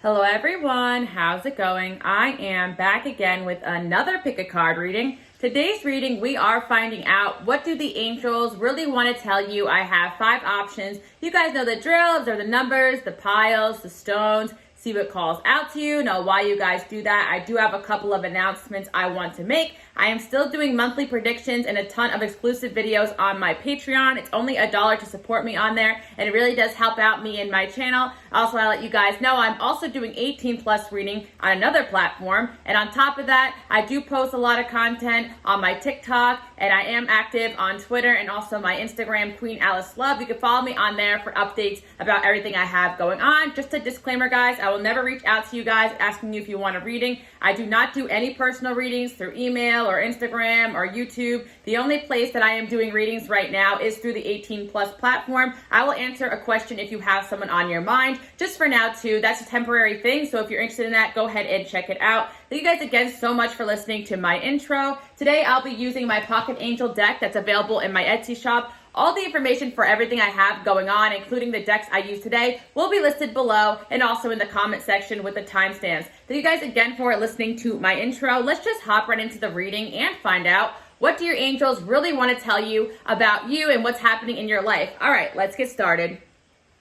Hello everyone, how's it going? I am back again with another pick a card reading. Today's reading, we are finding out what do the angels really want to tell you. I have 5 options. You guys know the drill. They're the numbers, the piles, the stones. See what calls out to you, know why you guys do that. I do have a couple of announcements I want to make. I am still doing monthly predictions and a ton of exclusive videos on my Patreon. It's only $1 to support me on there, and it really does help out me and my channel. Also, I let you guys know I'm also doing 18 plus reading on another platform, and on top of that, I do post a lot of content on my TikTok, and I am active on Twitter and also my Instagram, QueenAliceLove. You can follow me on there for updates about everything I have going on. Just a disclaimer, guys, I will never reach out to you guys asking you if you want a reading. I do not do any personal readings through email or Instagram or YouTube. The only place that I am doing readings right now is through the 18 plus platform. I will answer a question if you have someone on your mind. Just for now too, that's a temporary thing. So if you're interested in that, go ahead and check it out. Thank you guys again so much for listening to my intro. Today I'll be using my Pocket Angel deck that's available in my Etsy shop. All the information for everything I have going on, including the decks I use today, will be listed below and also in the comment section with the timestamps. Thank you guys again for listening to my intro. Let's just hop right into the reading and find out what do your angels really want to tell you about you and what's happening in your life. All right, let's get started.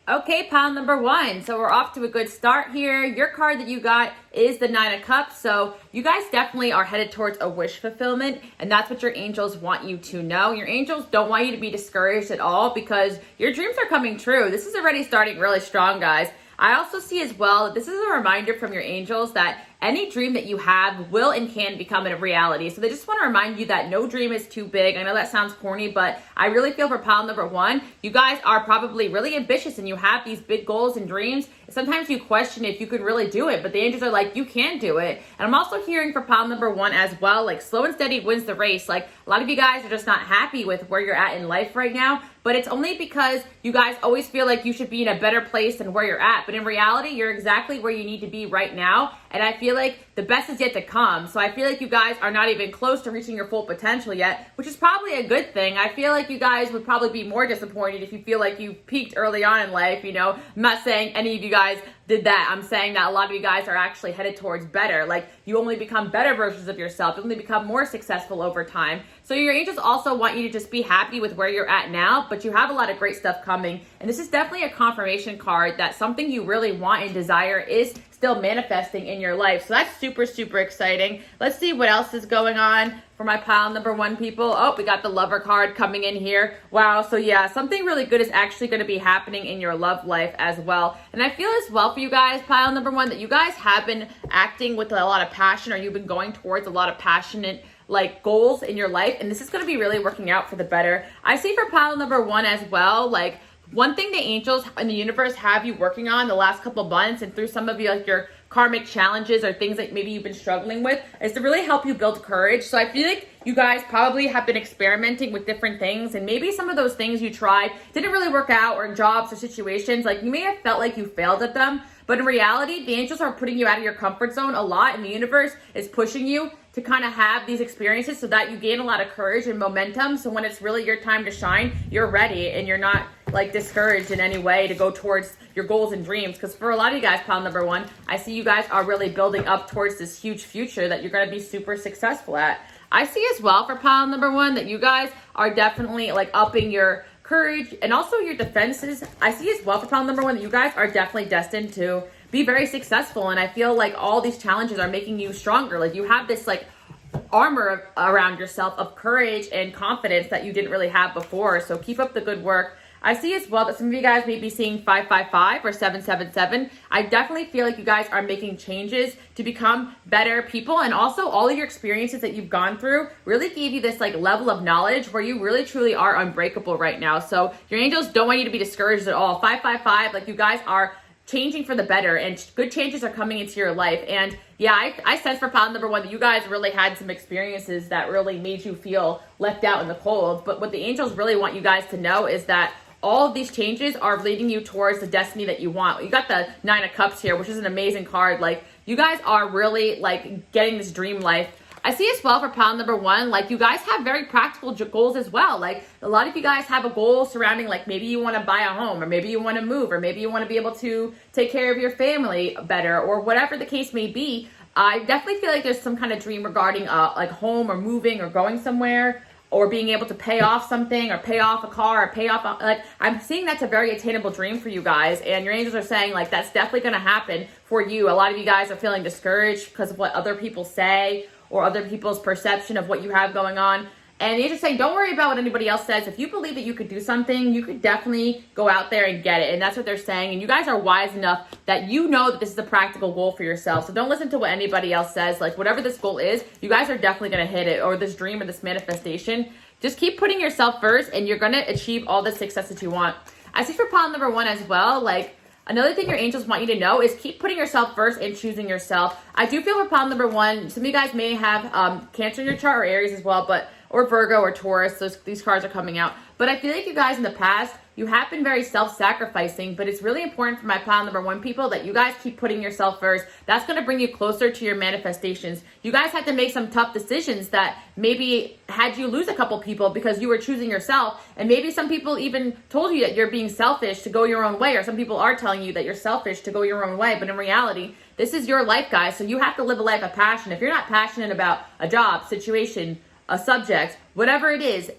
Okay, pile number 1. So we're off to a good start here. Your card that you got is the 9 of Cups. So you guys definitely are headed towards a wish fulfillment, and that's what your angels want you to know. Your angels don't want you to be discouraged at all because your dreams are coming true. This is already starting really strong, guys. I also see as well that this is a reminder from your angels that any dream that you have will and can become a reality. So they just want to remind you that no dream is too big. I know that sounds corny, but I really feel for pile number 1, you guys are probably really ambitious and you have these big goals and dreams. Sometimes you question if you could really do it, but the angels are like, you can do it. And I'm also hearing for pile number 1 as well, like slow and steady wins the race. Like a lot of you guys are just not happy with where you're at in life right now, but it's only because you guys always feel like you should be in a better place than where you're at. But in reality, you're exactly where you need to be right now. And I feel like the best is yet to come. So I feel like you guys are not even close to reaching your full potential yet, which is probably a good thing. I feel like you guys would probably be more disappointed if you feel like you peaked early on in life. You know, I'm not saying any of you guys did that. I'm saying that a lot of you guys are actually headed towards better. Like you only become better versions of yourself. You only become more successful over time. So your angels also want you to just be happy with where you're at now, but you have a lot of great stuff coming. And this is definitely a confirmation card that something you really want and desire is still manifesting in your life. So that's super, super exciting. Let's see what else is going on for my pile number 1 people. Oh, we got the Lover card coming in here. Wow. So yeah, something really good is actually going to be happening in your love life as well. And I feel as well for you guys, pile number 1, that you guys have been acting with a lot of passion, or you've been going towards a lot of passionate like goals in your life. And this is going to be really working out for the better. I see for pile number 1 as well, like one thing the angels and the universe have you working on the last couple of months and through some of you, like your karmic challenges or things that maybe you've been struggling with, is to really help you build courage. So I feel like you guys probably have been experimenting with different things, and maybe some of those things you tried didn't really work out, or in jobs or situations, like you may have felt like you failed at them. But in reality, the angels are putting you out of your comfort zone a lot, and the universe is pushing you to kind of have these experiences so that you gain a lot of courage and momentum. So when it's really your time to shine, you're ready and you're not like discouraged in any way to go towards your goals and dreams. Because for a lot of you guys, pile number 1, I see you guys are really building up towards this huge future that you're going to be super successful at. I see as well for pile number 1 that you guys are definitely like upping your courage and also your defenses. I see as well for pile number 1 that you guys are definitely destined to be very successful. And I feel like all these challenges are making you stronger. Like you have this like armor around yourself of courage and confidence that you didn't really have before. So keep up the good work. I see as well that some of you guys may be seeing 555 or 777. I definitely feel like you guys are making changes to become better people, and also all of your experiences that you've gone through really gave you this like level of knowledge where you really truly are unbreakable right now. So your angels don't want you to be discouraged at all. 555, like you guys are changing for the better, and good changes are coming into your life. And yeah, I sense for pile number 1 that you guys really had some experiences that really made you feel left out in the cold. But what the angels really want you guys to know is that all of these changes are leading you towards the destiny that you want. You got the 9 of Cups here, which is an amazing card. Like you guys are really like getting this dream life. I see as well for pile number one, like you guys have very practical goals as well. Like a lot of you guys have a goal surrounding like maybe you want to buy a home, or maybe you want to move, or maybe you want to be able to take care of your family better, or whatever the case may be. I definitely feel like there's some kind of dream regarding like home or moving or going somewhere, or being able to pay off something, or pay off a car, or pay off, like, I'm seeing that's a very attainable dream for you guys, and your angels are saying, like, that's definitely going to happen for you. A lot of you guys are feeling discouraged because of what other people say, or other people's perception of what you have going on. And the angels are saying, don't worry about what anybody else says. If you believe that you could do something, you could definitely go out there and get it. And that's what they're saying. And you guys are wise enough that you know that this is a practical goal for yourself. So don't listen to what anybody else says. Like, whatever this goal is, you guys are definitely going to hit it, or this dream or this manifestation. Just keep putting yourself first, and you're going to achieve all the success that you want. I see for pile number one as well, like, another thing your angels want you to know is keep putting yourself first and choosing yourself. I do feel for pile number one, some of you guys may have Cancer in your chart, or Aries as well, or Virgo or Taurus. These cards are coming out. But I feel like you guys in the past, you have been very self-sacrificing, but it's really important for my pile number one people that you guys keep putting yourself first. That's going to bring you closer to your manifestations. You guys had to make some tough decisions that maybe had you lose a couple people because you were choosing yourself. And maybe some people even told you that you're being selfish to go your own way, or some people are telling you that you're selfish to go your own way. But in reality, this is your life, guys. So you have to live a life of passion. If you're not passionate about a job, situation, a subject, whatever it is,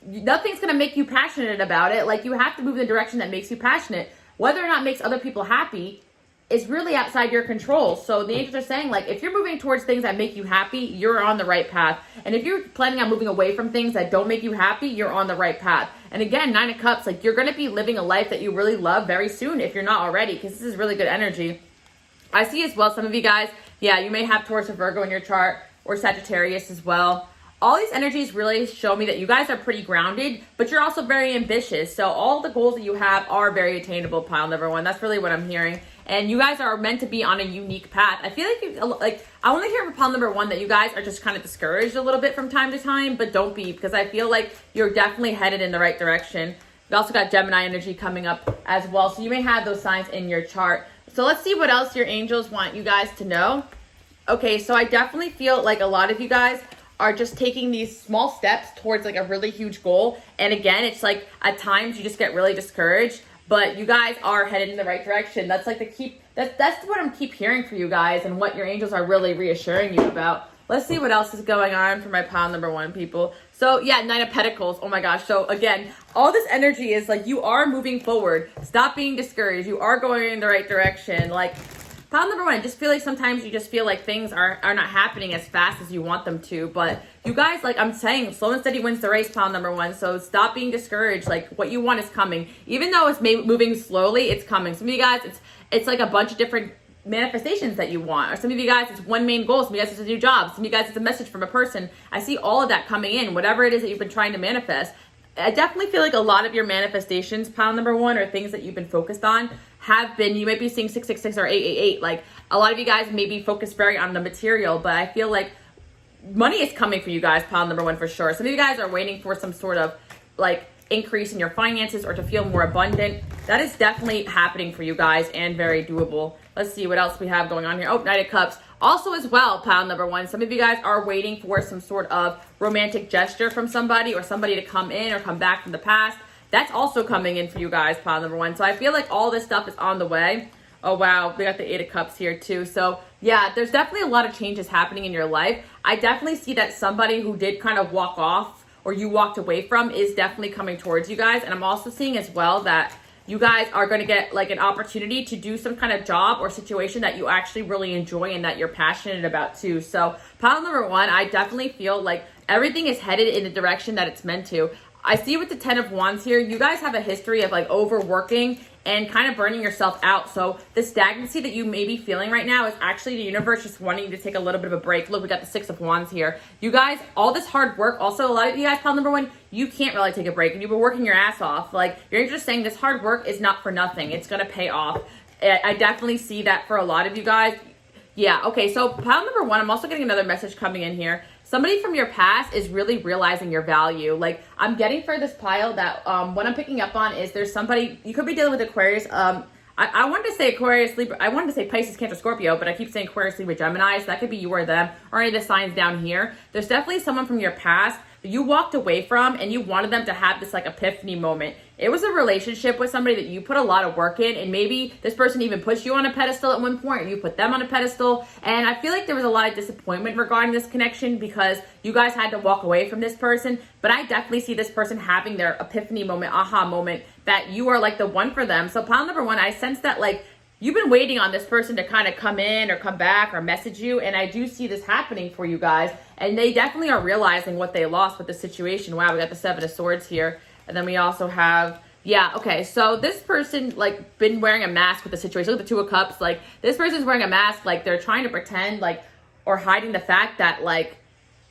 nothing's going to make you passionate about it. Like, you have to move in the direction that makes you passionate. Whether or not it makes other people happy is really outside your control. So the angels are saying, like, if you're moving towards things that make you happy, you're on the right path. And if you're planning on moving away from things that don't make you happy, you're on the right path. And again, 9 of Cups, like, you're going to be living a life that you really love very soon if you're not already, because this is really good energy. I see as well, some of you guys, yeah, you may have Taurus or Virgo in your chart, or Sagittarius as well. All these energies really show me that you guys are pretty grounded, but you're also very ambitious. So all the goals that you have are very attainable, pile number one. That's really what I'm hearing. And you guys are meant to be on a unique path. I feel like I want to hear from pile number one that you guys are just kind of discouraged a little bit from time to time, but don't be, because I feel like you're definitely headed in the right direction. We also got Gemini energy coming up as well. So you may have those signs in your chart. So let's see what else your angels want you guys to know. Okay, so I definitely feel like a lot of you guys are just taking these small steps towards like a really huge goal. And again, it's like at times you just get really discouraged, but you guys are headed in the right direction. That's like that's what I'm keep hearing for you guys, and what your angels are really reassuring you about. Let's see what else is going on for my pile number one people. So yeah, 9 of Pentacles. Oh my gosh. So again, all this energy is like you are moving forward. Stop being discouraged. You are going in the right direction. Like, pile number one, I just feel like sometimes you just feel like things are not happening as fast as you want them to. But you guys, like I'm saying, slow and steady wins the race, pile number one. So stop being discouraged. Like, what you want is coming. Even though it's moving slowly, it's coming. Some of you guys, it's like a bunch of different manifestations that you want. Or some of you guys, it's one main goal. Some of you guys, it's a new job. Some of you guys, it's a message from a person. I see all of that coming in, whatever it is that you've been trying to manifest. I definitely feel like a lot of your manifestations, pile number one, or things that you've been focused on have been, you might be seeing 666 or 888. Like, a lot of you guys may be focused very on the material, but I feel like money is coming for you guys, pile number one, for sure. Some of you guys are waiting for some sort of like increase in your finances, or to feel more abundant. That is definitely happening for you guys, and very doable. Let's see what else we have going on here. Oh, 9 of Cups. Also as well, pile number one, some of you guys are waiting for some sort of romantic gesture from somebody, or somebody to come in or come back from the past. That's also coming in for you guys, pile number one. So I feel like all this stuff is on the way. Oh, wow. We got the 8 of Cups here too. So yeah, there's definitely a lot of changes happening in your life. I definitely see that somebody who did kind of walk off, or you walked away from, is definitely coming towards you guys. And I'm also seeing as well that you guys are going to get like an opportunity to do some kind of job or situation that you actually really enjoy and that you're passionate about too. So pile number one, I definitely feel like everything is headed in the direction that it's meant to. I see with the 10 of Wands here, you guys have a history of like overworking and kind of burning yourself out. So the stagnancy that you may be feeling right now is actually the universe just wanting you to take a little bit of a break. Look, we got the 6 of Wands here. You guys, all this hard work, also a lot of you guys, pile number one, you can't really take a break, and you've been working your ass off. Like, you're just saying this hard work is not for nothing. It's going to pay off. I definitely see that for a lot of you guys. Yeah, okay, so pile number one, I'm also getting another message coming in here. Somebody from your past is really realizing your value. Like, I'm getting for this pile that what I'm picking up on is there's somebody, you could be dealing with Aquarius. I wanted to say Aquarius, Libra, I wanted to say Pisces, Cancer, Scorpio, but I keep saying Aquarius, Libra, Gemini, so that could be you or them, or any of the signs down here. There's definitely someone from your past that you walked away from and you wanted them to have this like epiphany moment. It was a relationship with somebody that you put a lot of work in, and maybe this person even pushed you on a pedestal at one point, or you put them on a pedestal. And I feel like there was a lot of disappointment regarding this connection because you guys had to walk away from this person. But I definitely see this person having their epiphany moment, aha moment, that you are like the one for them. So pile number one, I sense that like you've been waiting on this person to kind of come in or come back or message you. And I do see this happening for you guys. And they definitely are realizing what they lost with the situation. Wow, we got the Seven of Swords here. And then we also have, yeah, okay. So this person like been wearing a mask with the situation. Look at the Two of Cups. Like this person's wearing a mask. Like they're trying to pretend like, or hiding the fact that like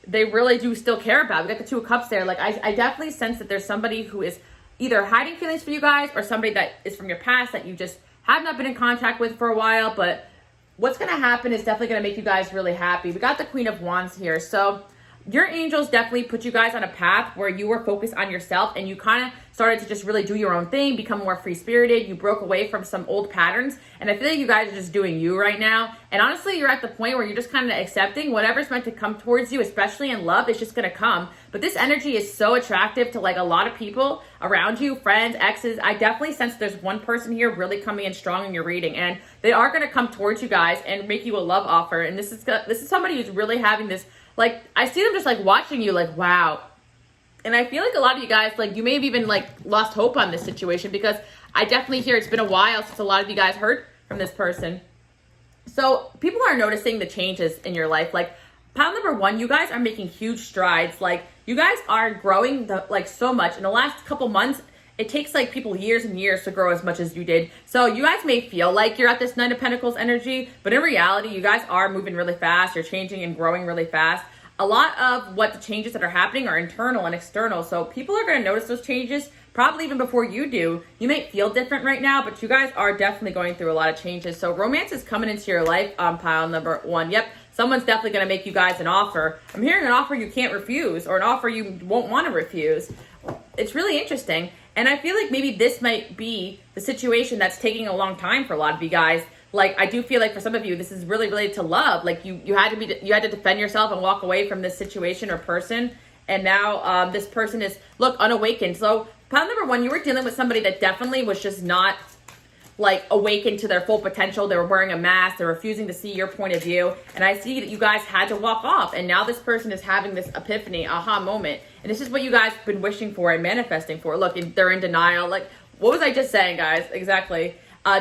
they really do still care about. We got the Two of Cups there. Like I definitely sense that there's somebody who is either hiding feelings for you guys or somebody that is from your past that you just have not been in contact with for a while. But what's going to happen is definitely going to make you guys really happy. We got the Queen of Wands here. So your angels definitely put you guys on a path where you were focused on yourself and you kind of started to just really do your own thing, become more free-spirited. You broke away from some old patterns. And I feel like you guys are just doing you right now. And honestly, you're at the point where you're just kind of accepting whatever's meant to come towards you, especially in love, is just going to come. But this energy is so attractive to like a lot of people around you, friends, exes. I definitely sense there's one person here really coming in strong in your reading. And they are going to come towards you guys and make you a love offer. And this is somebody who's really having this, like, I see them just like watching you like, wow. And I feel like a lot of you guys, like you may have even like lost hope on this situation because I definitely hear it's been a while since a lot of you guys heard from this person. So people are noticing the changes in your life. Like pile number one, you guys are making huge strides. Like you guys are growing like so much. In the last couple months, it takes like people years and years to grow as much as you did. So you guys may feel like you're at this Nine of Pentacles energy, but in reality, you guys are moving really fast. You're changing and growing really fast. A lot of what the changes that are happening are internal and external. So people are going to notice those changes probably even before you do. You may feel different right now, but you guys are definitely going through a lot of changes. So romance is coming into your life on pile number one. Yep. Someone's definitely going to make you guys an offer. I'm hearing an offer you can't refuse or an offer you won't want to refuse. It's really interesting. And I feel like maybe this might be the situation that's taking a long time for a lot of you guys. Like, I do feel like for some of you, this is really related to love. Like you had to defend yourself and walk away from this situation or person. And now this person is, look, unawakened. So pile number one, you were dealing with somebody that definitely was just not like awakened to their full potential. They were wearing a mask. They're refusing to see your point of view. And I see that you guys had to walk off. And now this person is having this epiphany, aha moment. And this is what you guys have been wishing for and manifesting for. Look, they're in denial. Like, what was I just saying, guys? Exactly.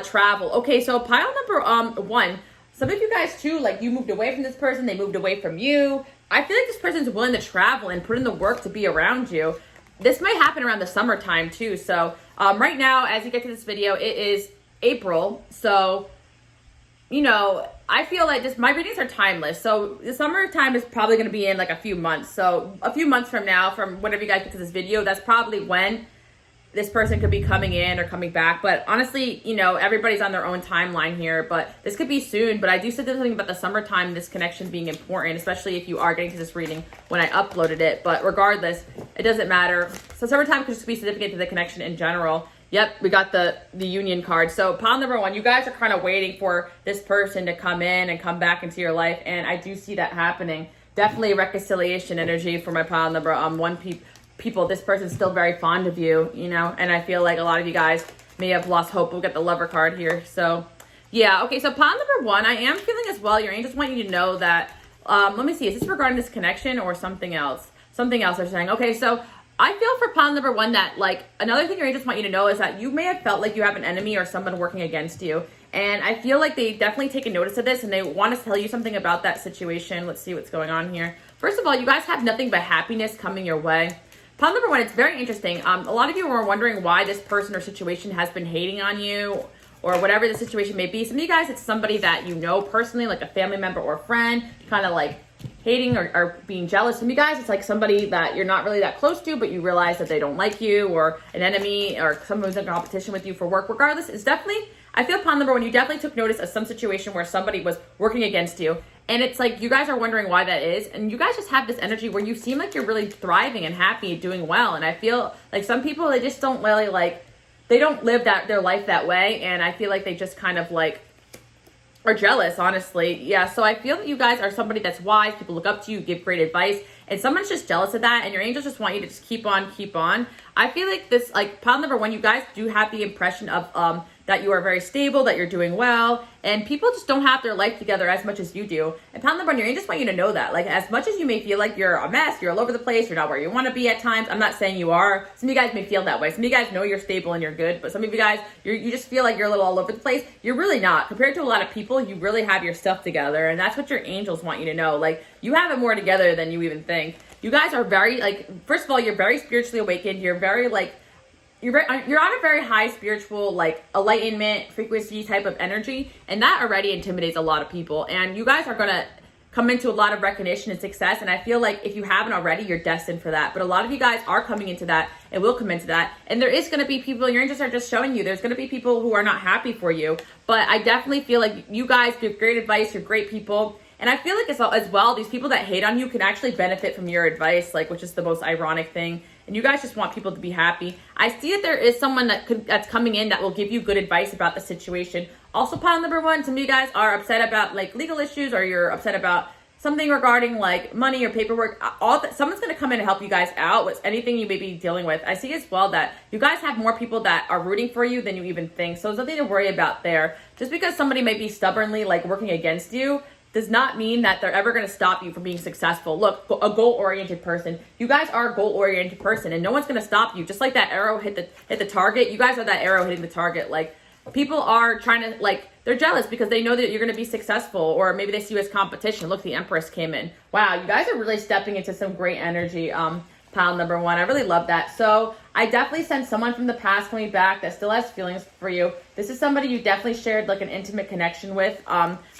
Travel. Okay, so pile number one, some of you guys too, like you moved away from this person, they moved away from you. I feel like this person's willing to travel and put in the work to be around you. This might happen around the summertime too. So right now, as you get to this video, it is April. So, you know, I feel like just my readings are timeless. So the summertime is probably going to be in like a few months. So a few months from now, from whenever you guys get to this video, that's probably when this person could be coming in or coming back. But honestly, you know, everybody's on their own timeline here, but this could be soon. But I do say something about the summertime, this connection being important, especially if you are getting to this reading when I uploaded it. But regardless, it doesn't matter. So summertime could just be significant to the connection in general. Yep, we got the union card. So pile number one, you guys are kind of waiting for this person to come in and come back into your life. And I do see that happening. Definitely reconciliation energy for my pile number one people. This person's still very fond of you, you know, and I feel like a lot of you guys may have lost hope. We'll get the lover card here. So yeah, okay, so pile number one, I am feeling as well, your angels want you to know that, let me see, is this regarding this connection or something else? Something else they're saying. Okay, so I feel for pile number one that, like, another thing your angels want you to know is that you may have felt like you have an enemy or someone working against you. And I feel like they definitely taken notice of this and they want to tell you something about that situation. Let's see what's going on here. First of all, you guys have nothing but happiness coming your way. Pile number one, it's very interesting. A lot of you were wondering why this person or situation has been hating on you or whatever the situation may be. Some of you guys, it's somebody that you know personally, like a family member or a friend, kind of like hating or being jealous. Some of you guys, it's like somebody that you're not really that close to, but you realize that they don't like you, or an enemy, or someone who's in competition with you for work. Regardless, it's definitely, I feel pile number one, you definitely took notice of some situation where somebody was working against you. And it's like you guys are wondering why that is. And you guys just have this energy where you seem like you're really thriving and happy and doing well. And I feel like some people, they just don't really like they don't live their life that way, and I feel like they just kind of like are jealous, honestly. Yeah, so I feel that you guys are somebody that's wise. People look up to you, give great advice, and someone's just jealous of that, and your angels just want you to just keep on, keep on. I feel like this, like, pile number one, you guys do have the impression of that you are very stable, that you're doing well, and people just don't have their life together as much as you do. And pile number one, your angels want you to know that. Like, as much as you may feel like you're a mess, you're all over the place, you're not where you want to be at times. I'm not saying you are. Some of you guys may feel that way. Some of you guys know you're stable and you're good, but some of you guys, you just feel like you're a little all over the place. You're really not. Compared to a lot of people, you really have your stuff together, and that's what your angels want you to know. Like, you have it more together than you even think. You guys are very, like, first of all, you're very spiritually awakened. You're very, like, you're on a very high spiritual, like, enlightenment frequency type of energy, and that already intimidates a lot of people. And you guys are going to come into a lot of recognition and success, and I feel like if you haven't already, you're destined for that. But a lot of you guys are coming into that and will come into that, and there is going to be people, your angels are just showing you, there's going to be people who are not happy for you. But I definitely feel like you guys give great advice, you're great people. And I feel like as well, these people that hate on you can actually benefit from your advice, like, which is the most ironic thing. And you guys just want people to be happy. I see that there is someone that's coming in that will give you good advice about the situation. Also, pile number one, some of you guys are upset about, like, legal issues, or you're upset about something regarding, like, money or paperwork. Someone's going to come in and help you guys out with anything you may be dealing with. I see as well that you guys have more people that are rooting for you than you even think. So there's nothing to worry about there. Just because somebody may be stubbornly, like, working against you does not mean that they're ever going to stop you from being successful. Look, a goal-oriented person. You guys are a goal-oriented person, and no one's going to stop you. Just like that arrow hit the target, you guys are that arrow hitting the target. Like, people are trying to, like, they're jealous because they know that you're going to be successful, or maybe they see you as competition. Look, the Empress came in. Wow, you guys are really stepping into some great energy. Pile number one, I really love that. So I definitely sense someone from the past coming back that still has feelings for you. This is somebody you definitely shared, like, an intimate connection with.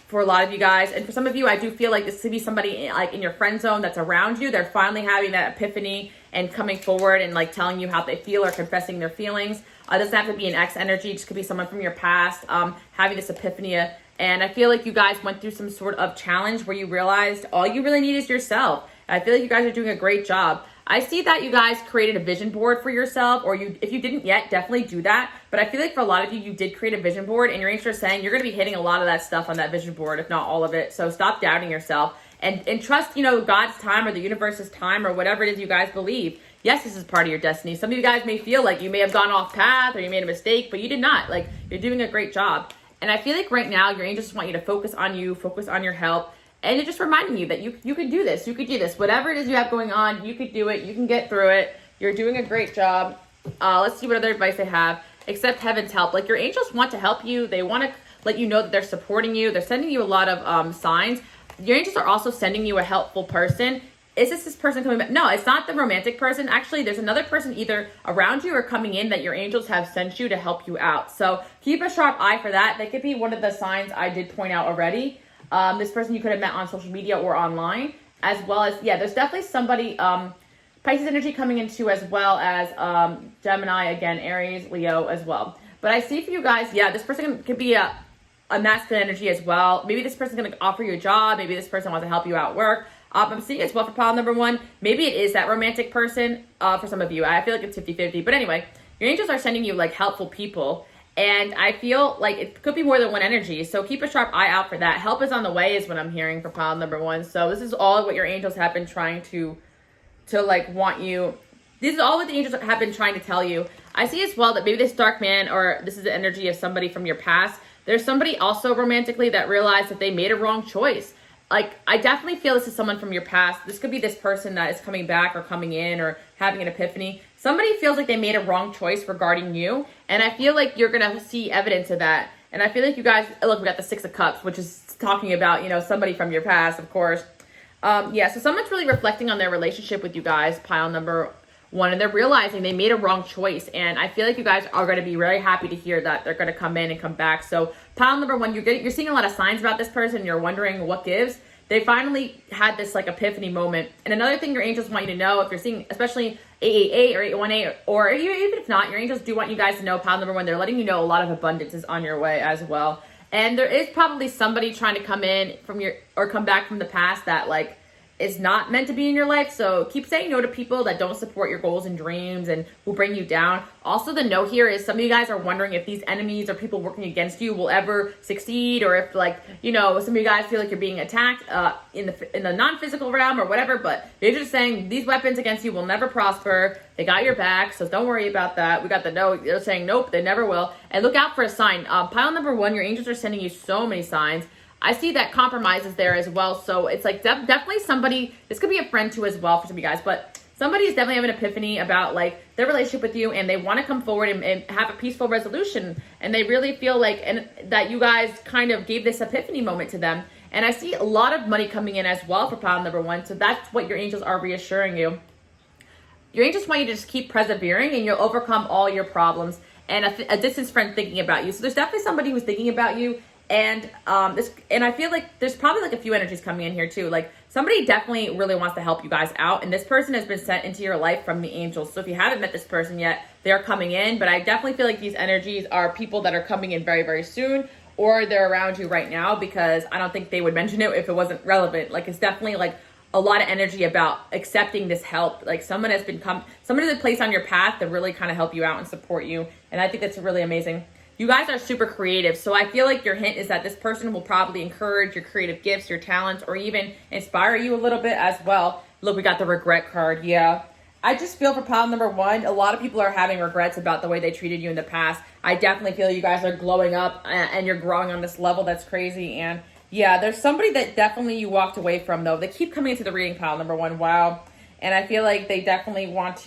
For a lot of you guys, and for some of you, I do feel like this could be somebody, like, in your friend zone that's around you. They're finally having that epiphany and coming forward and, like, telling you how they feel or confessing their feelings. It doesn't have to be an ex energy. It just could be someone from your past having this epiphany. And I feel like you guys went through some sort of challenge where you realized all you really need is yourself. And I feel like you guys are doing a great job. I see that you guys created a vision board for yourself, or if you didn't yet, definitely do that. But I feel like for a lot of you, you did create a vision board, and your angels are saying you're going to be hitting a lot of that stuff on that vision board, if not all of it. So stop doubting yourself and trust, God's time or the universe's time or whatever it is you guys believe. Yes, this is part of your destiny. Some of you guys may feel like you may have gone off path or you made a mistake, but you did not. Like, you're doing a great job. And I feel like right now, your angels just want you to focus on you, focus on your health. And it's just reminding you that you can do this. You could do this. Whatever it is you have going on, you could do it. You can get through it. You're doing a great job. Let's see what other advice they have. Accept heaven's help. Like, your angels want to help you. They want to let you know that they're supporting you. They're sending you a lot of signs. Your angels are also sending you a helpful person. Is this person coming back? No, it's not the romantic person. Actually, there's another person either around you or coming in that your angels have sent you to help you out. So keep a sharp eye for that. That could be one of the signs I did point out already. This person you could have met on social media or online, as well as, yeah, there's definitely somebody, Pisces energy coming into, as well as Gemini, again, Aries, Leo as well. But I see for you guys, yeah, this person could be a masculine energy as well. Maybe this person's going to offer you a job. Maybe this person wants to help you out at work. I'm seeing as well for pile number one. Maybe it is that romantic person for some of you. I feel like it's 50-50. But anyway, your angels are sending you, like, helpful people. And I feel like it could be more than one energy. So keep a sharp eye out for that. Help is on the way is what I'm hearing for pile number one. So this is all what your angels have been trying to like, want you. This is all what the angels have been trying to tell you. I see as well that maybe this dark man, or this is the energy of somebody from your past. There's somebody also romantically that realized that they made a wrong choice. Like, I definitely feel this is someone from your past. This could be this person that is coming back or coming in or having an epiphany. Somebody feels like they made a wrong choice regarding you. And I feel like you're going to see evidence of that. And I feel like you guys, look, we got the Six of Cups, which is talking about, somebody from your past, of course. Yeah, so someone's really reflecting on their relationship with you guys, pile number one, and they're realizing they made a wrong choice. And I feel like you guys are going to be very happy to hear that they're going to come in and come back. So pile number one, you're seeing a lot of signs about this person. You're wondering what gives. They finally had this, like, epiphany moment. And another thing your angels want you to know, if you're seeing, especially 888 or 818, or even if not, your angels do want you guys to know, pile number one, they're letting you know a lot of abundance is on your way as well. And there is probably somebody trying to come in from or come back from the past that, like, is not meant to be in your life. So keep saying no to people that don't support your goals and dreams and will bring you down. Also, the note here is some of you guys are wondering if these enemies or people working against you will ever succeed, or if, like, you know, some of you guys feel like you're being attacked in the non-physical realm or whatever. But they're just saying these weapons against you will never prosper. They got your back, so don't worry about that. We got the note. They're saying nope, they never will. And look out for a sign. Pile number 1, your angels are sending you so many signs. I see that compromise is there as well. So it's like definitely somebody, this could be a friend too as well for some of you guys, but somebody is definitely having an epiphany about like their relationship with you, and they want to come forward and have a peaceful resolution. And they really feel like that you guys kind of gave this epiphany moment to them. And I see a lot of money coming in as well for pile number 1. So that's what your angels are reassuring you. Your angels want you to just keep persevering, and you'll overcome all your problems. And a distant friend thinking about you. So there's definitely somebody who's thinking about you. And I feel like there's probably like a few energies coming in here too. Like somebody definitely really wants to help you guys out, and this person has been sent into your life from the angels. So if you haven't met this person yet, they're coming in. But I definitely feel like these energies are people that are coming in very, very soon, or they're around you right now, because I don't think they would mention it if it wasn't relevant. Like it's definitely like a lot of energy about accepting this help. Like somebody has placed on your path to really kind of help you out and support you. And I think that's really amazing. You guys are super creative, so I feel like your hint is that this person will probably encourage your creative gifts, your talents, or even inspire you a little bit as well. Look, we got the regret card. Yeah. I just feel for pile number 1, a lot of people are having regrets about the way they treated you in the past. I definitely feel you guys are glowing up and you're growing on this level that's crazy. And yeah, there's somebody that definitely you walked away from, though. They keep coming into the reading, pile number 1. Wow. And I feel like they're definitely going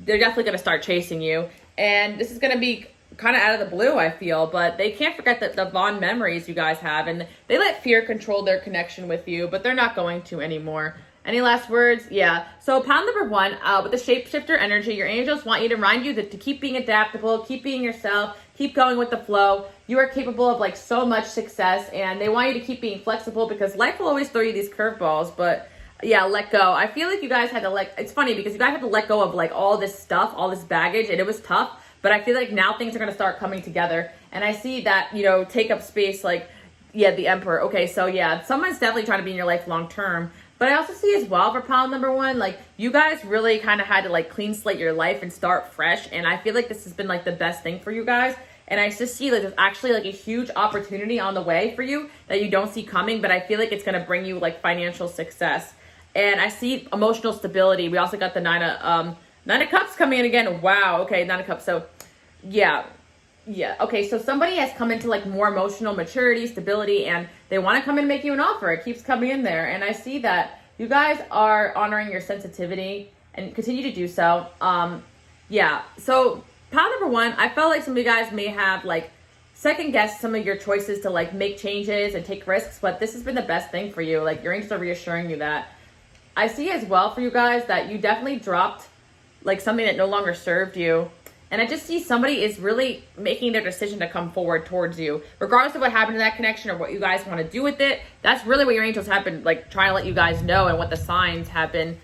to start chasing you. And this is going to be kind of out of the blue, I feel, but they can't forget the fond memories you guys have, and they let fear control their connection with you, but they're not going to anymore. Any last words? Yeah. So pile number 1, with the shapeshifter energy, your angels want you to remind you that to keep being adaptable, keep being yourself, keep going with the flow. You are capable of like so much success, and they want you to keep being flexible, because life will always throw you these curveballs. But yeah, let go. I feel like you guys had to it's funny because you guys had to let go of like all this stuff, all this baggage, and it was tough. But I feel like now things are going to start coming together. And I see that, you know, take up space, like, yeah, the Emperor. Okay, so yeah, someone's definitely trying to be in your life long term. But I also see as well for pile number 1, like, you guys really kind of had to, like, clean slate your life and start fresh. And I feel like this has been, like, the best thing for you guys. And I just see, like, there's actually, like, a huge opportunity on the way for you that you don't see coming. But I feel like it's going to bring you, like, financial success. And I see emotional stability. We also got the Nine of Cups coming in again. Wow. Okay, Nine of Cups. So, yeah. Okay, so somebody has come into like more emotional maturity, stability, and they want to come and make you an offer. It keeps coming in there. And I see that you guys are honoring your sensitivity and continue to do so. Yeah. So pile number 1, I felt like some of you guys may have like second guessed some of your choices to like make changes and take risks, but this has been the best thing for you. Like your angels are reassuring you that. I see as well for you guys that you definitely dropped like something that no longer served you. And I just see somebody is really making their decision to come forward towards you, regardless of what happened in that connection or what you guys want to do with it. That's really what your angels have been like trying to let you guys know, and what the signs have been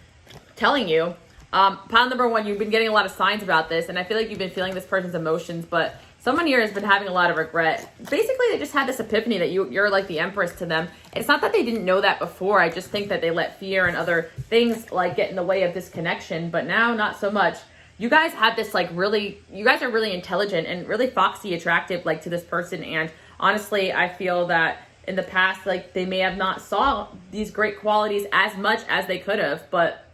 telling you. Pile number 1, you've been getting a lot of signs about this, and I feel like you've been feeling this person's emotions, but someone here has been having a lot of regret. Basically, they just had this epiphany that you're like the Empress to them. It's not that they didn't know that before. I just think that they let fear and other things like get in the way of this connection, but now not so much. You guys have this like you guys are really intelligent and really foxy, attractive like to this person. And honestly, I feel that in the past, like they may have not saw these great qualities as much as they could have. But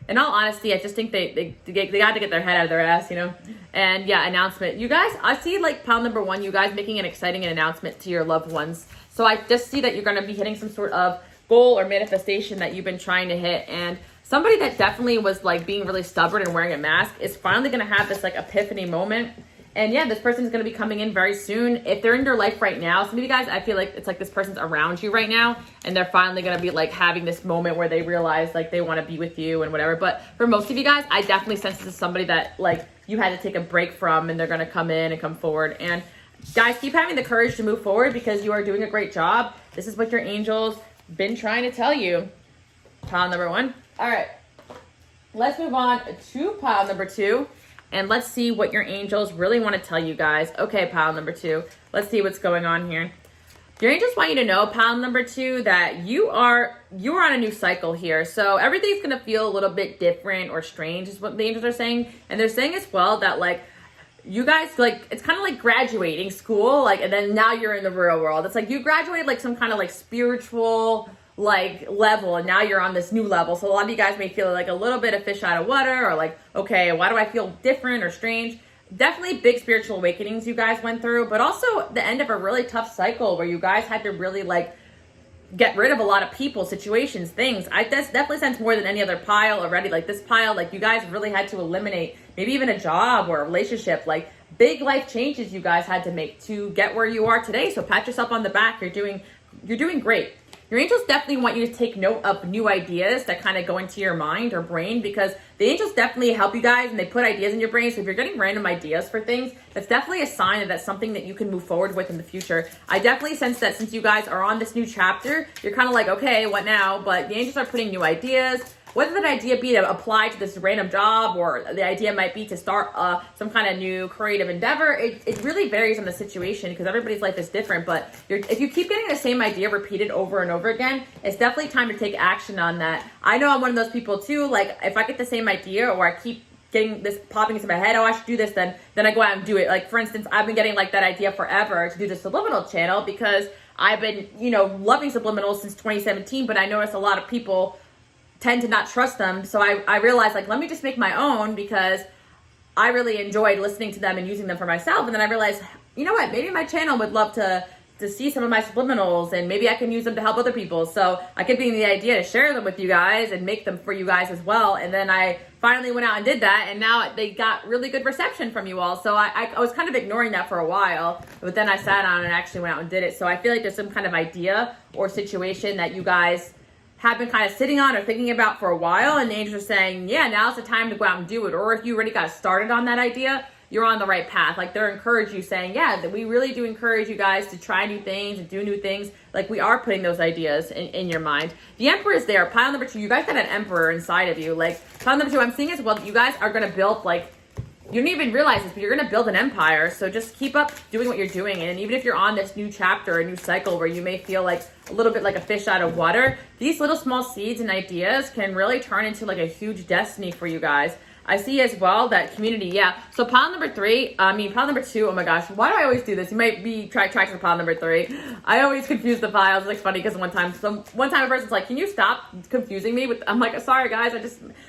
in all honesty, I just think they got to get their head out of their ass, you know? And yeah, announcement. You guys, I see like pile number 1, you guys making an exciting announcement to your loved ones. So I just see that you're going to be hitting some sort of goal or manifestation that you've been trying to hit. And somebody that definitely was like being really stubborn and wearing a mask is finally going to have this like epiphany moment. And yeah, this person's going to be coming in very soon. If they're in your life right now, some of you guys, I feel like it's like this person's around you right now, and they're finally going to be like having this moment where they realize like they want to be with you and whatever. But for most of you guys, I definitely sense this is somebody that like you had to take a break from, and they're going to come in and come forward. And guys, keep having the courage to move forward, because you are doing a great job. This is what your angels been trying to tell you. Pile number 1. All right, let's move on to pile number 2, and let's see what your angels really want to tell you guys. Okay, pile number 2, let's see what's going on here. Your angels want you to know, pile number 2, that you are on a new cycle here. So everything's going to feel a little bit different or strange is what the angels are saying. And they're saying as well that like you guys, like, it's kind of like graduating school, like, and then now you're in the real world. It's like you graduated like some kind of like spiritual like level, and now you're on this new level. So a lot of you guys may feel like a little bit of fish out of water, or like, okay, why do I feel different or strange? Definitely big spiritual awakenings you guys went through, but also the end of a really tough cycle where you guys had to really like get rid of a lot of people, situations, things. That's definitely sense more than any other pile already. Like this pile, like you guys really had to eliminate maybe even a job or a relationship, like big life changes you guys had to make to get where you are today. So pat yourself on the back. You're doing great. Your angels definitely want you to take note of new ideas that kind of go into your mind or brain, because the angels definitely help you guys and they put ideas in your brain. So if you're getting random ideas for things, that's definitely a sign that that's something that you can move forward with in the future. I definitely sense that since you guys are on this new chapter, you're kind of like, okay, what now? But the angels are putting new ideas. Whether that idea be to apply to this random job, or the idea might be to start some kind of new creative endeavor, it really varies on the situation because everybody's life is different. But if you keep getting the same idea repeated over and over again, it's definitely time to take action on that. I know I'm one of those people too. Like if I get the same idea or I keep getting this popping into my head, oh, I should do this, then I go out and do it. Like for instance, I've been getting like that idea forever to do the subliminal channel because I've been, loving subliminals since 2017, but I noticed a lot of people tend to not trust them. So I realized, like, let me just make my own because I really enjoyed listening to them and using them for myself. And then I realized, you know what, maybe my channel would love to see some of my subliminals and maybe I can use them to help other people. So I kept getting the idea to share them with you guys and make them for you guys as well. And then I finally went out and did that, and now they got really good reception from you all. So I was kind of ignoring that for a while, but then I sat down and actually went out and did it. So I feel like there's some kind of idea or situation that you guys have been kind of sitting on or thinking about for a while, and the angels are saying, yeah, now's the time to go out and do it. Or if you already got started on that idea, you're on the right path. Like they're encouraging you, saying, yeah, that we really do encourage you guys to try new things and do new things. Like we are putting those ideas in your mind. The Emperor is there. Pile number 2, you guys got an Emperor inside of you. Like pile number 2, I'm seeing as well that you guys are going to build, like, you don't even realize this, but you're going to build an empire. So just keep up doing what you're doing. And even if you're on this new chapter, a new cycle where you may feel like a little bit like a fish out of water, these little small seeds and ideas can really turn into like a huge destiny for you guys. I see as well that community, yeah. So pile number 2, oh my gosh, why do I always do this? You might be trying for pile number 3. I always confuse the piles. It's like funny because one time a person's like, can you stop confusing me with, I'm like, sorry guys,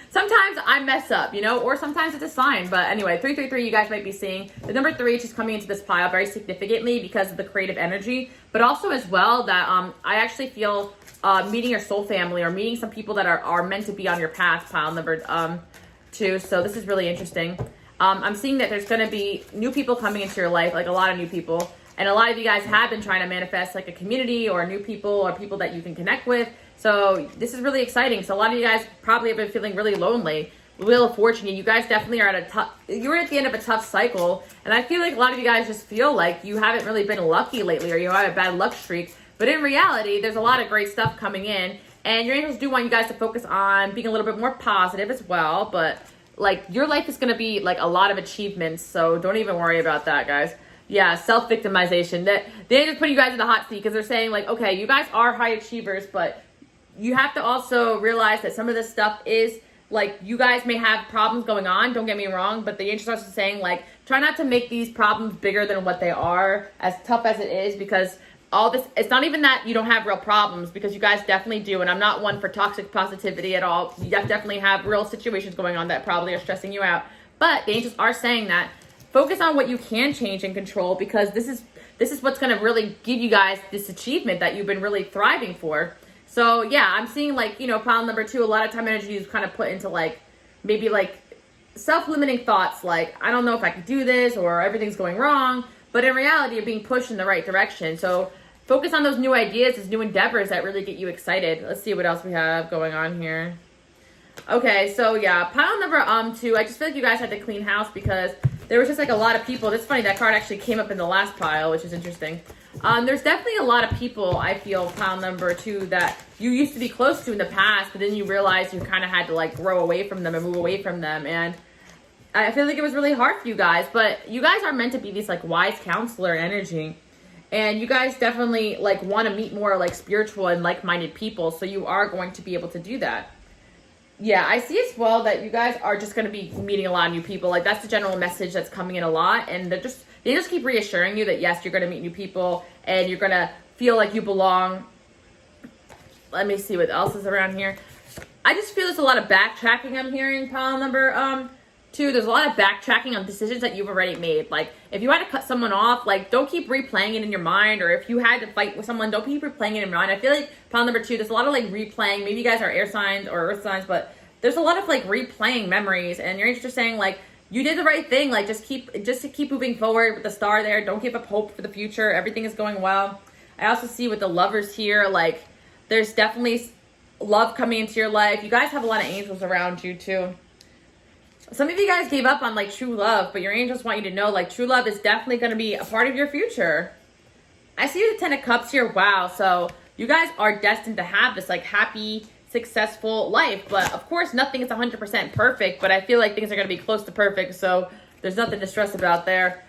sometimes I mess up, or sometimes it's a sign. But anyway, 333, you guys might be seeing the number 3 just coming into this pile very significantly because of the creative energy, but also as well that I actually feel meeting your soul family or meeting some people that are meant to be on your path, pile number 2. So this is really interesting. I'm seeing that there's going to be new people coming into your life, like a lot of new people. And a lot of you guys have been trying to manifest like a community or new people or people that you can connect with. So this is really exciting. So a lot of you guys probably have been feeling really lonely. Wheel of Fortune, you guys definitely are you're at the end of a tough cycle. And I feel like a lot of you guys just feel like you haven't really been lucky lately or you have a bad luck streak. But in reality, there's a lot of great stuff coming in. And your angels do want you guys to focus on being a little bit more positive as well. But like your life is going to be like a lot of achievements. So don't even worry about that, guys. Yeah, self-victimization. They just put you guys in the hot seat because they're saying like, okay, you guys are high achievers, but you have to also realize that some of this stuff is like, you guys may have problems going on. Don't get me wrong. But the angels are also saying like, try not to make these problems bigger than what they are, as tough as it is, because all this, it's not even that you don't have real problems, because you guys definitely do. And I'm not one for toxic positivity at all. You definitely have real situations going on that probably are stressing you out. But the angels are saying that focus on what you can change and control, because this is what's going to really give you guys this achievement that you've been really thriving for. So yeah, I'm seeing like, pile number 2, a lot of time energy is kind of put into like, maybe like self-limiting thoughts. Like, I don't know if I can do this, or everything's going wrong. But in reality, you're being pushed in the right direction. So focus on those new ideas, those new endeavors that really get you excited. Let's see what else we have going on here. Okay, so yeah, pile number 2. I just feel like you guys had to clean house because there was just like a lot of people. It's funny, that card actually came up in the last pile, which is interesting. There's definitely a lot of people, I feel, pile number 2, that you used to be close to in the past, but then you realize you kind of had to like grow away from them and move away from them. And I feel like it was really hard for you guys, but you guys are meant to be this like wise counselor energy. And you guys definitely like want to meet more like spiritual and like-minded people, so you are going to be able to do that. Yeah, I see as well that you guys are just going to be meeting a lot of new people. Like, that's the general message that's coming in a lot. And they just keep reassuring you that, yes, you're going to meet new people and you're going to feel like you belong. Let me see what else is around here. I just feel there's a lot of backtracking I'm hearing, pile number 2. There's a lot of backtracking on decisions that you've already made. Like, if you had to cut someone off, like, don't keep replaying it in your mind. Or if you had to fight with someone, don't keep replaying it in your mind. I feel like pile number 2, there's a lot of like replaying. Maybe you guys are air signs or earth signs, but there's a lot of like replaying memories, and your angels are saying like, you did the right thing. Like, just keep moving forward with the star there. Don't give up hope for the future. Everything is going well. I also see with the lovers here, like, there's definitely love coming into your life. You guys have a lot of angels around you too. Some of you guys gave up on like true love, but your angels want you to know like true love is definitely going to be a part of your future. I see the 10 of Cups here. Wow. So you guys are destined to have this like happy, successful life. But of course, nothing is 100% perfect, but I feel like things are going to be close to perfect. So there's nothing to stress about there.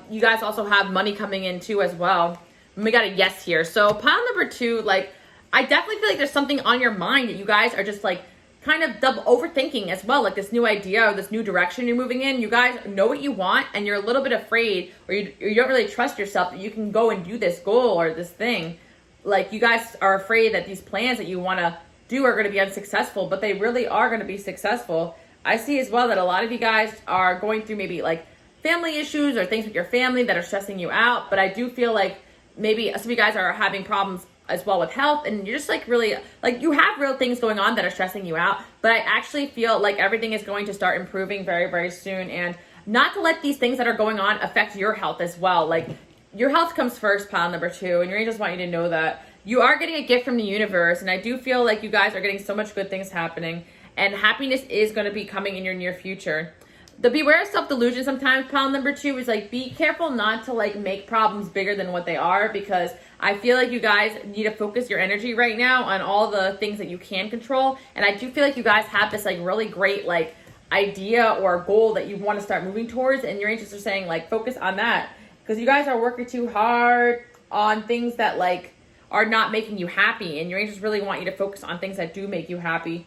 You guys also have money coming in too as well. And we got a yes here. So pile number 2, like, I definitely feel like there's something on your mind that you guys are just like kind of double overthinking as well, like this new idea or this new direction you're moving in. You guys know what you want and you're a little bit afraid, or you don't really trust yourself that you can go and do this goal or this thing. Like, you guys are afraid that these plans that you want to do are going to be unsuccessful, but they really are going to be successful. I see as well that a lot of you guys are going through maybe like family issues or things with your family that are stressing you out, but I do feel like maybe some of you guys are having problems as well with health, and you're just like really like you have real things going on that are stressing you out, but I actually feel like everything is going to start improving very, very soon, and not to let these things that are going on affect your health as well. Like, your health comes first, pile number 2, and your angels want you to know that you are getting a gift from the universe, and I do feel like you guys are getting so much good things happening, and happiness is going to be coming in your near future. The beware of self-delusion sometimes, pile number 2, is like, be careful not to like make problems bigger than what they are, because I feel like you guys need to focus your energy right now on all the things that you can control. And I do feel like you guys have this like really great like idea or goal that you want to start moving towards, and your angels are saying like, focus on that, because you guys are working too hard on things that like are not making you happy, and your angels really want you to focus on things that do make you happy.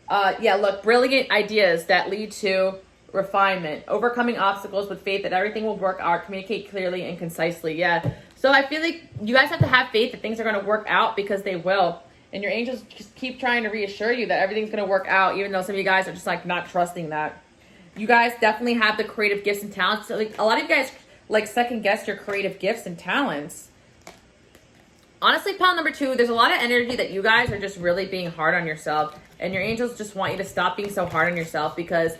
Yeah, look, brilliant ideas that lead to refinement, overcoming obstacles with faith that everything will work out, communicate clearly and concisely. Yeah, so I feel like you guys have to have faith that things are going to work out, because they will, and your angels just keep trying to reassure you that everything's going to work out, even though some of you guys are just like not trusting that. You guys definitely have the creative gifts and talents. So, like, a lot of you guys like second guess your creative gifts and talents. Honestly, pile number 2, there's a lot of energy that you guys are just really being hard on yourself, and your angels just want you to stop being so hard on yourself, because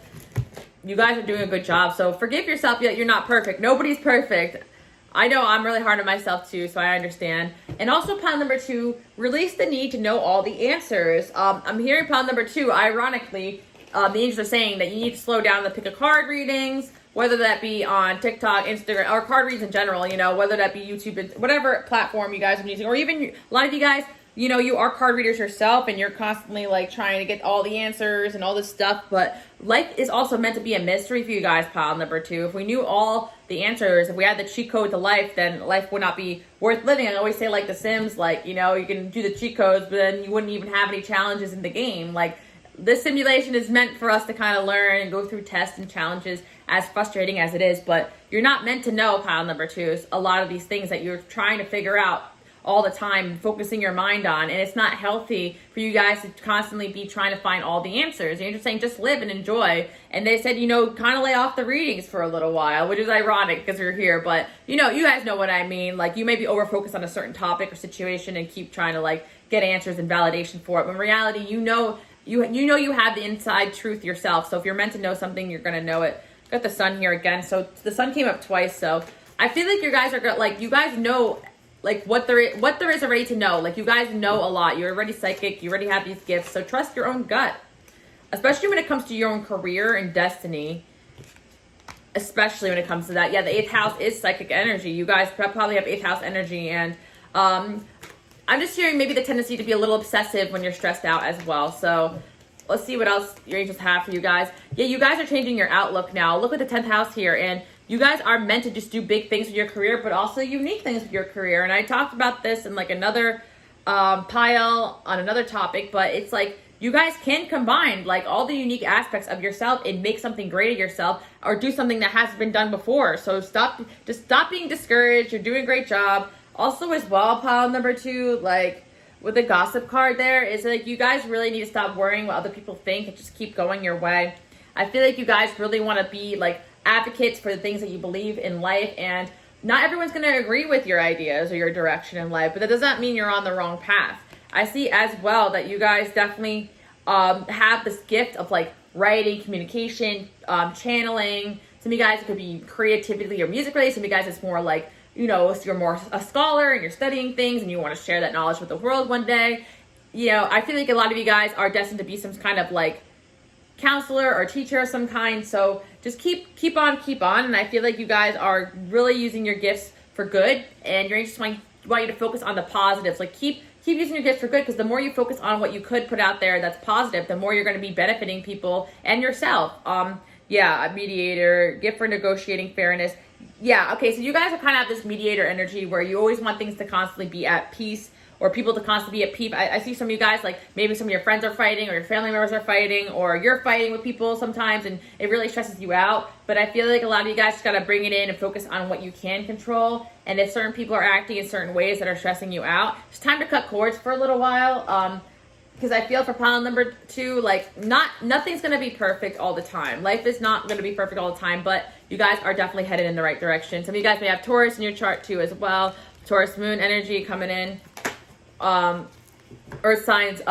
you guys are doing a good job. So forgive yourself. You're not perfect. Nobody's perfect. I know I'm really hard on myself too, so I understand. And also, pile number 2, release the need to know all the answers. I'm hearing pile number 2, ironically, the angels are saying that you need to slow down the pick a card readings, whether that be on TikTok, Instagram, or card reads in general, you know, whether that be YouTube, whatever platform you guys are using, or even a lot of you guys, you know, you are card readers yourself, and you're constantly like trying to get all the answers and all this stuff, but life is also meant to be a mystery for you guys, pile number 2. If we knew all the answers, if we had the cheat code to life, then life would not be worth living. I always say, like The Sims, like, you know, you can do the cheat codes, but then you wouldn't even have any challenges in the game. Like, this simulation is meant for us to kind of learn and go through tests and challenges, as frustrating as it is, but you're not meant to know, pile number 2, a lot of these things that you're trying to figure out all the time, focusing your mind on, and it's not healthy for you guys to constantly be trying to find all the answers. You're just saying, just live and enjoy. And they said, you know, kind of lay off the readings for a little while, which is ironic because you're here, but you know, you guys know what I mean. Like, you may be over focused on a certain topic or situation and keep trying to like get answers and validation for it, when in reality, you know you have the inside truth yourself. So if you're meant to know something, you're gonna know it. Got the sun here again, so the sun came up twice. So I feel like you guys are like, you guys know like what there is already to know. Like, you guys know a lot. You're already psychic. You already have these gifts. So trust your own gut, especially when it comes to your own career and destiny. Especially when it comes to that. Yeah, the 8th house is psychic energy. You guys probably have 8th house energy, and I'm just hearing maybe the tendency to be a little obsessive when you're stressed out as well. So let's see what else your angels have for you guys. Yeah, you guys are changing your outlook now. Look at the 10th house here, and you guys are meant to just do big things with your career, but also unique things with your career. And I talked about this in like another pile on another topic, but it's like you guys can combine like all the unique aspects of yourself and make something great of yourself, or do something that hasn't been done before. So stop being discouraged. You're doing a great job. Also as well, pile number 2, like with the gossip card there, is like you guys really need to stop worrying what other people think and just keep going your way. I feel like you guys really want to be like advocates for the things that you believe in life, and not everyone's going to agree with your ideas or your direction in life, but that does not mean you're on the wrong path. I see as well that you guys definitely have this gift of like writing, communication, channeling. Some of you guys, it could be creativity or music related. Some of you guys, it's more like, you know, you're more a scholar and you're studying things and you want to share that knowledge with the world one day. You know, I feel like a lot of you guys are destined to be some kind of like counselor or teacher of some kind. So just keep on. And I feel like you guys are really using your gifts for good, and you're just want you to focus on the positives. Like keep using your gifts for good, because the more you focus on what you could put out there that's positive, the more you're going to be benefiting people and yourself. A mediator, gift for negotiating fairness. Yeah, okay, so you guys are kind of have this mediator energy where you always want things to constantly be at peace, or people to constantly be at peace. I see some of you guys, like maybe some of your friends are fighting, or your family members are fighting, or you're fighting with people sometimes, and it really stresses you out. But I feel like a lot of you guys just got to bring it in and focus on what you can control. And if certain people are acting in certain ways that are stressing you out, it's time to cut cords for a little while. Because I feel for pile number 2, like nothing's going to be perfect all the time. Life is not going to be perfect all the time, but you guys are definitely headed in the right direction. Some of you guys may have Taurus in your chart too as well. Taurus moon energy coming in. Earth signs,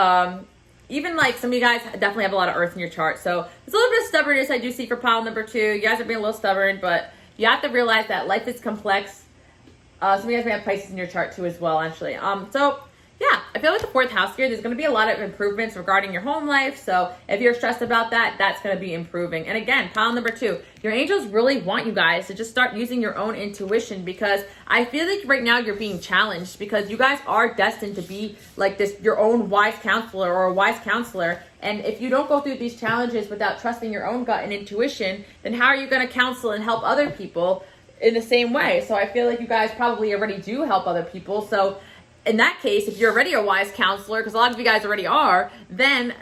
even like some of you guys definitely have a lot of earth in your chart. So there's a little bit of stubbornness I do see for pile number 2. You guys are being a little stubborn, but you have to realize that life is complex. Some of you guys may have Pisces in your chart too as well, actually. So yeah, I feel like the 4th house here, there's going to be a lot of improvements regarding your home life. So if you're stressed about that, that's going to be improving. And again, pile number 2, your angels really want you guys to just start using your own intuition, because I feel like right now you're being challenged, because you guys are destined to be like this, your own wise counselor or a wise counselor. And if you don't go through these challenges without trusting your own gut and intuition, then how are you going to counsel and help other people in the same way? So I feel like you guys probably already do help other people. So in that case, if you're already a wise counselor, because a lot of you guys already are, then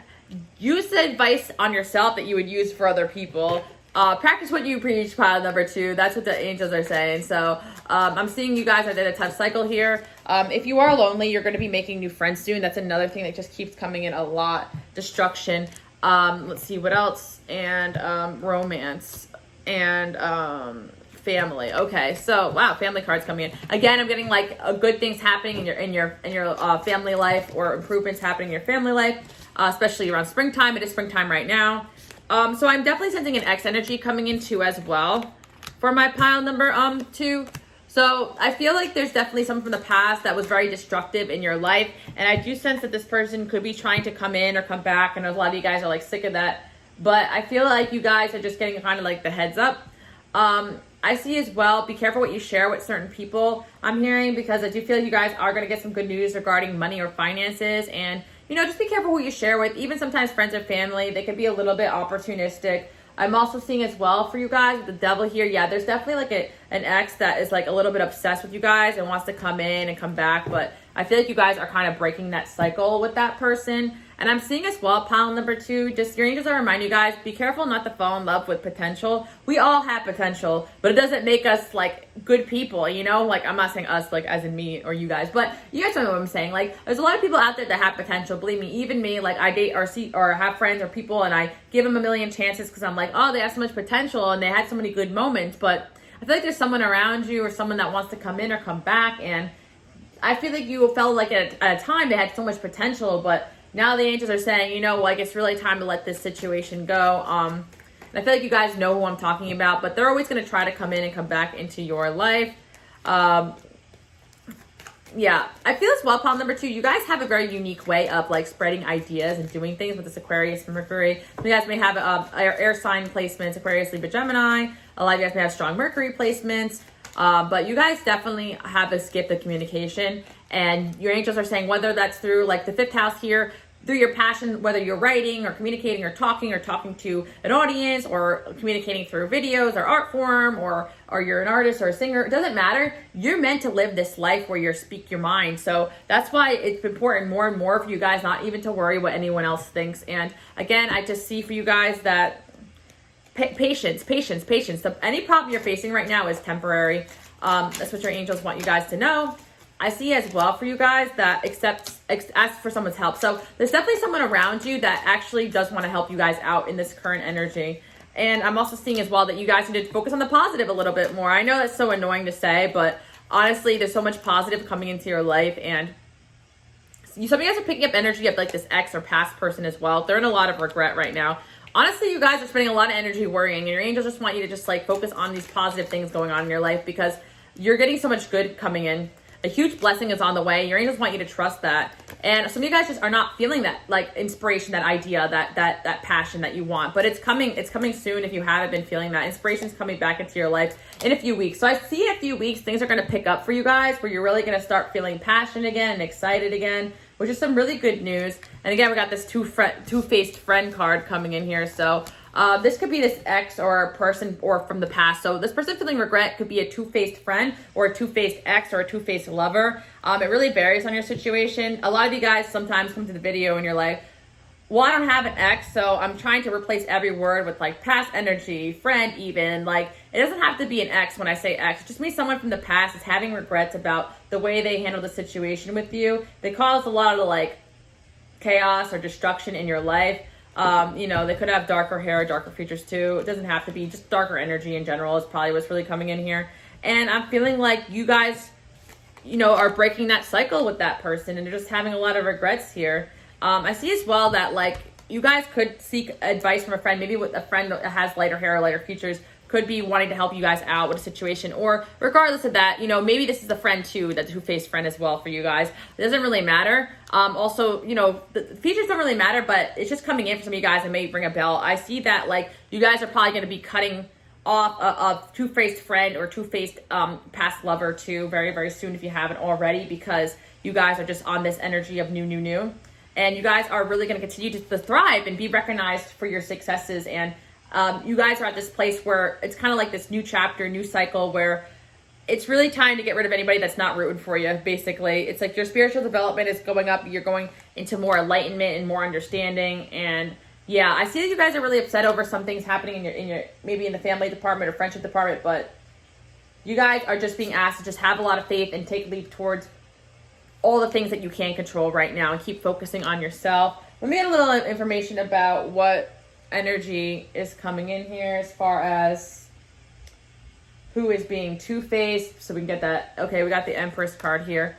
use the advice on yourself that you would use for other people. Practice what you preach, pile number 2. That's what the angels are saying. So I'm seeing you guys are in a tough cycle here. If you are lonely, you're going to be making new friends soon. That's another thing that just keeps coming in a lot. Destruction. Let's see what else. And romance. And family. Okay, so wow, family cards coming in again. I'm getting like good things happening in your family life, or improvements happening in your family life, especially around springtime. It is springtime right now. So I'm definitely sensing an X energy coming in too as well for my pile number 2. So I feel like there's definitely something from the past that was very destructive in your life, and I do sense that this person could be trying to come in or come back, and a lot of you guys are like sick of that. But I feel like you guys are just getting kind of like the heads up. I see as well, be careful what you share with certain people, I'm hearing, because I do feel like you guys are going to get some good news regarding money or finances. And, you know, just be careful who you share with. Even sometimes friends or family, they can be a little bit opportunistic. I'm also seeing as well for you guys, the devil here. Yeah, there's definitely like an ex that is like a little bit obsessed with you guys and wants to come in and come back. But I feel like you guys are kind of breaking that cycle with that person. And I'm seeing as well, pile number 2, just your angels are reminding you guys, be careful not to fall in love with potential. We all have potential, but it doesn't make us like good people, you know? Like, I'm not saying us, like as in me or you guys, but you guys know what I'm saying. Like, there's a lot of people out there that have potential. Believe me, even me, like I date or see or have friends or people, and I give them a million chances because I'm like, oh, they have so much potential and they had so many good moments. But I feel like there's someone around you or someone that wants to come in or come back, and I feel like you felt like at a time they had so much potential, but now the angels are saying, you know, like it's really time to let this situation go. And I feel like you guys know who I'm talking about, but they're always going to try to come in and come back into your life. Yeah, I feel as well, pile number 2, you guys have a very unique way of like spreading ideas and doing things with this Aquarius and Mercury. You guys may have air sign placements, Aquarius, Libra, Gemini. A lot of you guys may have strong Mercury placements. But you guys definitely have this gift of communication, and your angels are saying whether that's through like the 5th house here, through your passion, whether you're writing or communicating or talking to an audience or communicating through videos or art form, or you're an artist or a singer, it doesn't matter. You're meant to live this life where you speak your mind. So that's why it's important more and more for you guys not even to worry what anyone else thinks. And again, I just see for you guys that patience. So any problem you're facing right now is temporary. That's what your angels want you guys to know. I see as well for you guys that ask for someone's help. So there's definitely someone around you that actually does want to help you guys out in this current energy. And I'm also seeing as well that you guys need to focus on the positive a little bit more. I know that's so annoying to say, but honestly, there's so much positive coming into your life. And some of you guys are picking up energy of like this ex or past person as well. They're in a lot of regret right now. Honestly, you guys are spending a lot of energy worrying, and your angels just want you to just like focus on these positive things going on in your life because you're getting so much good coming in. A huge blessing is on the way. Your angels want you to trust that. And some of you guys just are not feeling that like inspiration, that idea, that passion that you want. But it's coming soon if you haven't been feeling that. Inspiration's coming back into your life in a few weeks. So I see in a few weeks things are going to pick up for you guys where you're really going to start feeling passion again and excited again, which is some really good news. And again, we got this two-faced friend card coming in here. So this could be this ex or a person or from the past. So this person feeling regret could be a two-faced friend or a two-faced ex or a two-faced lover. It really varies on your situation. A lot of you guys sometimes come to the video and you're like, well, I don't have an ex, so I'm trying to replace every word with like past energy, friend even. Like, it doesn't have to be an ex when I say ex. It just means someone from the past is having regrets about the way they handled the situation with you. They caused a lot of like chaos or destruction in your life. They could have darker hair, darker features too. It doesn't have to be, just darker energy in general is probably what's really coming in here. And I'm feeling like you guys, are breaking that cycle with that person and they're just having a lot of regrets here. I see as well that like you guys could seek advice from a friend, maybe with a friend that has lighter hair or lighter features, could be wanting to help you guys out with a situation. Or regardless of that, maybe this is a friend too, that two-faced friend as well for you guys. It doesn't really matter. Also, the features don't really matter, but it's just coming in for some of you guys and may ring a bell. I see that like you guys are probably going to be cutting off a two-faced friend or two-faced past lover too very, very soon if you haven't already, because you guys are just on this energy of new. And you guys are really going to continue to thrive and be recognized for your successes. And you guys are at this place where it's kind of like this new chapter, new cycle, where it's really time to get rid of anybody that's not rooting for you, basically. It's like your spiritual development is going up. You're going into more enlightenment and more understanding. And yeah, I see that you guys are really upset over some things happening in your maybe in the family department or friendship department, but you guys are just being asked to just have a lot of faith and take a leap towards all the things that you can control right now and keep focusing on yourself. Let me get a little information about what energy is coming in here as far as who is being two-faced, so we can get that. Okay, we got the Empress card here.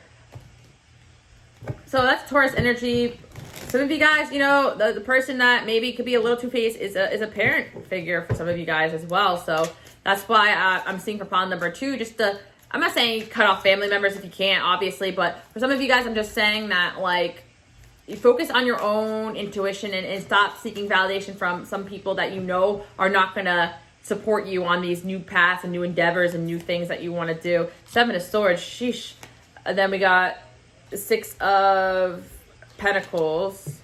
So that's Taurus energy. Some of you guys, the person that maybe could be a little two-faced is a parent figure for some of you guys as well. So that's why I'm seeing for pile number 2, I'm not saying cut off family members if you can't, obviously, but for some of you guys, I'm just saying that, like, you focus on your own intuition and stop seeking validation from some people that are not going to support you on these new paths and new endeavors and new things that you want to do. 7 of Swords, sheesh. And then we got 6 of Pentacles.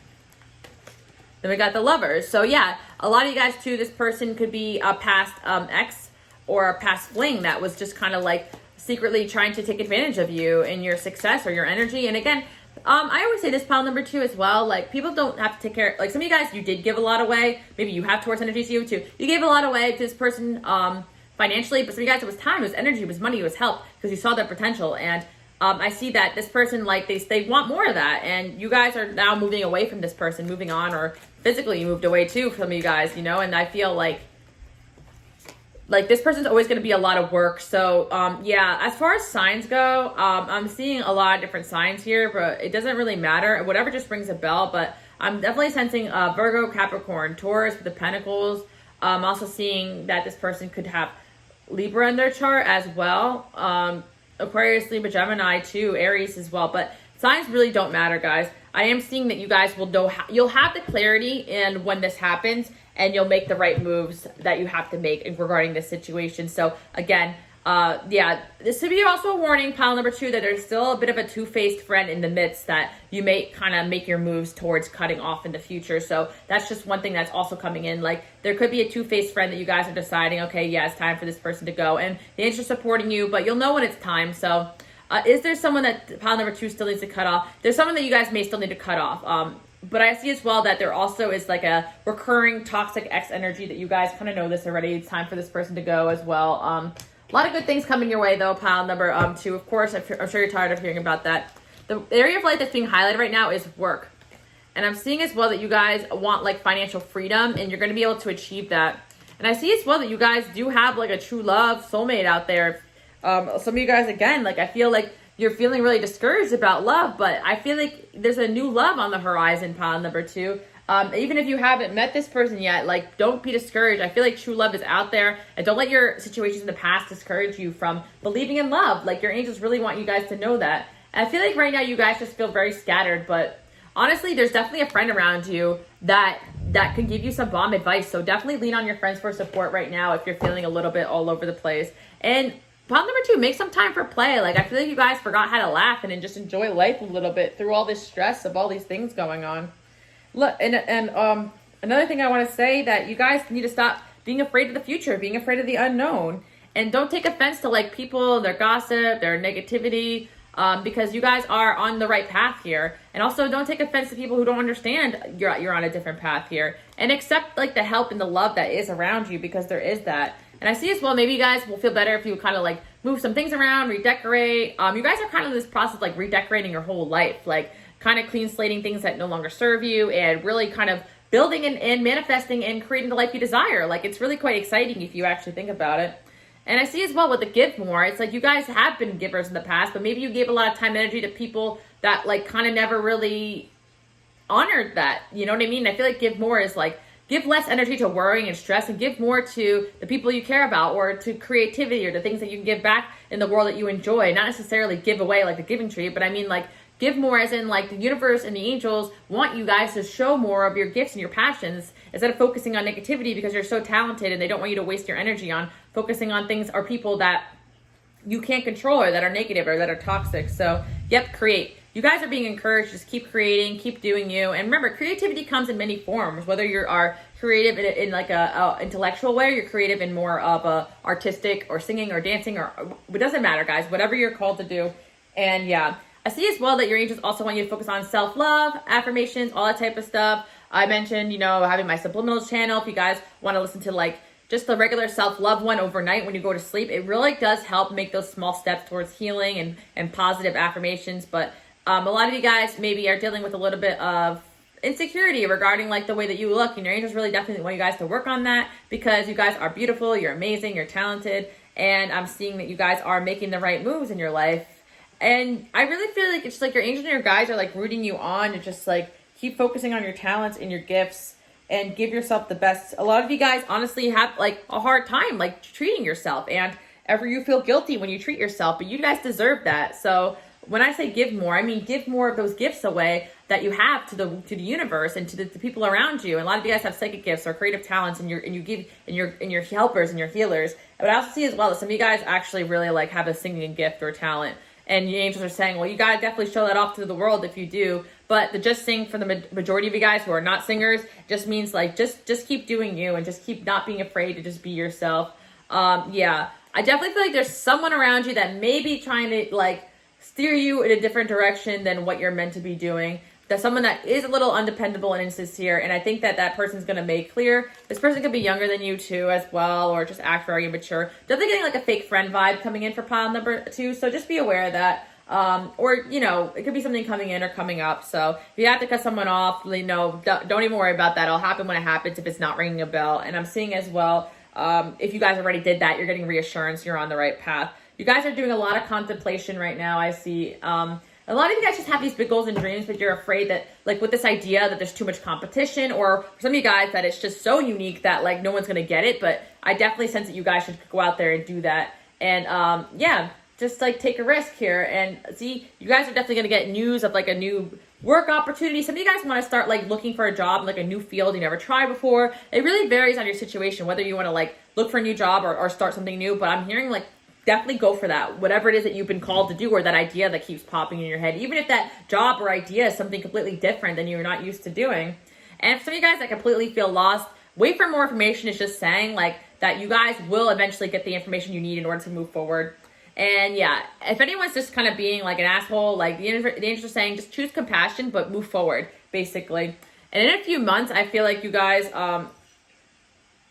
Then we got the Lovers. So, yeah, a lot of you guys, too, this person could be a past ex or a past fling that was just kind of like secretly trying to take advantage of you and your success or your energy. And again, I always say this, pile number 2 as well, like, people don't have to take care, like, some of you guys, you did give a lot away. Maybe you have Taurus energy to you too. You gave a lot away to this person financially, but some of you guys, it was time, it was energy, it was money, it was help, because you saw their potential. And I see that this person, like, they want more of that, and you guys are now moving away from this person, moving on, or physically you moved away too from you guys, and I feel like this person's always going to be a lot of work. So, yeah, as far as signs go, I'm seeing a lot of different signs here, but it doesn't really matter. Whatever just rings a bell, but I'm definitely sensing Virgo, Capricorn, Taurus with the Pentacles. I'm also seeing that this person could have Libra in their chart as well. Aquarius, Libra, Gemini too, Aries as well. But signs really don't matter, guys. I am seeing that you guys will know, you'll have the clarity in when this happens, and you'll make the right moves that you have to make regarding this situation. So again, Yeah, this could be also a warning, pile number 2, that there's still a bit of a two-faced friend in the midst that you may kind of make your moves towards cutting off in the future. So that's just one thing that's also coming in. Like, there could be a two-faced friend that you guys are deciding, okay, yeah, it's time for this person to go, and the angels are supporting you, but you'll know when it's time. So is there someone that pile number 2 still needs to cut off? There's someone that you guys may still need to cut off. But I see as well that there also is like a recurring toxic ex energy that you guys kind of know this already. It's time for this person to go as well. A lot of good things coming your way, though, pile number 2. Of course, I'm sure you're tired of hearing about that. The area of light that's being highlighted right now is work. And I'm seeing as well that you guys want, like, financial freedom, and you're going to be able to achieve that. And I see as well that you guys do have, like, a true love soulmate out there. Some of you guys, again, like, I feel like you're feeling really discouraged about love, but I feel like there's a new love on the horizon, pile number 2. Even if you haven't met this person yet, like, don't be discouraged. I feel like true love is out there, and don't let your situations in the past discourage you from believing in love. Like, your angels really want you guys to know that. And I feel like right now you guys just feel very scattered, but honestly, there's definitely a friend around you that can give you some bomb advice. So definitely lean on your friends for support right now if you're feeling a little bit all over the place. And pile number 2, make some time for play. Like, I feel like you guys forgot how to laugh and just enjoy life a little bit through all this stress of all these things going on. Look, and another thing I want to say, that you guys need to stop being afraid of the future, being afraid of the unknown, and don't take offense to, like, people, their gossip, their negativity, because you guys are on the right path here. And also, don't take offense to people who don't understand you're on a different path here, and accept, like, the help and the love that is around you, because there is that. And I see as well, maybe you guys will feel better if you kind of, like, move some things around, redecorate. You guys are kind of in this process, like, redecorating your whole life, like, kind of clean slating things that no longer serve you, and really kind of building and manifesting and creating the life you desire. Like, it's really quite exciting if you actually think about it. And I see as well with the give more, it's like you guys have been givers in the past, but maybe you gave a lot of time and energy to people that, like, kind of never really honored that. You know what I mean? I feel like give more is like, give less energy to worrying and stress, and give more to the people you care about, or to creativity, or the things that you can give back in the world that you enjoy. Not necessarily give away like the giving tree, but I mean, like, give more as in, like, the universe and the angels want you guys to show more of your gifts and your passions instead of focusing on negativity, because you're so talented and they don't want you to waste your energy on focusing on things or people that you can't control, or that are negative, or that are toxic. So, yep, create. You guys are being encouraged. Just keep creating, keep doing you. And remember, creativity comes in many forms, whether you are creative in like a intellectual way, or you're creative in more of a artistic or singing or dancing, or it doesn't matter, guys, whatever you're called to do. And yeah, I see as well that your angels also want you to focus on self-love, affirmations, all that type of stuff. I mentioned, you know, having my subliminals channel. If you guys want to listen to, like, just the regular self-love one overnight when you go to sleep, it really does help make those small steps towards healing and positive affirmations. But a lot of you guys maybe are dealing with a little bit of insecurity regarding, like, the way that you look, and your angels really definitely want you guys to work on that, because you guys are beautiful, you're amazing, you're talented, and I'm seeing that you guys are making the right moves in your life. And I really feel like it's like your angels and your guides are, like, rooting you on, and just, like, keep focusing on your talents and your gifts, and give yourself the best. A lot of you guys honestly have, like, a hard time, like, treating yourself, and ever you feel guilty when you treat yourself, but you guys deserve that. So when I say give more, I mean give more of those gifts away that you have to the universe and to the people around you. And a lot of you guys have psychic gifts or creative talents, and you give and your helpers and your healers. But I also see as well that some of you guys actually really, like, have a singing gift or talent. And the angels are saying, well, you got to definitely show that off to the world if you do. But the just sing, for the majority of you guys who are not singers, just means, like, just keep doing you, and just keep not being afraid to just be yourself. Yeah, I definitely feel like there's someone around you that may be trying to, like, steer you in a different direction than what you're meant to be doing. That's someone that is a little undependable and insincere, and I think that person's going to make clear. This person could be younger than you too as well, or just act very immature. Definitely getting, like, a fake friend vibe coming in for pile number 2, so just be aware of that. Or, you know, it could be something coming in or coming up. So if you have to cut someone off, you know, don't even worry about that. It'll happen when it happens if it's not ringing a bell. And I'm seeing as well, if you guys already did that, you're getting reassurance you're on the right path. You guys are doing a lot of contemplation right now, I see. A lot of you guys just have these big goals and dreams, but you're afraid that, like, with this idea that there's too much competition, or for some of you guys that it's just so unique that, like, no one's going to get it. But I definitely sense that you guys should go out there and do that. And yeah, just, like, take a risk here. And see, you guys are definitely going to get news of, like, a new work opportunity. Some of you guys want to start, like, looking for a job in, like, a new field you never tried before. It really varies on your situation, whether you want to, like, look for a new job or start something new. But I'm hearing, like, definitely go for that. Whatever it is that you've been called to do, or that idea that keeps popping in your head, even if that job or idea is something completely different than you're not used to doing. And for some of you guys that completely feel lost, wait for more information. Is just saying like that you guys will eventually get the information you need in order to move forward. And yeah, if anyone's just kind of being like an asshole, like the angels are saying, just choose compassion, but move forward, basically. And in a few months, I feel like you guys are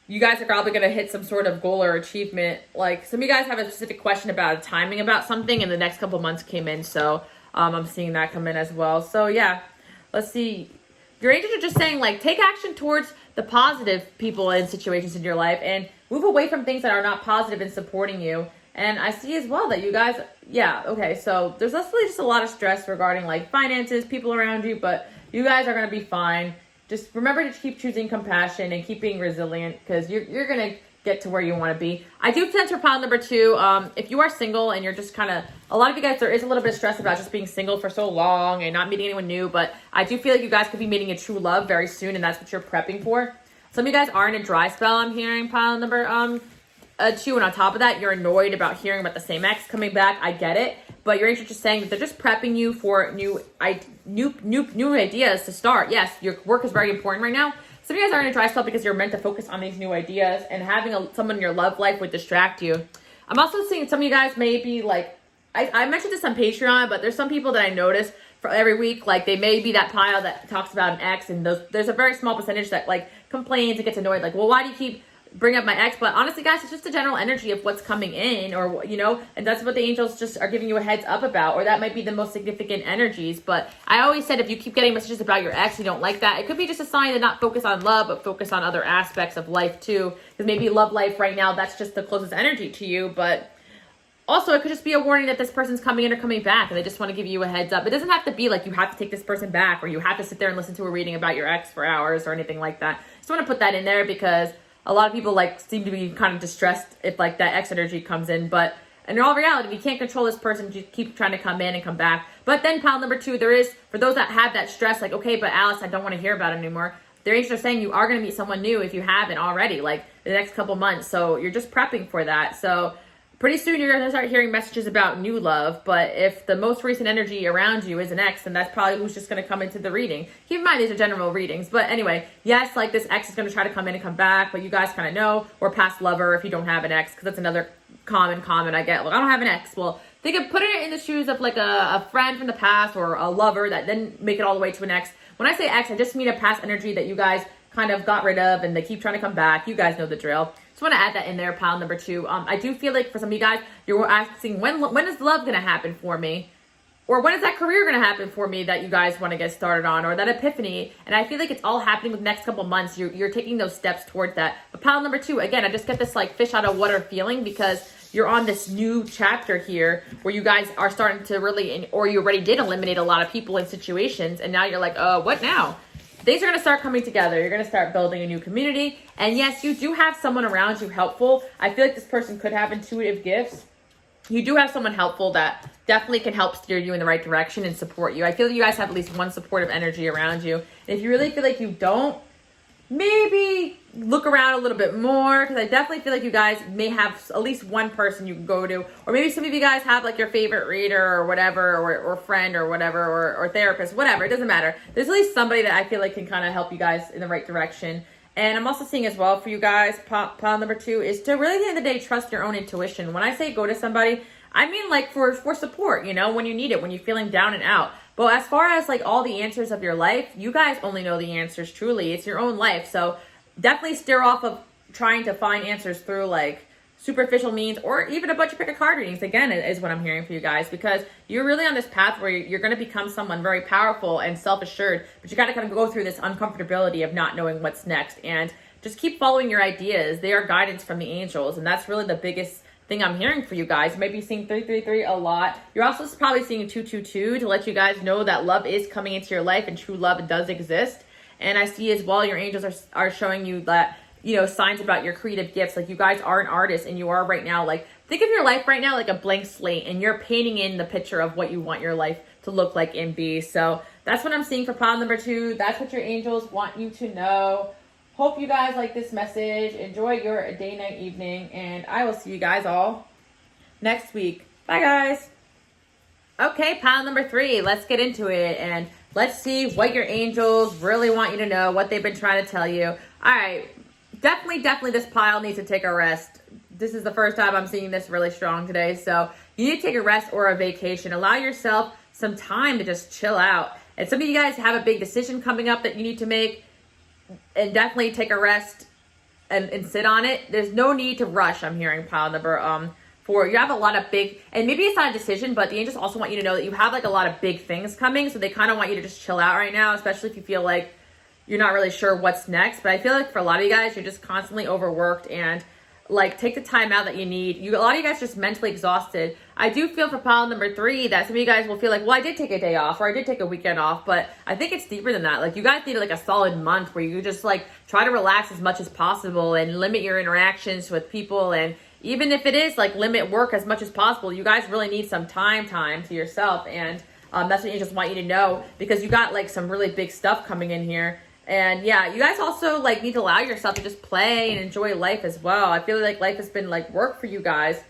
probably going to hit some sort of goal or achievement. Like some of you guys have a specific question about a timing about something, and the next couple months came in. So I'm seeing that come in as well. So yeah, let's see. Your angels are just saying like, take action towards the positive people and situations in your life and move away from things that are not positive and supporting you. And I see as well that you guys, yeah, okay, so there's definitely just a lot of stress regarding like finances, people around you, but you guys are going to be fine. Just remember to keep choosing compassion and keep being resilient, because you're going to get to where you want to be. I do sense for pile number 2, if you are single and you're just kind of, a lot of you guys, there is a little bit of stress about just being single for so long and not meeting anyone new, but I do feel like you guys could be meeting a true love very soon, and that's what you're prepping for. Some of you guys are in a dry spell, I'm hearing, pile number 2, and on top of that, you're annoyed about hearing about the same ex coming back. I get it, but your angels just saying that they're just prepping you for new ideas to start. Yes, your work is very important right now. Some of you guys are in a dry spell because you're meant to focus on these new ideas, and having someone in your love life would distract you. I'm also seeing some of you guys may be like, I mentioned this on Patreon, but there's some people that I notice for every week, like they may be that pile that talks about an ex, and there's a very small percentage that like complains and gets annoyed, like, well, why do you keep bring up my ex? But honestly, guys, it's just a general energy of what's coming in, or and that's what the angels just are giving you a heads up about, or that might be the most significant energies. But I always said, if you keep getting messages about your ex, you don't like that, it could be just a sign to not focus on love, but focus on other aspects of life too, because maybe love life right now, that's just the closest energy to you. But also, it could just be a warning that this person's coming in or coming back, and they just want to give you a heads up. It doesn't have to be like you have to take this person back, or you have to sit there and listen to a reading about your ex for hours or anything like that. Just want to put that in there, because a lot of people like seem to be kind of distressed if like that ex energy comes in. But in all reality, if you can't control this person, you keep trying to come in and come back. But then pile number 2, there is, for those that have that stress, like, okay, but Alice, I don't want to hear about it anymore. Their angels are saying you are going to meet someone new if you haven't already, like the next couple months. So you're just prepping for that. So pretty soon you're going to start hearing messages about new love. But if the most recent energy around you is an ex, then that's probably who's just going to come into the reading. Keep in mind, these are general readings. But anyway, yes, like this ex is going to try to come in and come back, but you guys kind of know, or past lover if you don't have an ex, because that's another common comment I get. Like, I don't have an ex. Well, they could put it in the shoes of like a friend from the past, or a lover that didn't make it all the way to an ex. When I say ex, I just mean a past energy that you guys kind of got rid of and they keep trying to come back. You guys know the drill. Just want to add that in there, pile number 2. I do feel like for some of you guys, you're asking, when is love going to happen for me? Or when is that career going to happen for me that you guys want to get started on, or that epiphany? And I feel like it's all happening with the next couple months. You're taking those steps towards that. But pile number 2, again, I just get this like fish out of water feeling, because you're on this new chapter here where you guys are starting to really, or you already did eliminate a lot of people and situations, and now you're like, what now? Things are going to start coming together. You're going to start building a new community. And yes, you do have someone around you helpful. I feel like this person could have intuitive gifts. You do have someone helpful that definitely can help steer you in the right direction and support you. I feel like you guys have at least one supportive energy around you. And if you really feel like you don't, maybe look around a little bit more, because I definitely feel like you guys may have at least one person you can go to, or maybe some of you guys have like your favorite reader or whatever, or friend or whatever, or therapist, whatever. It doesn't matter. There's at least somebody that I feel like can kind of help you guys in the right direction. And I'm also seeing as well for you guys, pile number 2, is to really, at the end of the day, trust your own intuition. When I say go to somebody, I mean like for support, when you need it, when you're feeling down and out. But as far as like all the answers of your life, you guys only know the answers truly. It's your own life. So definitely steer off of trying to find answers through like superficial means, or even a bunch of pick a card readings, again, is what I'm hearing for you guys, because you're really on this path where you're going to become someone very powerful and self-assured, but you got to kind of go through this uncomfortability of not knowing what's next, and just keep following your ideas. They are guidance from the angels, and that's really the biggest thing I'm hearing for you guys. You might be seeing 333 a lot. You're also probably seeing 222 to let you guys know that love is coming into your life and true love does exist. And I see as well your angels are showing you that, signs about your creative gifts. Like, you guys are an artist, and you are right now, like, think of your life right now like a blank slate, and you're painting in the picture of what you want your life to look like and be. So that's what I'm seeing for pile number 2. That's what your angels want you to know. Hope you guys like this message. Enjoy your day, night, evening, and I will see you guys all next week. Bye, guys. Okay, pile number 3. Let's get into it and let's see what your angels really want you to know, what they've been trying to tell you. All right, definitely this pile needs to take a rest. This is the first time I'm seeing this really strong today, so you need to take a rest or a vacation. Allow yourself some time to just chill out. And some of you guys have a big decision coming up that you need to make, and definitely take a rest and sit on it. There's no need to rush. I'm hearing pile number 4. You have a lot of big, and maybe it's not a decision, but the angels also want you to know that you have like a lot of big things coming. So they kind of want you to just chill out right now, especially if you feel like you're not really sure what's next. But I feel like for a lot of you guys, you're just constantly overworked, and like take the time out that you need. A lot of you guys are just mentally exhausted. I do feel for pile number 3 that some of you guys will feel like, well, I did take a day off or I did take a weekend off, but I think it's deeper than that. Like you guys need like a solid month where you just like try to relax as much as possible and limit your interactions with people, and even if it is like limit work as much as possible. You guys really need some time to yourself, and that's what you just want you to know, because you got like some really big stuff coming in here. And yeah, you guys also like need to allow yourself to just play and enjoy life as well. I feel like life has been like work for you guys.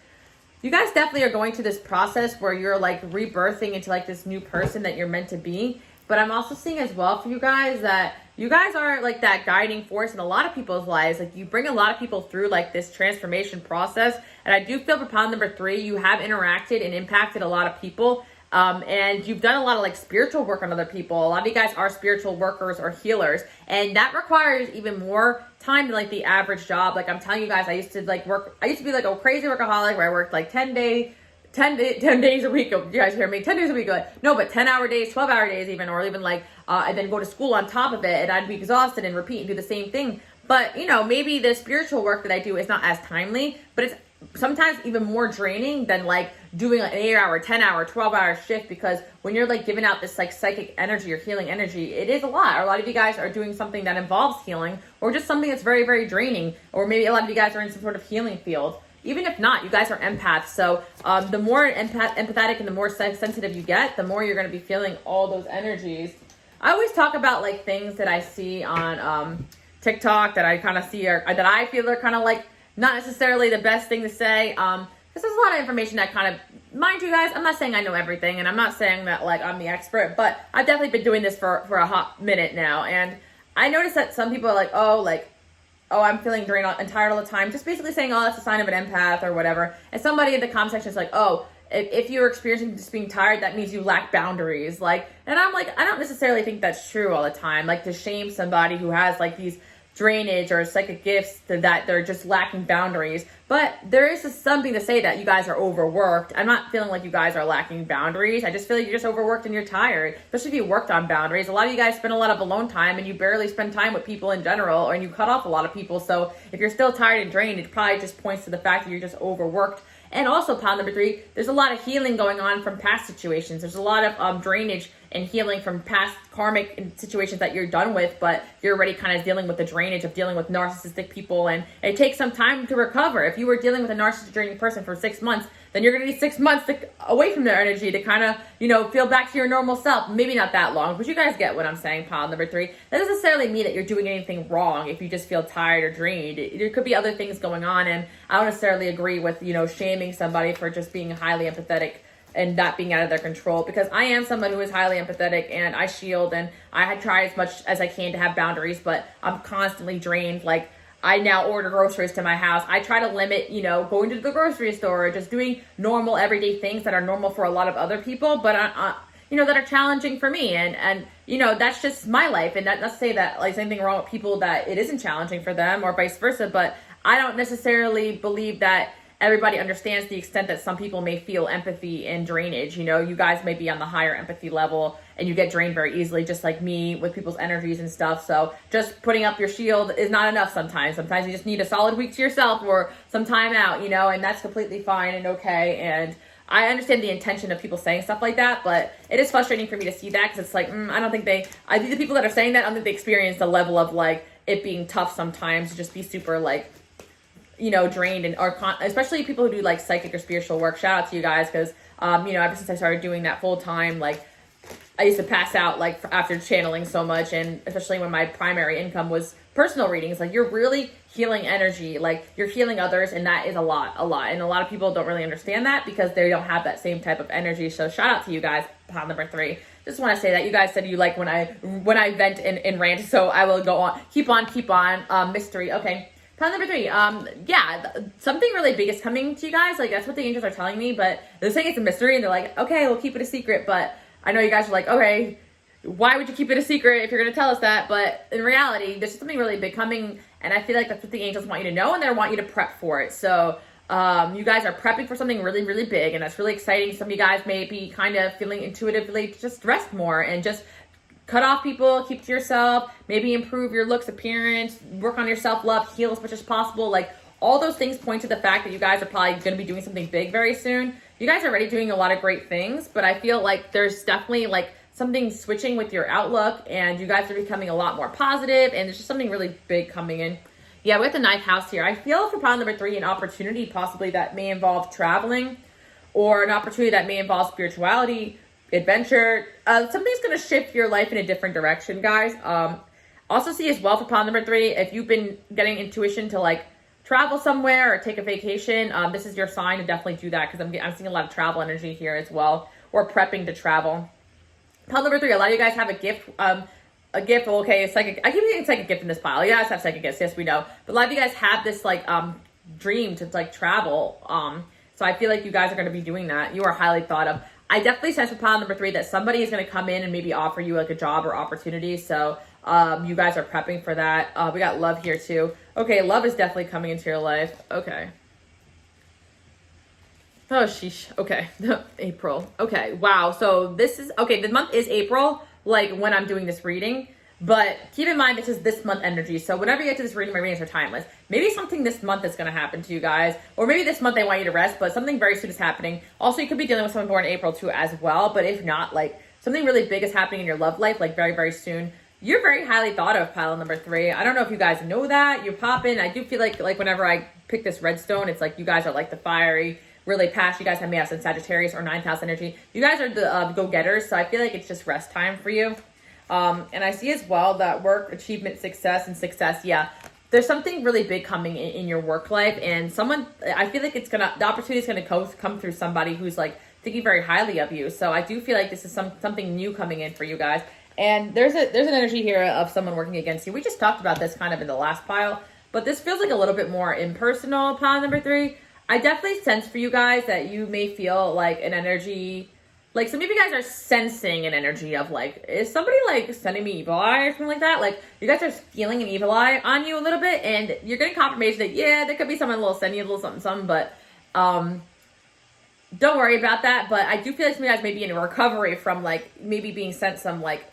You guys definitely are going through this process where you're like rebirthing into like this new person that you're meant to be. But I'm also seeing as well for you guys that you guys are like that guiding force in a lot of people's lives. Like you bring a lot of people through like this transformation process. And I do feel for pile number 3, you have interacted and impacted a lot of people. And you've done a lot of like spiritual work on other people. A lot of you guys are spiritual workers or healers, and that requires even more time than like the average job. Like I'm telling you guys, I used to be like a crazy workaholic where I worked like 10 days a week. You guys hear me? 10 days a week. No, but 10-hour days, 12-hour days even, or even like, and then go to school on top of it, and I'd be exhausted and repeat and do the same thing. But you know, maybe the spiritual work that I do is not as timely, but it's sometimes even more draining than like doing like an 8-hour, 10-hour, 12-hour shift, because when you're like giving out this like psychic energy or healing energy, it is a lot. Or a lot of you guys are doing something that involves healing, or just something that's very draining, or maybe a lot of you guys are in some sort of healing field. Even if not, you guys are empaths. So the more empathetic and the more sensitive you get, the more you're going to be feeling all those energies. I always talk about like things that I see on TikTok that I kind of see that I feel are kind of like not necessarily the best thing to say. Because there's a lot of information that kind of, mind you guys, I'm not saying I know everything, and I'm not saying that like I'm the expert, but I've definitely been doing this for a hot minute now. And I noticed that some people are like, oh, I'm feeling drained and tired all the time. Just basically saying, oh, that's a sign of an empath or whatever. And somebody in the comment section is like, oh, if you're experiencing just being tired, that means you lack boundaries. Like, and I'm like, I don't necessarily think that's true all the time. Like to shame somebody who has like these drainage or psychic gifts that they're just lacking boundaries. But there is something to say that you guys are overworked. I'm not feeling like you guys are lacking boundaries. I just feel like you're just overworked and you're tired, especially if you worked on boundaries. A lot of you guys spend a lot of alone time, and you barely spend time with people in general, and you cut off a lot of people. So if you're still tired and drained, it probably just points to the fact that you're just overworked. And also, pile number 3, there's a lot of healing going on from past situations. There's a lot of drainage and healing from past karmic situations that you're done with, but you're already kind of dealing with the drainage of dealing with narcissistic people, and it takes some time to recover. If you were dealing with a narcissistic draining person for 6 months, then you're going to need 6 months away from their energy to kind of, feel back to your normal self. Maybe not that long, but you guys get what I'm saying, pile number 3. That doesn't necessarily mean that you're doing anything wrong if you just feel tired or drained. There could be other things going on, and I don't necessarily agree with, shaming somebody for just being highly empathetic and not being out of their control, because I am someone who is highly empathetic, and I shield, and I try as much as I can to have boundaries, but I'm constantly drained. Like, I now order groceries to my house. I try to limit, going to the grocery store, or just doing normal everyday things that are normal for a lot of other people, but that are challenging for me, and that's just my life. And not to say that like anything wrong with people that it isn't challenging for them, or vice versa, but I don't necessarily believe that everybody understands the extent that some people may feel empathy and drainage. You guys may be on the higher empathy level, and you get drained very easily, just like me, with people's energies and stuff. So just putting up your shield is not enough sometimes. Sometimes you just need a solid week to yourself, or some time out, and that's completely fine and okay. And I understand the intention of people saying stuff like that, but it is frustrating for me to see that, because it's like, I think the people that are saying that, I don't think they experience the level of like it being tough sometimes to just be super like, drained, and especially people who do like psychic or spiritual work. Shout out to you guys, because ever since I started doing that full time, like I used to pass out like after channeling so much, and especially when my primary income was personal readings. Like, you're really healing energy, like you're healing others, and that is a lot. And a lot of people don't really understand that because they don't have that same type of energy. So shout out to you guys, pile number 3. Just want to say that you guys said you like when I vent and rant, so I will go on, keep on. Mystery, okay. Pile number 3, yeah, something really big is coming to you guys. Like, that's what the angels are telling me, but they're saying it's a mystery, and they're like, okay, we'll keep it a secret, but I know you guys are like, okay, why would you keep it a secret if you're going to tell us that? But in reality, there's something really big coming, and I feel like that's what the angels want you to know, and they want you to prep for it. So you guys are prepping for something really, really big, and that's really exciting. Some of you guys may be kind of feeling intuitively to just rest more and just cut off people, keep to yourself, maybe improve your looks, appearance, work on your self-love, heal as much as possible. Like, all those things point to the fact that you guys are probably going to be doing something big very soon. You guys are already doing a lot of great things, but I feel like there's definitely like something switching with your outlook, and you guys are becoming a lot more positive, and there's just something really big coming in. Yeah, with the 9th house here, I feel for pile number 3, an opportunity possibly that may involve traveling, or an opportunity that may involve spirituality, adventure. Something's going to shift your life in a different direction, guys. Also see as well for pile number 3, if you've been getting intuition to like travel somewhere or take a vacation, this is your sign to definitely do that, because I'm seeing a lot of travel energy here as well, or prepping to travel. Pile number 3, a lot of you guys have a gift, okay, psychic. I keep getting psychic gift in this pile. You guys have psychic gifts, yes, we know. But a lot of you guys have this like dream to like travel. So I feel like you guys are going to be doing that. You are highly thought of. I definitely sense for pile number 3 that somebody is going to come in and maybe offer you like a job or opportunity. So you guys are prepping for that. We got love here too. Okay, love is definitely coming into your life. Okay. Oh, sheesh. Okay. April. Okay. Wow. So this is, okay, the month is April, like when I'm doing this reading, but keep in mind, this is this month energy. So whenever you get to this reading, my readings are timeless. Maybe something this month is going to happen to you guys, or maybe this month they want you to rest, but something very soon is happening. Also, you could be dealing with someone born in April too as well, but if not, like something really big is happening in your love life, like very, very soon. You're very highly thought of, pile number 3. I don't know if you guys know that. You're popping. I do feel like whenever I pick this redstone, it's like you guys are like the fiery, really passionate. You guys have me as in Sagittarius or 9th house energy. You guys are the go-getters, so I feel like it's just rest time for you. And I see as well that work, achievement, success, yeah. There's something really big coming in your work life, and someone, I feel like the opportunity is going to come through somebody who's like thinking very highly of you. So I do feel like this is something new coming in for you guys. And there's an energy here of someone working against you. We just talked about this kind of in the last pile, but this feels like a little bit more impersonal, pile number 3. I definitely sense for you guys that you may feel like an energy, like some of you guys are sensing an energy of like, is somebody like sending me evil eye or something like that? Like you guys are feeling an evil eye on you a little bit, and you're getting confirmation that, yeah, there could be someone a little sending you a little something, but don't worry about that. But I do feel like some of you guys may be in a recovery from like maybe being sent some like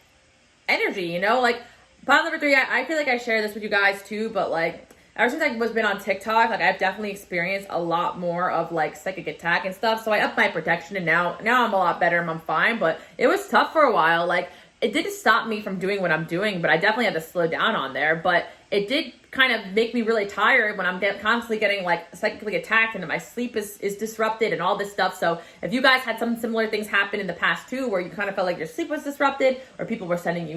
energy, you know, like pile number 3, I feel like I share this with you guys too, but like ever since I was been on TikTok, like I've definitely experienced a lot more of like psychic attack and stuff. So I upped my protection, and now I'm a lot better and I'm fine. But it was tough for a while. Like it didn't stop me from doing what I'm doing, but I definitely had to slow down on there. But it did kind of make me really tired when I'm constantly getting like psychically attacked, and my sleep is disrupted and all this stuff. So if you guys had some similar things happen in the past too, where you kind of felt like your sleep was disrupted, or people were sending you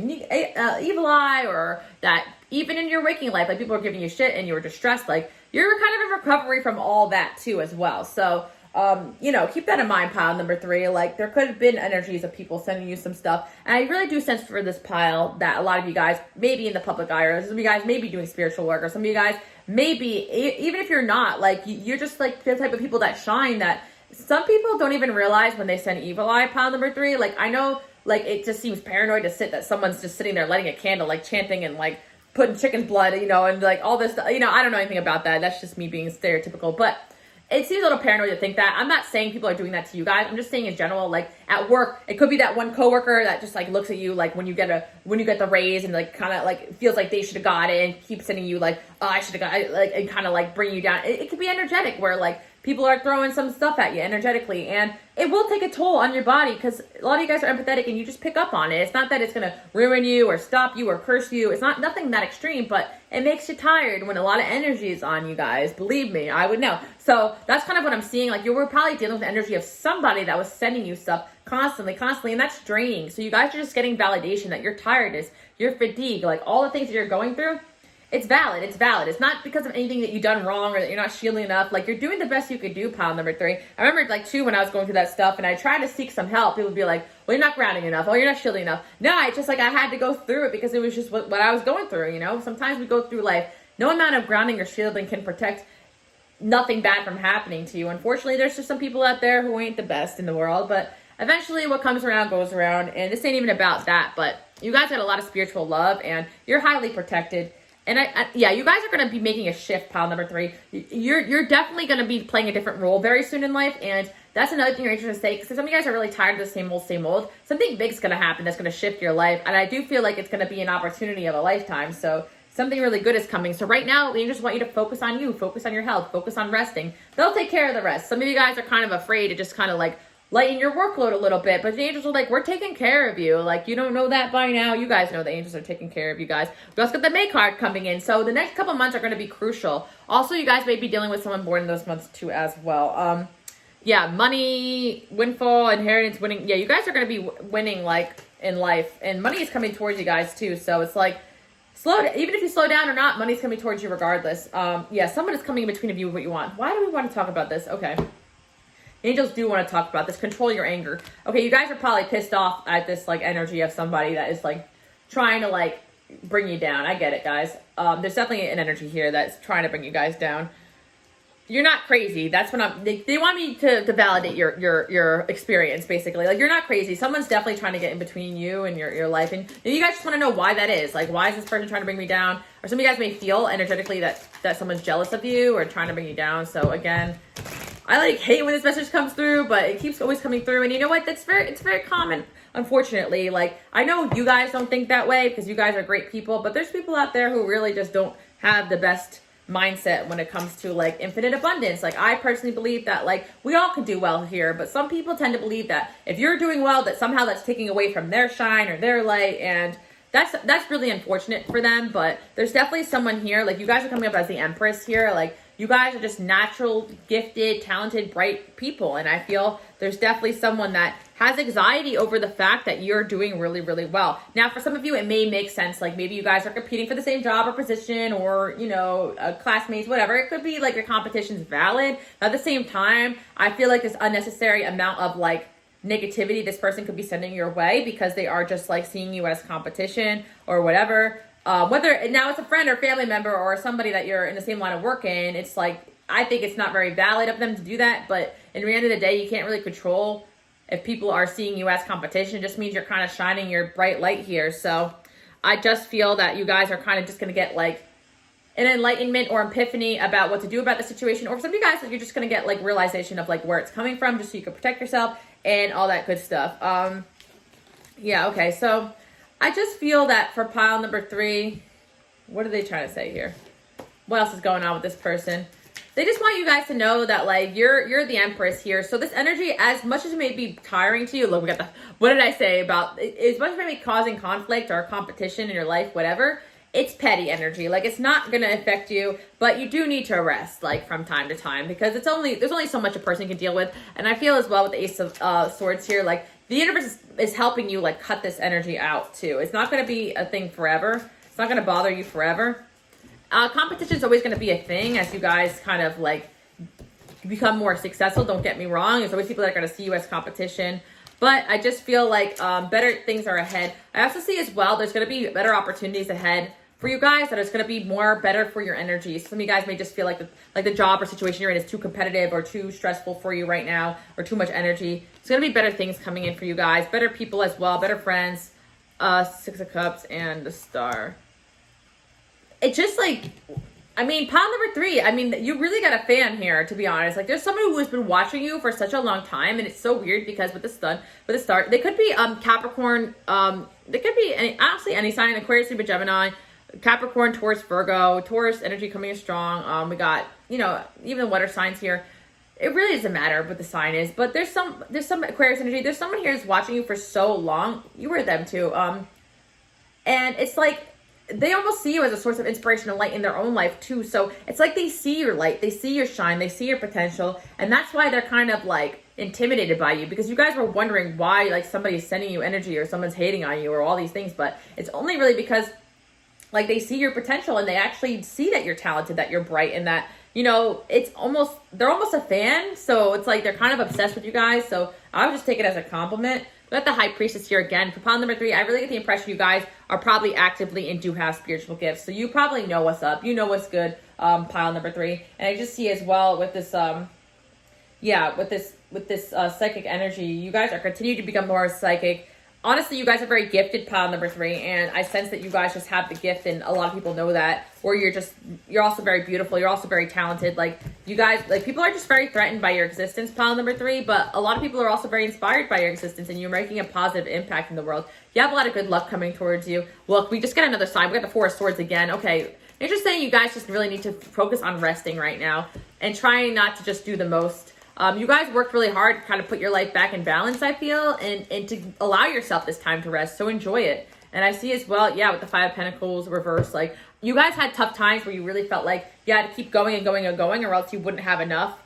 evil eye, or that even in your waking life, like people were giving you shit and you were distressed, like you're kind of in recovery from all that too as well. So you know, keep that in mind, pile number 3. Like there could have been energies of people sending you some stuff, and I really do sense for this pile that a lot of you guys may be in the public eye, or some of you guys may be doing spiritual work, or some of you guys may be, even if you're not, like you're just like the type of people that shine, that some people don't even realize when they send evil eye, pile number 3. Like I know, like it just seems paranoid to sit that someone's just sitting there lighting a candle, like chanting and like putting chicken's blood, you know, and like all this, you know, I don't know anything about that. That's just me being stereotypical, but it seems a little paranoid to think that. I'm not saying people are doing that to you guys. I'm just saying in general, like at work, it could be that one coworker that just like looks at you like when you get the raise, and like kind of like feels like they should have got it, and keeps sending you like, oh, I should have got it, like, and kind of like bring you down. It could be energetic where like people are throwing some stuff at you energetically, and it will take a toll on your body because a lot of you guys are empathetic and you just pick up on it. It's not that it's going to ruin you or stop you or curse you. It's nothing that extreme, but it makes you tired when a lot of energy is on you guys. Believe me, I would know. So that's kind of what I'm seeing. Like, you were probably dealing with the energy of somebody that was sending you stuff constantly, and that's draining. So you guys are just getting validation that your tiredness, your fatigue, like all the things that you're going through, it's valid. It's valid. It's not because of anything that you've done wrong or that you're not shielding enough. Like, you're doing the best you could do, pile number 3. I remember, like, too, when I was going through that stuff and I tried to seek some help, people would be like, well, you're not grounding enough. Oh, you're not shielding enough. No, I just, like, I had to go through it because it was just what I was going through, you know? Sometimes we go through life. No amount of grounding or shielding can protect nothing bad from happening to you. Unfortunately, there's just some people out there who ain't the best in the world, but eventually what comes around goes around, and this ain't even about that, but you guys got a lot of spiritual love, and you're highly protected. And yeah, you guys are going to be making a shift, pile number 3. You're definitely going to be playing a different role very soon in life, and that's another thing you're interested to say, because some of you guys are really tired of the same old. Something big's going to happen that's going to shift your life, and I do feel like it's going to be an opportunity of a lifetime, so something really good is coming. So right now, we just want you to focus on you, focus on your health, focus on resting. They'll take care of the rest. Some of you guys are kind of afraid to just kind of like lighten your workload a little bit, but the angels are like, we're taking care of you. Like, you don't know that by now. You guys know the angels are taking care of you guys. We also got the May card coming in, so the next couple months are going to be crucial. Also, you guys may be dealing with someone born in those months too as well. Yeah, money, windfall, inheritance, winning. Yeah, you guys are going to be winning, like, in life, and money is coming towards you guys too, so it's like, even if you slow down or not, money's coming towards you regardless. Yeah, someone is coming in between of you what you want. Why do we want to talk about this? Okay. Angels do want to talk about this. Control your anger. Okay, you guys are probably pissed off at this, like, energy of somebody that is, like, trying to, like, bring you down. I get it, guys. There's definitely an energy here that's trying to bring you guys down. You're not crazy. That's what they want me to validate your experience, basically. Like, you're not crazy. Someone's definitely trying to get in between you and your life. And you guys just want to know why that is. Like, why is this person trying to bring me down? Or some of you guys may feel energetically that someone's jealous of you or trying to bring you down. So, again, I like hate when this message comes through, but it keeps always coming through. And you know what? It's very common, unfortunately. Like, I know you guys don't think that way because you guys are great people, but there's people out there who really just don't have the best mindset when it comes to, like, infinite abundance. Like, I personally believe that, like, we all can do well here, but some people tend to believe that if you're doing well, that somehow that's taking away from their shine or their light, and that's really unfortunate for them. But there's definitely someone here, like, you guys are coming up as the Empress here, like, you guys are just natural, gifted, talented, bright people. And I feel there's definitely someone that has anxiety over the fact that you're doing really, really well. Now, for some of you, it may make sense. Like, maybe you guys are competing for the same job or position, or, you know, classmates, whatever. It could be like your competition's valid. But at the same time, I feel like this unnecessary amount of, like, negativity this person could be sending your way because they are just, like, seeing you as competition or whatever. Whether now it's a friend or family member or somebody that you're in the same line of work in, it's like, I think it's not very valid of them to do that. But in the end of the day, you can't really control if people are seeing you as competition. It just means you're kind of shining your bright light here. So I just feel that you guys are kind of just going to get, like, an enlightenment or epiphany about what to do about the situation. Or for some of you guys, like, you're just going to get, like, realization of, like, where it's coming from, just so you can protect yourself and all that good stuff. Yeah, okay, so I just feel that for pile number 3, what are they trying to say here? What else is going on with this person? They just want you guys to know that, like, you're the Empress here. So this energy, as much as it may be tiring to you, look, we got what did I say about, as much as it may be causing conflict or competition in your life, whatever, it's petty energy. Like, it's not going to affect you, but you do need to rest, like, from time to time, because there's only so much a person can deal with. And I feel as well with the Ace of Swords here, like, the universe is helping you, like, cut this energy out too. It's not going to be a thing forever. It's not going to bother you forever. Competition is always going to be a thing as you guys kind of, like, become more successful. Don't get me wrong. There's always people that are going to see you as competition. But I just feel like better things are ahead. I also see as well there's going to be better opportunities ahead for you guys, that it's going to be better for your energy. Some of you guys may just feel like the job or situation you're in is too competitive or too stressful for you right now, or too much energy. It's going to be better things coming in for you guys, better people as well, better friends. 6 of Cups and the Star. It's just like, I mean, pile number 3, I mean, you really got a fan here, to be honest. Like, there's somebody who has been watching you for such a long time, and it's so weird because with the Star, they could be Capricorn, they could be honestly any sign, Aquarius, Libra, Gemini, Capricorn, Taurus, Virgo. Taurus energy coming in strong. We got, you know, even water signs here. it really doesn't matter what the sign is, but there's some Aquarius energy. There's someone here who's watching you for so long. You were them too. And it's like they almost see you as a source of inspiration and light in their own life too. So it's like they see your light, they see your shine, they see your potential, and that's why they're kind of like intimidated by you, because you guys were wondering why like somebody's sending you energy or someone's hating on you or all these things, but it's only really because like they see your potential and they actually see that you're talented, that you're bright, and that, you know, they're almost a fan. So it's like they're kind of obsessed with you guys. So I would just take it as a compliment. We got the High Priestess here again. For pile number 3, I really get the impression you guys are probably actively and do have spiritual gifts. So you probably know what's up. You know what's good, pile number 3. And I just see as well with this, with this psychic energy, you guys are continuing to become more psychic. Honestly, you guys are very gifted, pile number 3, and I sense that you guys just have the gift, and a lot of people know that. Or you're also very beautiful. You're also very talented. Like, you guys, like, people are just very threatened by your existence, pile number 3, but a lot of people are also very inspired by your existence, and you're making a positive impact in the world. You have a lot of good luck coming towards you. Look, we just got another sign. We got the Four of Swords again. Okay, it's just saying you guys just really need to focus on resting right now and trying not to just do the most. You guys worked really hard to kind of put your life back in balance, I feel, and to allow yourself this time to rest. So enjoy it. And I see as well, yeah, with the Five of Pentacles reversed, like, you guys had tough times where you really felt like you had to keep going and going and going, or else you wouldn't have enough,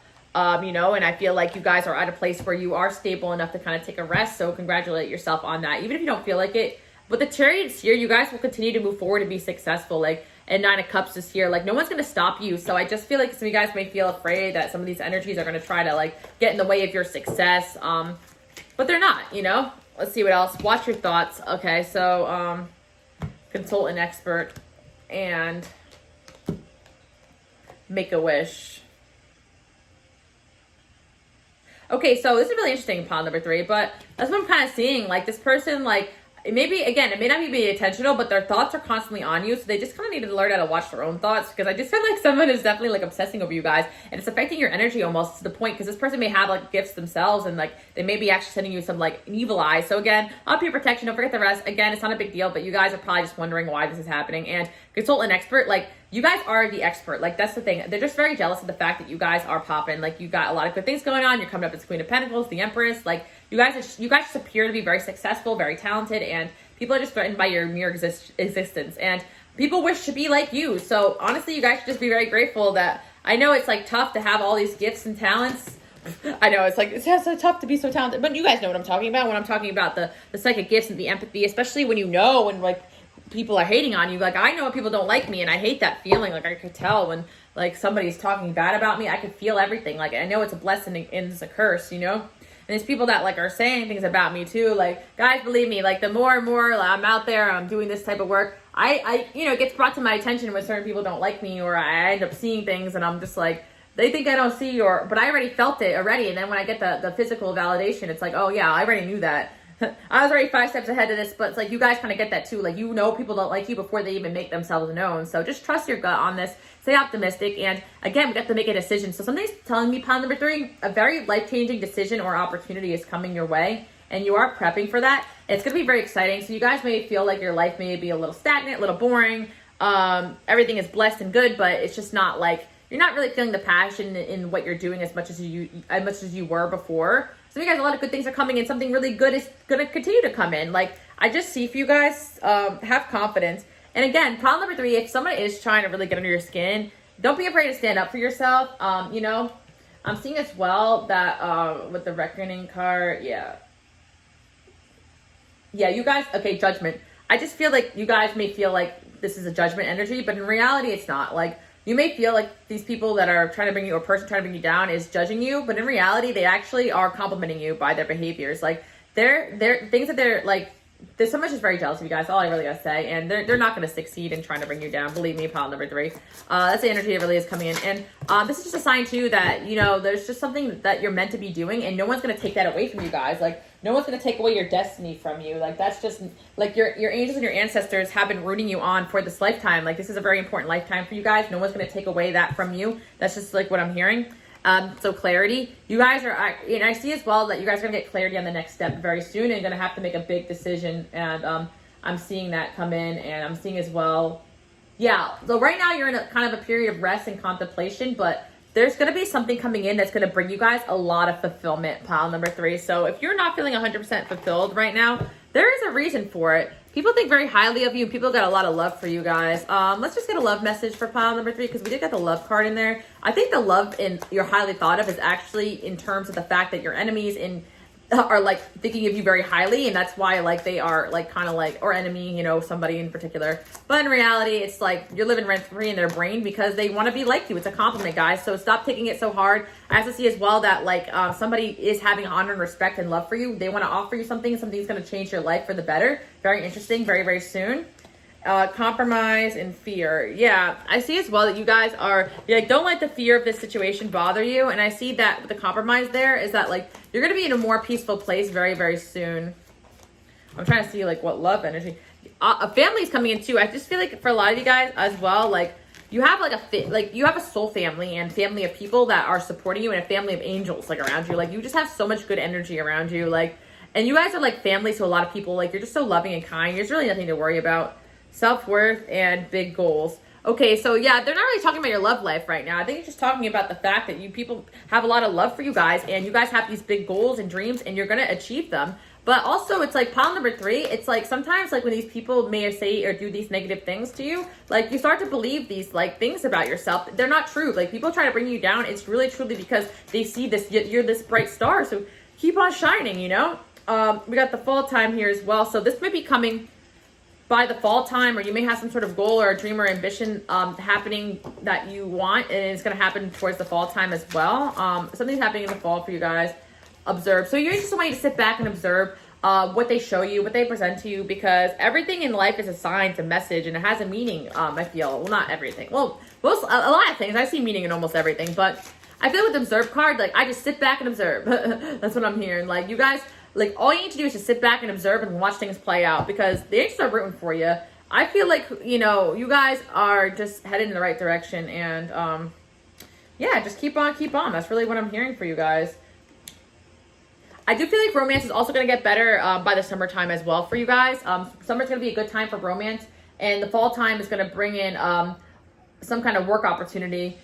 you know, and I feel like you guys are at a place where you are stable enough to kind of take a rest. So congratulate yourself on that, even if you don't feel like it. But the Chariot's here, you guys will continue to move forward and be successful. Like, and Nine of Cups is here. Like, no one's going to stop you. So I just feel like some of you guys may feel afraid that some of these energies are going to try to, like, get in the way of your success. But they're not, you know? Let's see what else. Watch your thoughts. Okay, so consult an expert and make a wish. Okay, so this is really interesting, pile number 3, but that's what I'm kind of seeing. Like, this person, like, maybe, again, it may not be intentional, but their thoughts are constantly on you, so they just kind of need to learn how to watch their own thoughts, because I just feel like someone is definitely, like, obsessing over you guys, and it's affecting your energy almost to the point, because this person may have, like, gifts themselves, and, like, they may be actually sending you some, like, an evil eye. So, again, up your protection, don't forget the rest. Again, it's not a big deal, but you guys are probably just wondering why this is happening, and consult an expert. Like, you guys are the expert. Like, that's the thing. They're just very jealous of the fact that you guys are popping. Like, you got a lot of good things going on. You're coming up as Queen of Pentacles, the Empress. Like, you guys just appear to be very successful, very talented, and people are just threatened by your mere existence. And people wish to be like you. So, honestly, you guys should just be very grateful that, I know it's, like, tough to have all these gifts and talents. I know, it's, like, it's so tough to be so talented. But you guys know what I'm talking about when I'm talking about the psychic gifts and the empathy, especially when you know when, like, people are hating on you. Like, I know people don't like me, and I hate that feeling. Like, I could tell when, like, somebody's talking bad about me. I could feel everything. Like, I know it's a blessing and it's a curse, you know? And there's people that, like, are saying things about me too. Like, guys, believe me, like, the more and more I'm out there, I'm doing this type of work, I you know, it gets brought to my attention when certain people don't like me, or I end up seeing things and I'm just like, they think I don't see, but I already felt it already. And then when I get the physical validation, it's like, oh yeah, I already knew that. I was already 5 steps ahead of this, but it's like you guys kind of get that too. Like, you know, people don't like you before they even make themselves known. So just trust your gut on this. Stay optimistic. And again, we have to make a decision. So something's telling me, pile number 3, a very life-changing decision or opportunity is coming your way, and you are prepping for that. It's going to be very exciting. So you guys may feel like your life may be a little stagnant, a little boring. Everything is blessed and good, but it's just not like, you're not really feeling the passion in what you're doing as much as you were before. So you guys, a lot of good things are coming, and something really good is going to continue to come in. Like, I just see for you guys, have confidence. And again, pile number 3, if someone is trying to really get under your skin, don't be afraid to stand up for yourself. You know, I'm seeing as well that with the Reckoning card, yeah, you guys, okay, Judgment. I just feel like you guys may feel like this is a judgment energy, but in reality, it's not. Like, you may feel like these people that are trying to bring you, a person trying to bring you down is judging you, but in reality, they actually are complimenting you by their behaviors. Like, they're things that they're like, there's someone just very jealous of you guys, all I really gotta say, and they're not gonna succeed in trying to bring you down. Believe me, pile number 3. That's the energy that really is coming in. And this is just a sign too that, you know, there's just something that you're meant to be doing, and no one's gonna take that away from you guys. Like, no one's gonna take away your destiny from you. Like, that's just, like, your angels and your ancestors have been rooting you on for this lifetime. Like, this is a very important lifetime for you guys. No one's gonna take away that from you. That's just, like, what I'm hearing. So clarity, you guys are, and I see as well that you guys are gonna get clarity on the next step very soon, and gonna have to make a big decision. And I'm seeing that come in, and I'm seeing as well, yeah. So right now you're in a kind of a period of rest and contemplation, but there's going to be something coming in that's going to bring you guys a lot of fulfillment, pile number 3. So if you're not feeling 100% fulfilled right now, there is a reason for it. People think very highly of you. People got a lot of love for you guys. Let's just get a love message for pile number 3, because we did get the love card in there. I think the love in you're highly thought of is actually in terms of the fact that your enemies are like thinking of you very highly, and that's why like they are like kind of like, or enemy, you know, somebody in particular. But in reality, it's like you're living rent free in their brain because they want to be like you. It's a compliment, guys. So stop taking it so hard. I have to see as well that like somebody is having honor and respect and love for you. They want to offer you something. Something's going to change your life for the better. Very interesting. Very, very soon. Compromise and fear. Yeah, I see as well that you guys are, like, don't let the fear of this situation bother you. And I see that with the compromise there is that like you're going to be in a more peaceful place very, very soon. I'm trying to see like what love energy. A family's coming in too. I just feel like for a lot of you guys as well, like you have like you have a soul family and family of people that are supporting you, and a family of angels like around you. Like you just have so much good energy around you. Like, and you guys are like family to a lot of people. Like you're just so loving and kind. There's really nothing to worry about. Self-worth and big goals. Okay, so yeah, they're not really talking about your love life right now. I think it's just talking about the fact that you people have a lot of love for you guys, and you guys have these big goals and dreams, and you're going to achieve them. But also, it's like pile number 3, it's like sometimes like when these people may say or do these negative things to you, like you start to believe these like things about yourself. They're not true. Like people try to bring you down. It's really truly because they see this, you're this bright star. So keep on shining, you know? We got the fall time here as well. So this may be coming by the fall time, or you may have some sort of goal or a dream or ambition happening that you want, and it's going to happen towards the fall time as well. Something's happening in the fall for you guys. Observe. So you just want you to sit back and observe what they show you, what they present to you, because everything in life is a sign, it's a message, and it has a meaning. I feel, well, not everything. Well, a lot of things. I see meaning in almost everything, but I feel with the observe card, like I just sit back and observe. That's what I'm hearing. Like you guys. Like, all you need to do is just sit back and observe and watch things play out, because the angels are rooting for you. I feel like, you know, you guys are just headed in the right direction. And, yeah, just keep on, keep on. That's really what I'm hearing for you guys. I do feel like romance is also going to get better by the summertime as well for you guys. Summer's going to be a good time for romance. And the fall time is going to bring in some kind of work opportunity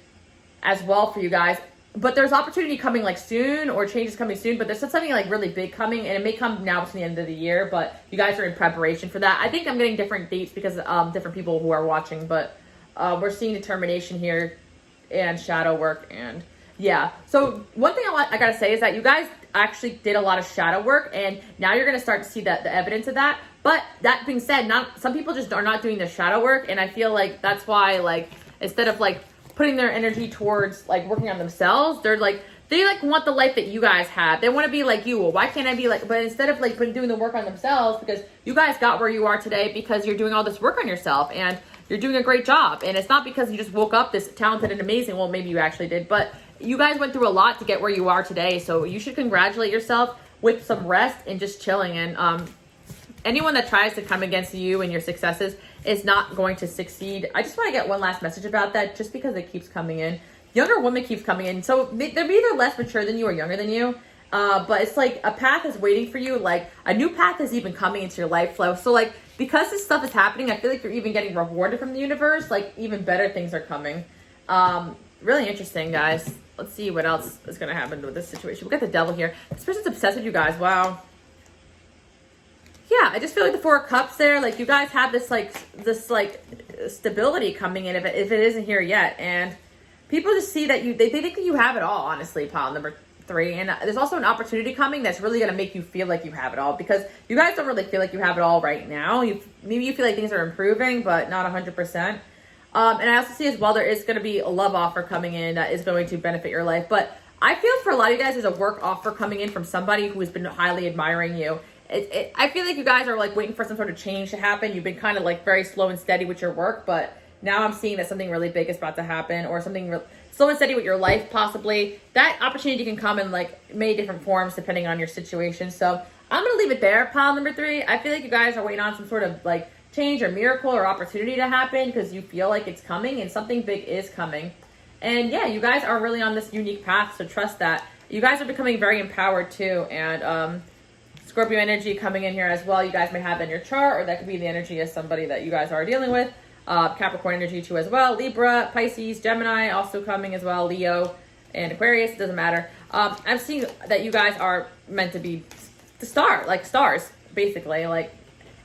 as well for you guys. But there's opportunity coming like soon, or changes coming soon, but there's something like really big coming, and it may come now to the end of the year, but you guys are in preparation for that. I think I'm getting different dates because different people who are watching, but we're seeing determination here and shadow work, and yeah. So one thing I gotta say is that you guys actually did a lot of shadow work, and now you're gonna start to see the evidence of that. But that being said, some people just are not doing the shadow work, and I feel like that's why, like, instead of like putting their energy towards like working on themselves, they want the life that you guys have. They want to be like you. Well, why can't I be like, but instead of like doing the work on themselves, because you guys got where you are today because you're doing all this work on yourself, and you're doing a great job. And it's not because you just woke up this talented and amazing. Well, maybe you actually did, but you guys went through a lot to get where you are today. So you should congratulate yourself with some rest and just chilling. And anyone that tries to come against you and your successes is not going to succeed. I just want to get one last message about that, just because it keeps coming in. Younger woman keeps coming in. So they're either less mature than you or younger than you. But it's like a path is waiting for you. Like a new path is even coming into your life flow. So like, because this stuff is happening, I feel like you're even getting rewarded from the universe. Like even better things are coming. Really interesting, guys. Let's see what else is going to happen with this situation. We got the devil here. This person's obsessed with you guys. Wow. Yeah, I just feel like the 4 of Cups there, like you guys have this stability coming in if it isn't here yet, and people just see that they think that you have it all, honestly, pile number 3, and there's also an opportunity coming that's really going to make you feel like you have it all, because you guys don't really feel like you have it all right now. Maybe you feel like things are improving, but not 100%. And I also see as well there is going to be a love offer coming in that is going to benefit your life, but I feel for a lot of you guys there's a work offer coming in from somebody who has been highly admiring you. I feel like you guys are like waiting for some sort of change to happen. You've been kind of like very slow and steady with your work, but now I'm seeing that something really big is about to happen, or something slow and steady with your life possibly. That opportunity can come in like many different forms depending on your situation. So I'm going to leave it there, pile number 3. I feel like you guys are waiting on some sort of like change or miracle or opportunity to happen because you feel like it's coming, and something big is coming. And yeah, you guys are really on this unique path, so trust that. You guys are becoming very empowered too, and Scorpio energy coming in here as well. You guys may have in your chart, or that could be the energy of somebody that you guys are dealing with. Capricorn energy too as well. Libra, Pisces, Gemini also coming as well. Leo and Aquarius, it doesn't matter. I'm seeing that you guys are meant to be the star, like stars, basically, like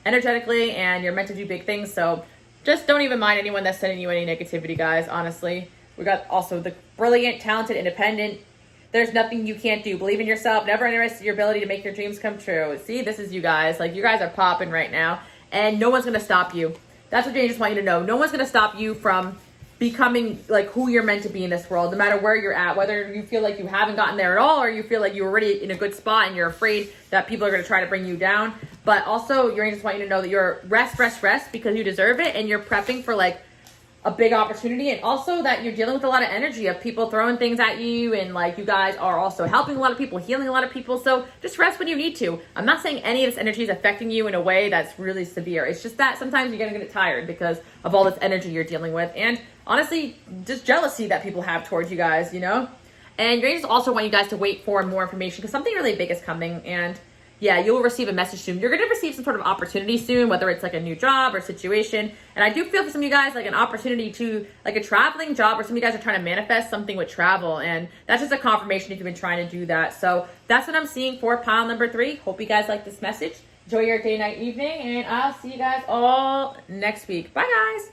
energetically, and you're meant to do big things. So just don't even mind anyone that's sending you any negativity, guys, honestly. We got also the brilliant, talented, independent. There's nothing you can't do. Believe in yourself. Never underestimate your ability to make your dreams come true. See, this is you guys. Like, you guys are popping right now, and no one's going to stop you. That's what they just want you to know. No one's going to stop you from becoming like who you're meant to be in this world, no matter where you're at, whether you feel like you haven't gotten there at all or you feel like you're already in a good spot and you're afraid that people are going to try to bring you down. But also, your angels want you to know that you're rest because you deserve it, and you're prepping for like a big opportunity, and also that you're dealing with a lot of energy of people throwing things at you, and like you guys are also helping a lot of people, healing a lot of people. So just rest when you need to. I'm not saying any of this energy is affecting you in a way that's really severe. It's just that sometimes you're gonna get tired because of all this energy you're dealing with, and honestly, just jealousy that people have towards you guys, you know? And your angels also want you guys to wait for more information because something really big is coming, and yeah, you'll receive a message soon. You're going to receive some sort of opportunity soon, whether it's like a new job or situation. And I do feel for some of you guys like an opportunity to like a traveling job, or some of you guys are trying to manifest something with travel. And that's just a confirmation if you've been trying to do that. So that's what I'm seeing for pile number 3. Hope you guys like this message. Enjoy your day, night, evening, and I'll see you guys all next week. Bye, guys.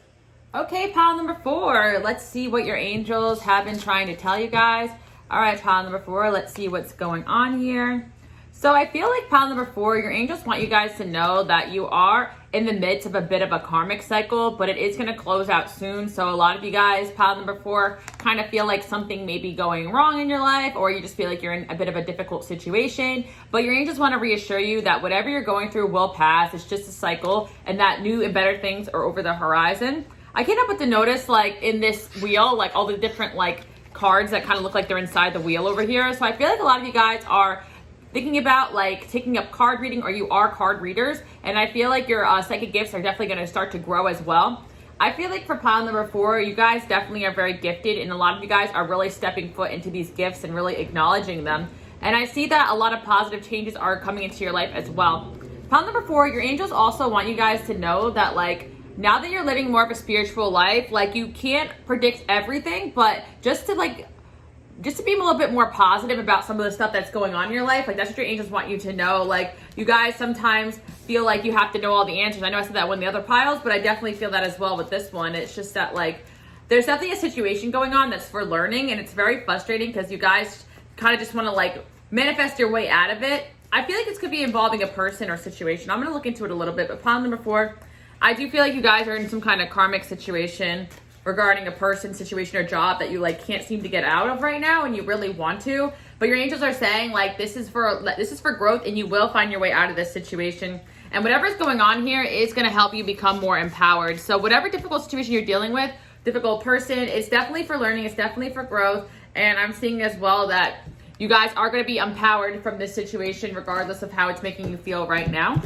Okay, pile number 4. Let's see what your angels have been trying to tell you guys. All right, pile number 4. Let's see what's going on here. So I feel like pile number 4, your angels want you guys to know that you are in the midst of a bit of a karmic cycle, but it is going to close out soon. So a lot of you guys, pile number 4, kind of feel like something may be going wrong in your life, or you just feel like you're in a bit of a difficult situation. But your angels want to reassure you that whatever you're going through will pass. It's just a cycle, and that new and better things are over the horizon. I can't help but to notice, like, in this wheel, like all the different like cards that kind of look like they're inside the wheel over here. So I feel like a lot of you guys are thinking about like taking up card reading, or you are card readers, and I feel like your psychic gifts are definitely going to start to grow as well. I feel like for pile number 4, you guys definitely are very gifted, and a lot of you guys are really stepping foot into these gifts and really acknowledging them. And I see that a lot of positive changes are coming into your life as well. Pile number 4, your angels also want you guys to know that like now that you're living more of a spiritual life, like you can't predict everything, but just to be a little bit more positive about some of the stuff that's going on in your life. Like, that's what your angels want you to know. Like, you guys sometimes feel like you have to know all the answers. I know I said that one of the other piles, but I definitely feel that as well with this one. It's just that, like, there's definitely a situation going on that's for learning, and it's very frustrating because you guys kind of just want to, like, manifest your way out of it. I feel like this could be involving a person or situation. I'm going to look into it a little bit, but pile number 4, I do feel like you guys are in some kind of karmic situation regarding a person, situation, or job that you like can't seem to get out of right now, and you really want to. But your angels are saying like this is for growth, and you will find your way out of this situation. And whatever's going on here is going to help you become more empowered. So whatever difficult situation you're dealing with, difficult person, it's definitely for learning. It's definitely for growth. And I'm seeing as well that you guys are going to be empowered from this situation, regardless of how it's making you feel right now.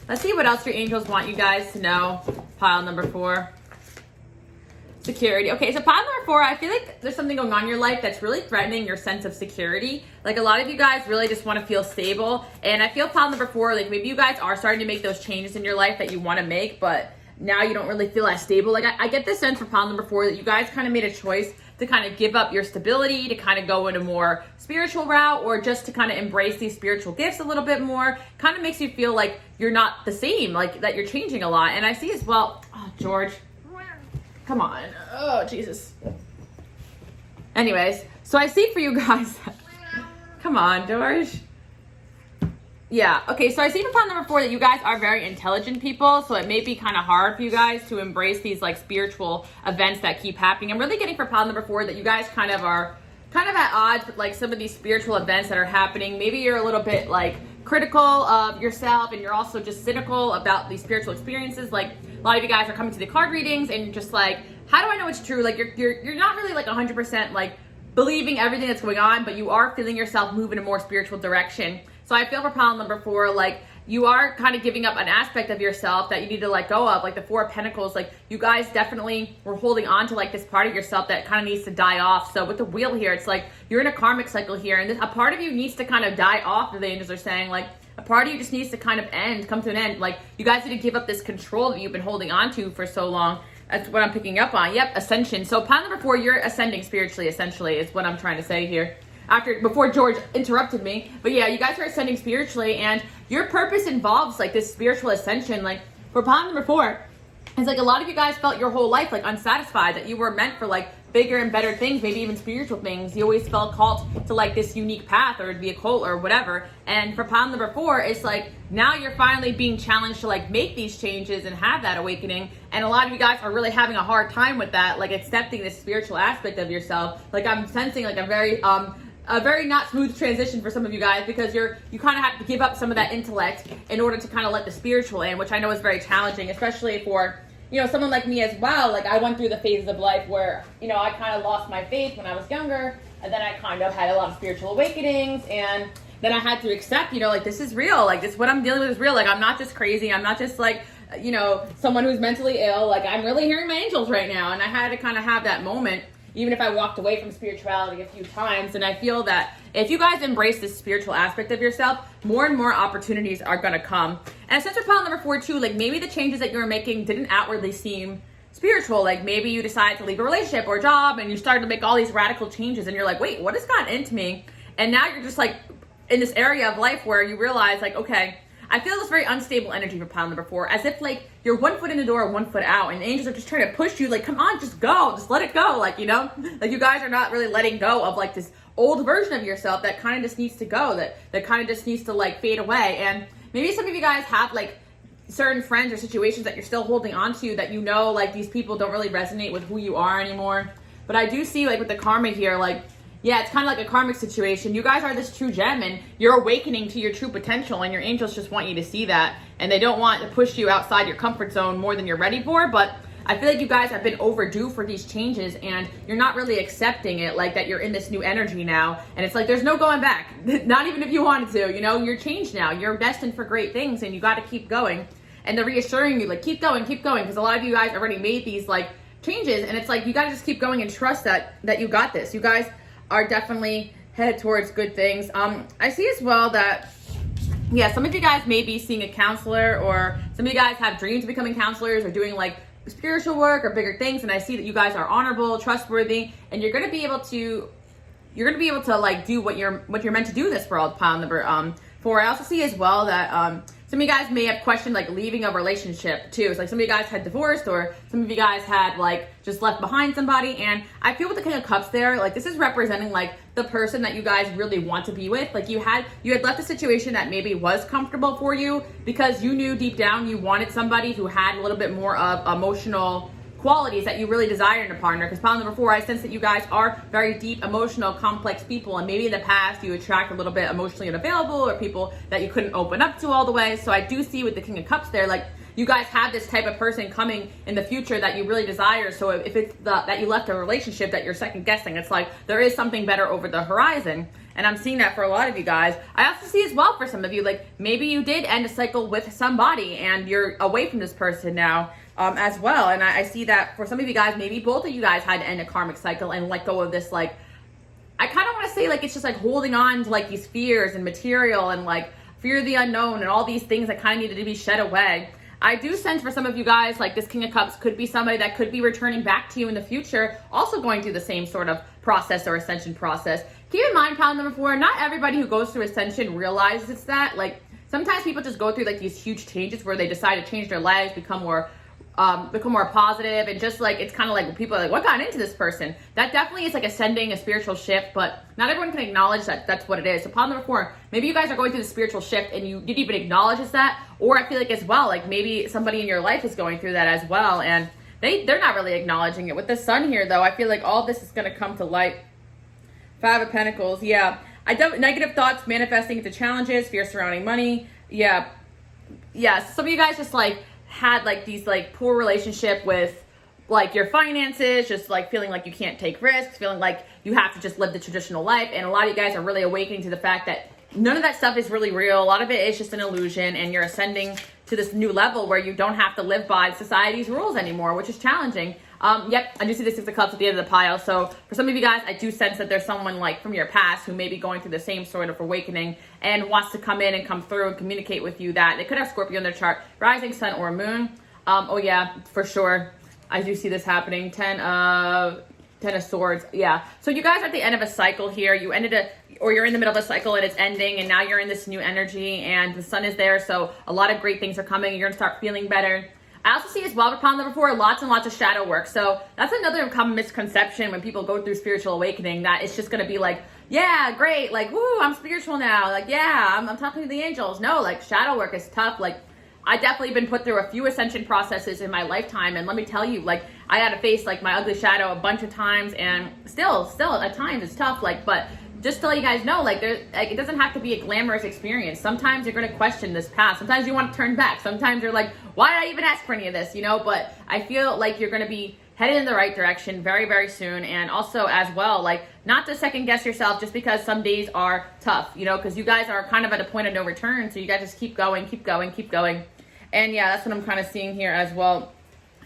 Let's see what else your angels want you guys to know. Pile number 4. Security. Okay, so pile number 4, I feel like there's something going on in your life that's really threatening your sense of security. Like, a lot of you guys really just want to feel stable, and I feel pile number 4, like maybe you guys are starting to make those changes in your life that you want to make, but now you don't really feel as stable. Like, I get this sense for pile number 4 that you guys kind of made a choice to kind of give up your stability, to kind of go in a more spiritual route, or just to kind of embrace these spiritual gifts a little bit more. Kind of makes you feel like you're not the same, like that you're changing a lot. And I see as well, oh, George, come on. Oh, Jesus. Anyways, so I see for you guys. Come on, George. Yeah, okay, so I see for pile number 4 that you guys are very intelligent people, so it may be kind of hard for you guys to embrace these like spiritual events that keep happening. I'm really getting for pile number 4 that you guys kind of are at odds with like some of these spiritual events that are happening. Maybe you're a little bit like critical of yourself, and you're also just cynical about these spiritual experiences. Like, a lot of you guys are coming to the card readings and you're just like, how do I know it's true? Like, you're not really like 100% like believing everything that's going on, but you are feeling yourself move in a more spiritual direction. So I feel for pile number 4, like you are kind of giving up an aspect of yourself that you need to let go of, like the 4 of Pentacles. Like, you guys definitely were holding on to like this part of yourself that kind of needs to die off. So with the wheel here, it's like you're in a karmic cycle here, and a part of you needs to kind of die off. The angels are saying, like, a part of you just needs to kind of come to an end. Like, you guys need to give up this control that you've been holding on to for so long. That's what I'm picking up on. Yep, ascension. So pile number 4, you're ascending spiritually, essentially, is what I'm trying to say here. Before George interrupted me. But yeah, you guys are ascending spiritually, and your purpose involves like this spiritual ascension. Like, for pile number 4, it's like a lot of you guys felt your whole life like unsatisfied, that you were meant for like bigger and better things, maybe even spiritual things. You always felt called to like this unique path, or to be a cult or whatever. And for pile number 4, it's like now you're finally being challenged to like make these changes and have that awakening. And a lot of you guys are really having a hard time with that, like accepting this spiritual aspect of yourself. Like, I'm sensing like a very not smooth transition for some of you guys, because you kind of have to give up some of that intellect in order to kind of let the spiritual in, which I know is very challenging, especially for, you know, someone like me as well. Like, I went through the phases of life where, you know, I kind of lost my faith when I was younger, and then I kind of had a lot of spiritual awakenings, and then I had to accept, you know, like, this is real. Like, this, what I'm dealing with is real. Like, I'm not just crazy. I'm not just like, you know, someone who's mentally ill. Like, I'm really hearing my angels right now. And I had to kind of have that moment, even if I walked away from spirituality a few times. And I feel that if you guys embrace this spiritual aspect of yourself, more and more opportunities are going to come. And since we're pile number 4 too, like, maybe the changes that you were making didn't outwardly seem spiritual. Like, maybe you decided to leave a relationship or a job, and you started to make all these radical changes, and you're like, wait, what has gotten into me? And now you're just like in this area of life where you realize, like, okay, I feel this very unstable energy for pile number 4, as if like you're 1 foot in the door, 1 foot out, and the angels are just trying to push you, like, come on, just go, just let it go. Like, you know, like, you guys are not really letting go of like this old version of yourself that kind of just needs to go, that kind of just needs to like fade away. And maybe some of you guys have like certain friends or situations that you're still holding on to, that, you know, like, these people don't really resonate with who you are anymore. But I do see, like, with the karma here, like, yeah, it's kind of like a karmic situation. You guys are this true gem, and you're awakening to your true potential, and your angels just want you to see that, and they don't want to push you outside your comfort zone more than you're ready for. But I feel like you guys have been overdue for these changes, and you're not really accepting it, like, that you're in this new energy now, and it's like there's no going back. Not even if you wanted to, you know, you're changed now. You're destined for great things, and you got to keep going. And they're reassuring you, like, keep going, because a lot of you guys already made these like changes, and it's like you got to just keep going and trust that you got this. You guys are definitely headed towards good things. I see as well that, yeah, some of you guys may be seeing a counselor, or some of you guys have dreams of becoming counselors or doing like spiritual work or bigger things. And I see that you guys are honorable, trustworthy, and you're going to be able to like do what you're meant to do in this world, pile number 4. I also see as well that some of you guys may have questioned like leaving a relationship too. It's like some of you guys had divorced, or some of you guys had like just left behind somebody. And I feel with the King of Cups there, like, this is representing like the person that you guys really want to be with. Like, you had left a situation that maybe was comfortable for you, because you knew deep down you wanted somebody who had a little bit more of emotional qualities that you really desire in a partner. Because pile number 4, I sense that you guys are very deep, emotional, complex people, and maybe in the past you attract a little bit emotionally unavailable, or people that you couldn't open up to all the way. So I do see with the King of Cups there, like, you guys have this type of person coming in the future that you really desire. So if it's that you left a relationship that you're second guessing, it's like there is something better over the horizon. And I'm seeing that for a lot of you guys. I also see as well for some of you, like, maybe you did end a cycle with somebody and you're away from this person now. As well. And I see that for some of you guys, maybe both of you guys had to end a karmic cycle and let go of this, like, I kind of want to say, like, it's just like holding on to like these fears and material and like fear of the unknown and all these things that kind of needed to be shed away. I do sense for some of you guys, like, this King of Cups could be somebody that could be returning back to you in the future, also going through the same sort of process or ascension process. Keep in mind, pile number 4, not everybody who goes through ascension realizes it's that. Like, sometimes people just go through like these huge changes where they decide to change their lives, become more positive, and just like, it's kind of like people are like, what got into this person? That definitely is like ascending, a spiritual shift, but not everyone can acknowledge that that's what it is. So pile number 4, maybe you guys are going through the spiritual shift and you didn't even acknowledge it's that. Or I feel like as well, like, maybe somebody in your life is going through that as well, and they're not really acknowledging it. With the Sun here though, I feel like all this is going to come to light. 5 of Pentacles, yeah. Negative thoughts manifesting into challenges, fear surrounding money. Yeah, some of you guys just like had like these like poor relationship with like your finances, just like feeling like you can't take risks, feeling like you have to just live the traditional life. And a lot of you guys are really awakening to the fact that none of that stuff is really real. A lot of it is just an illusion, and you're ascending to this new level where you don't have to live by society's rules anymore, which is challenging. Yep, I do see the Six of Cups at the end of the pile. So for some of you guys, I do sense that there's someone like from your past who may be going through the same sort of awakening and wants to come in and come through and communicate with you. That they could have Scorpio in their chart, rising, sun, or moon. Oh yeah, for sure. I do see this happening. Ten of Swords. Yeah. So you guys are at the end of a cycle here. You're in the middle of a cycle and it's ending, and now you're in this new energy and the sun is there. So a lot of great things are coming. You're going to start feeling better. I also see as well for pile number 4, lots and lots of shadow work. So that's another common misconception when people go through spiritual awakening, that it's just going to be like, yeah, great. Like, woo, I'm spiritual now. Like, yeah, I'm talking to the angels. No, like shadow work is tough. Like, I definitely been put through a few ascension processes in my lifetime, and let me tell you, like, I had to face like my ugly shadow a bunch of times, and still at times it's tough. Like, but just to let you guys know, like, it doesn't have to be a glamorous experience. Sometimes you're going to question this past. Sometimes you want to turn back. Sometimes you're like, why did I even ask for any of this? You know, but I feel like you're going to be headed in the right direction very, very soon. And also as well, like, not to second guess yourself just because some days are tough, you know, because you guys are kind of at a point of no return. So you guys just keep going, keep going, keep going. And yeah, that's what I'm kind of seeing here as well.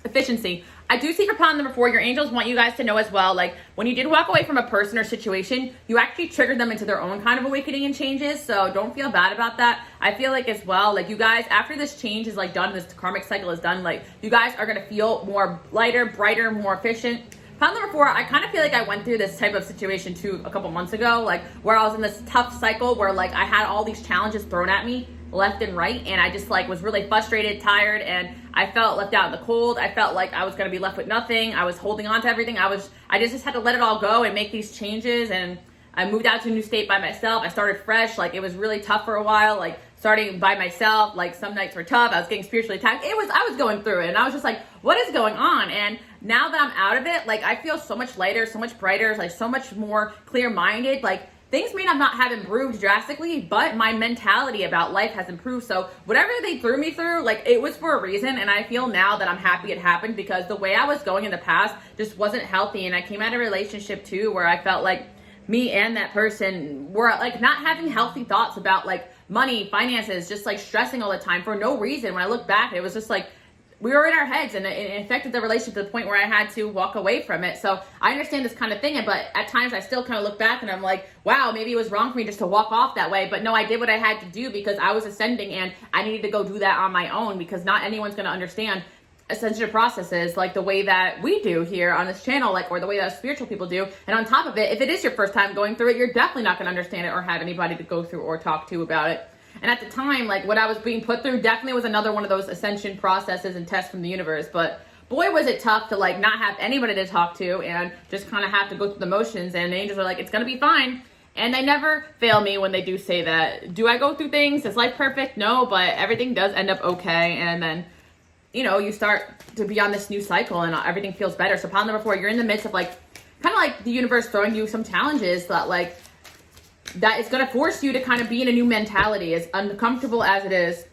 Efficiency. I do see for pile number 4, your angels want you guys to know as well, like, when you did walk away from a person or situation, you actually triggered them into their own kind of awakening and changes. So don't feel bad about that. I feel like as well, like, you guys, after this change is like done, this karmic cycle is done, like, you guys are going to feel more lighter, brighter, more efficient. Pile number 4, I kind of feel like I went through this type of situation too a couple months ago, like, where I was in this tough cycle where, like, I had all these challenges thrown at me left and right, and I just like was really frustrated, tired, and I felt left out in the cold. I felt like I was going to be left with nothing. I was holding on to everything. I just had to let it all go and make these changes, and I moved out to a new state by myself. I started fresh. Like, it was really tough for a while, like starting by myself. Like, some nights were tough. I was getting spiritually attacked. I was going through it, and I was just like, what is going on? And now that I'm out of it, like, I feel so much lighter, so much brighter, like so much more clear-minded. Like, things may not have improved drastically, but my mentality about life has improved. So whatever they threw me through, like, it was for a reason. And I feel now that I'm happy it happened, because the way I was going in the past just wasn't healthy. And I came out of a relationship too where I felt like me and that person were like not having healthy thoughts about like money, finances, just like stressing all the time for no reason. When I look back, it was just like, we were in our heads, and it affected the relationship to the point where I had to walk away from it. So I understand this kind of thing, but at times I still kind of look back and I'm like, wow, maybe it was wrong for me just to walk off that way. But no, I did what I had to do because I was ascending, and I needed to go do that on my own, because not anyone's going to understand ascension processes like the way that we do here on this channel, like, or the way that spiritual people do. And on top of it, if it is your first time going through it, you're definitely not going to understand it or have anybody to go through or talk to about it. And at the time, like, what I was being put through definitely was another one of those ascension processes and tests from the universe. But boy, was it tough to like not have anybody to talk to and just kind of have to go through the motions. And the angels are like, it's going to be fine. And they never fail me when they do say that. Do I go through things? Is life perfect? No, but everything does end up okay. And then, you know, you start to be on this new cycle and everything feels better. So pile number 4, you're in the midst of like, kind of like the universe throwing you some challenges that like, that is going to force you to kind of be in a new mentality. As uncomfortable as it is,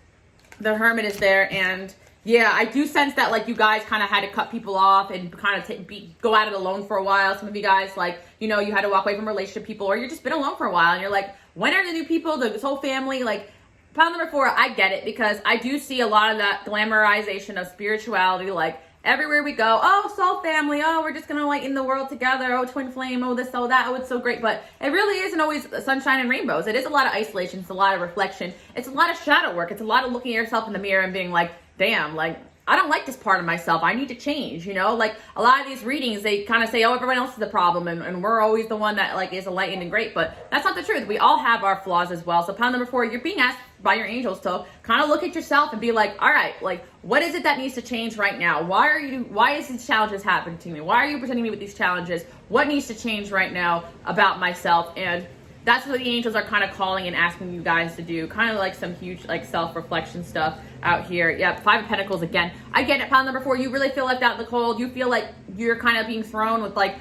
the Hermit is there. And yeah, I do sense that like you guys kind of had to cut people off and kind of go at it alone for a while. Some of you guys, like, you know, you had to walk away from relationship people, or you've just been alone for a while and you're like, when are the new people, this whole family? Like, pile number 4, I get it, because I do see a lot of that glamorization of spirituality, like everywhere we go, oh, soul family, oh, we're just gonna like in the world together, oh, twin flame, oh, this, oh, that, oh, it's so great. But it really isn't always sunshine and rainbows. It is a lot of isolation, it's a lot of reflection, it's a lot of shadow work, it's a lot of looking at yourself in the mirror and being like, damn, like, I don't like this part of myself, I need to change, you know? Like, a lot of these readings, they kind of say, oh, everyone else is the problem, and we're always the one that like is enlightened and great. But that's not the truth. We all have our flaws as well. So pile number 4, you're being asked by your angels to kind of look at yourself and be like, all right, like, what is it that needs to change right now? Why is these challenges happening to me? Why are you presenting me with these challenges? What needs to change right now about myself? And that's what the angels are kind of calling and asking you guys to do. Kind of like some huge like self-reflection stuff out here. Yep, 5 of Pentacles again. I get it, pile number 4. You really feel left out in the cold. You feel like you're kind of being thrown with like,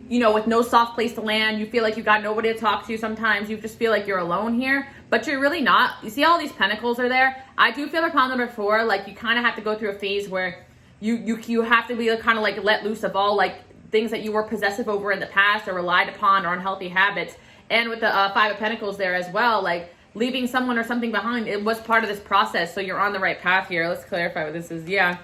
you know, with no soft place to land. You feel like you got nobody to talk to sometimes. You just feel like you're alone here, but you're really not. You see all these pentacles are there. I do feel like pile number 4, like you kind of have to go through a phase where you have to be kind of like let loose of all like things that you were possessive over in the past or relied upon or unhealthy habits. And with the Five of Pentacles there as well, like leaving someone or something behind, it was part of this process. So you're on the right path here. Let's clarify what this is. Yeah.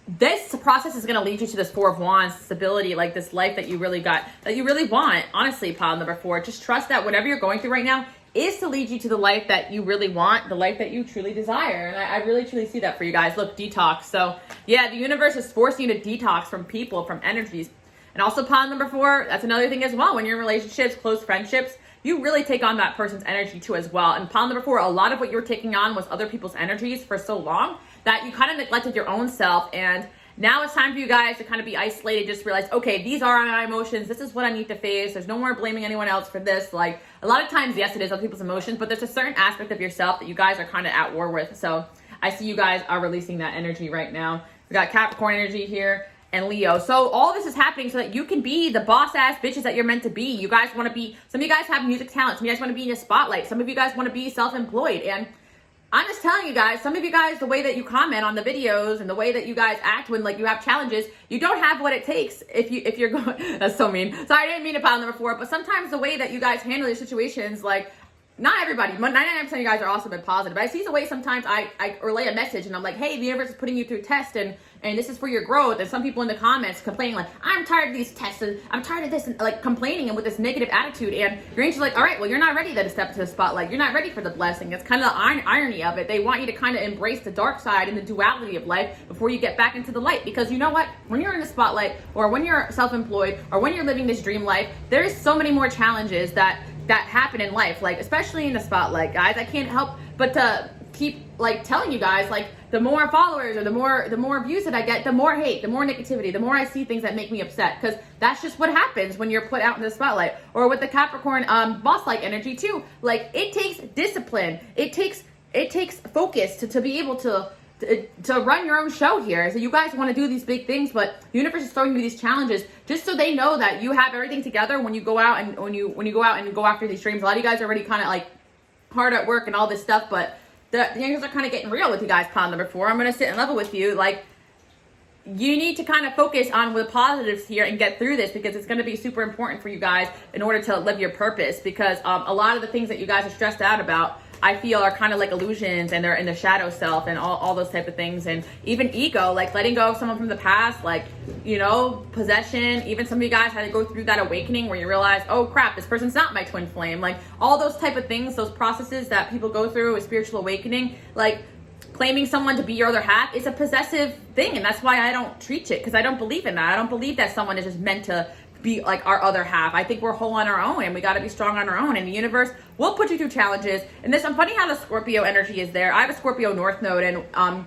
This process is going to lead you to this Four of Wands, stability, like this life that you really got, that you really want. Honestly, pile number 4, just trust that whatever you're going through right now is to lead you to the life that you really want, the life that you truly desire. And I really, truly see that for you guys. Look, detox. So yeah, the universe is forcing you to detox from people, from energies. And also pile number 4, that's another thing as well. When you're in relationships, close friendships, you really take on that person's energy too as well. And pile number 4, a lot of what you were taking on was other people's energies for so long that you kind of neglected your own self. And now it's time for you guys to kind of be isolated, just realize, okay, these are my emotions. This is what I need to face. There's no more blaming anyone else for this. Like a lot of times, yes, it is other people's emotions, but there's a certain aspect of yourself that you guys are kind of at war with. So I see you guys are releasing that energy right now. We got Capricorn energy here and Leo. So all this is happening so that you can be the boss ass bitches that you're meant to be. You guys want to be, some of you guys have music talent. Some of you guys want to be in a spotlight. Some of you guys want to be self-employed. And I'm just telling you guys, some of you guys, the way that you comment on the videos and the way that you guys act when like you have challenges, you don't have what it takes if you're going, that's so mean. Sorry, I didn't mean to pile number 4, but sometimes the way that you guys handle your situations, like not everybody, 99% of you guys are awesome and positive. I see the way sometimes I relay a message and I'm like, hey, the universe is putting you through tests and this is for your growth. And some people in the comments complaining like, I'm tired of these tests and I'm tired of this, and like complaining and with this negative attitude. And your angel's like, all right, well, you're not ready to step into the spotlight. You're not ready for the blessing. It's kind of the irony of it. They want you to kind of embrace the dark side and the duality of life before you get back into the light. Because you know what? When you're in the spotlight or when you're self-employed or when you're living this dream life, there's so many more challenges that happen in life, like especially in the spotlight, guys. I can't help but to keep like telling you guys, like the more followers or the more views that I get, the more hate, the more negativity, the more I see things that make me upset, because that's just what happens when you're put out in the spotlight. Or with the Capricorn boss-like energy too, like it takes discipline, it takes focus to be able to run your own show here. So you guys want to do these big things, but the universe is throwing you these challenges just so they know that you have everything together when you go out and when you go out and go after these dreams. A lot of you guys are already kind of like hard at work and all this stuff, but the angels are kind of getting real with you guys. Pile number 4, I'm going to sit and level with you. Like you need to kind of focus on the positives here and get through this, because it's going to be super important for you guys in order to live your purpose. Because a lot of the things that you guys are stressed out about, I feel, are kind of like illusions, and they're in the shadow self and all those type of things. And even ego, like letting go of someone from the past, like, you know, possession. Even some of you guys had to go through that awakening where you realize, oh crap, this person's not my twin flame. Like all those type of things, those processes that people go through with spiritual awakening, like claiming someone to be your other half is a possessive thing. And that's why I don't treat it, because I don't believe in that. I don't believe that someone is just meant to be like our other half. I think we're whole on our own, and we got to be strong on our own, and the universe will put you through challenges. And this, I'm funny how the Scorpio energy is there. I have a Scorpio North Node, and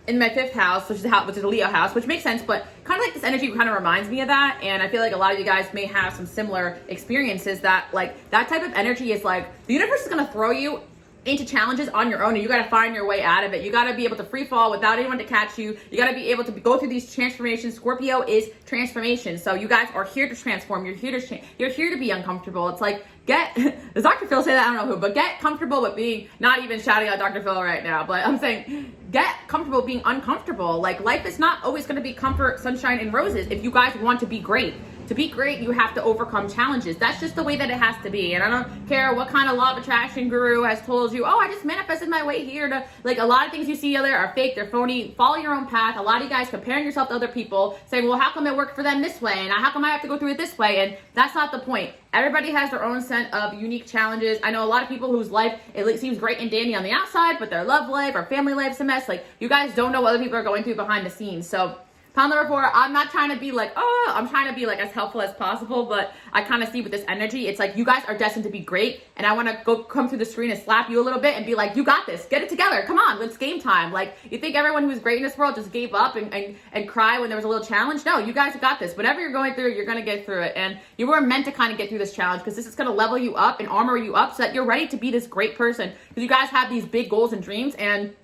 in my 5th house, which is a Leo house, which makes sense, but kind of like this energy kind of reminds me of that. And I feel like a lot of you guys may have some similar experiences that like that type of energy is like the universe is going to throw you into challenges on your own, and you got to find your way out of it. You got to be able to free fall without anyone to catch you. You got to be able to go through these transformations. Scorpio is transformation. So you guys are here to transform. You're here to change. You're here to be uncomfortable. It's like, does Dr. Phil say that? I don't know who, but get comfortable with being, not even shouting out Dr. Phil right now, but I'm saying get comfortable being uncomfortable. Like life is not always going to be comfort, sunshine, and roses. If you guys want to be great, you have to overcome challenges. That's just the way that it has to be. And I don't care what kind of law of attraction guru has told you, oh, I just manifested my way here to, like, a lot of things you see out there are fake, they're phony. Follow your own path. A lot of you guys comparing yourself to other people, saying, well, how come it worked for them this way? And how come I have to go through it this way? And that's not the point. Everybody has their own set of unique challenges. I know a lot of people whose life, it seems great and dandy on the outside, but their love life or family life's a mess. Like, you guys don't know what other people are going through behind the scenes. So pile number 4, I'm not trying to be like, oh, I'm trying to be like as helpful as possible, but I kind of see with this energy, it's like you guys are destined to be great, and I want to come through the screen and slap you a little bit and be like, you got this, get it together, come on, it's game time. Like, you think everyone who's great in this world just gave up and cry when there was a little challenge? No, you guys got this. Whatever you're going through, you're going to get through it, and you were meant to kind of get through this challenge, because this is going to level you up and armor you up so that you're ready to be this great person, because you guys have these big goals and dreams, and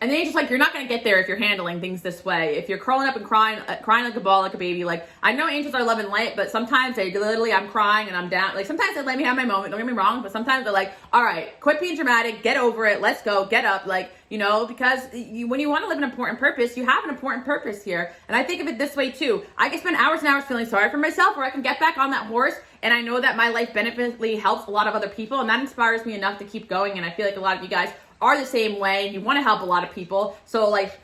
And the angel's like, you're not going to get there if you're handling things this way. If you're curling up and crying like a ball, like a baby. Like, I know angels are love and light, but sometimes they literally, I'm crying and I'm down. Like, sometimes they let me have my moment. Don't get me wrong. But sometimes they're like, all right, quit being dramatic. Get over it. Let's go. Get up. Like, you know, because when you want to live an important purpose, you have an important purpose here. And I think of it this way too. I can spend hours and hours feeling sorry for myself, or I can get back on that horse. And I know that my life beneficially helps a lot of other people. And that inspires me enough to keep going. And I feel like a lot of you guys are the same way, and you want to help a lot of people. So like,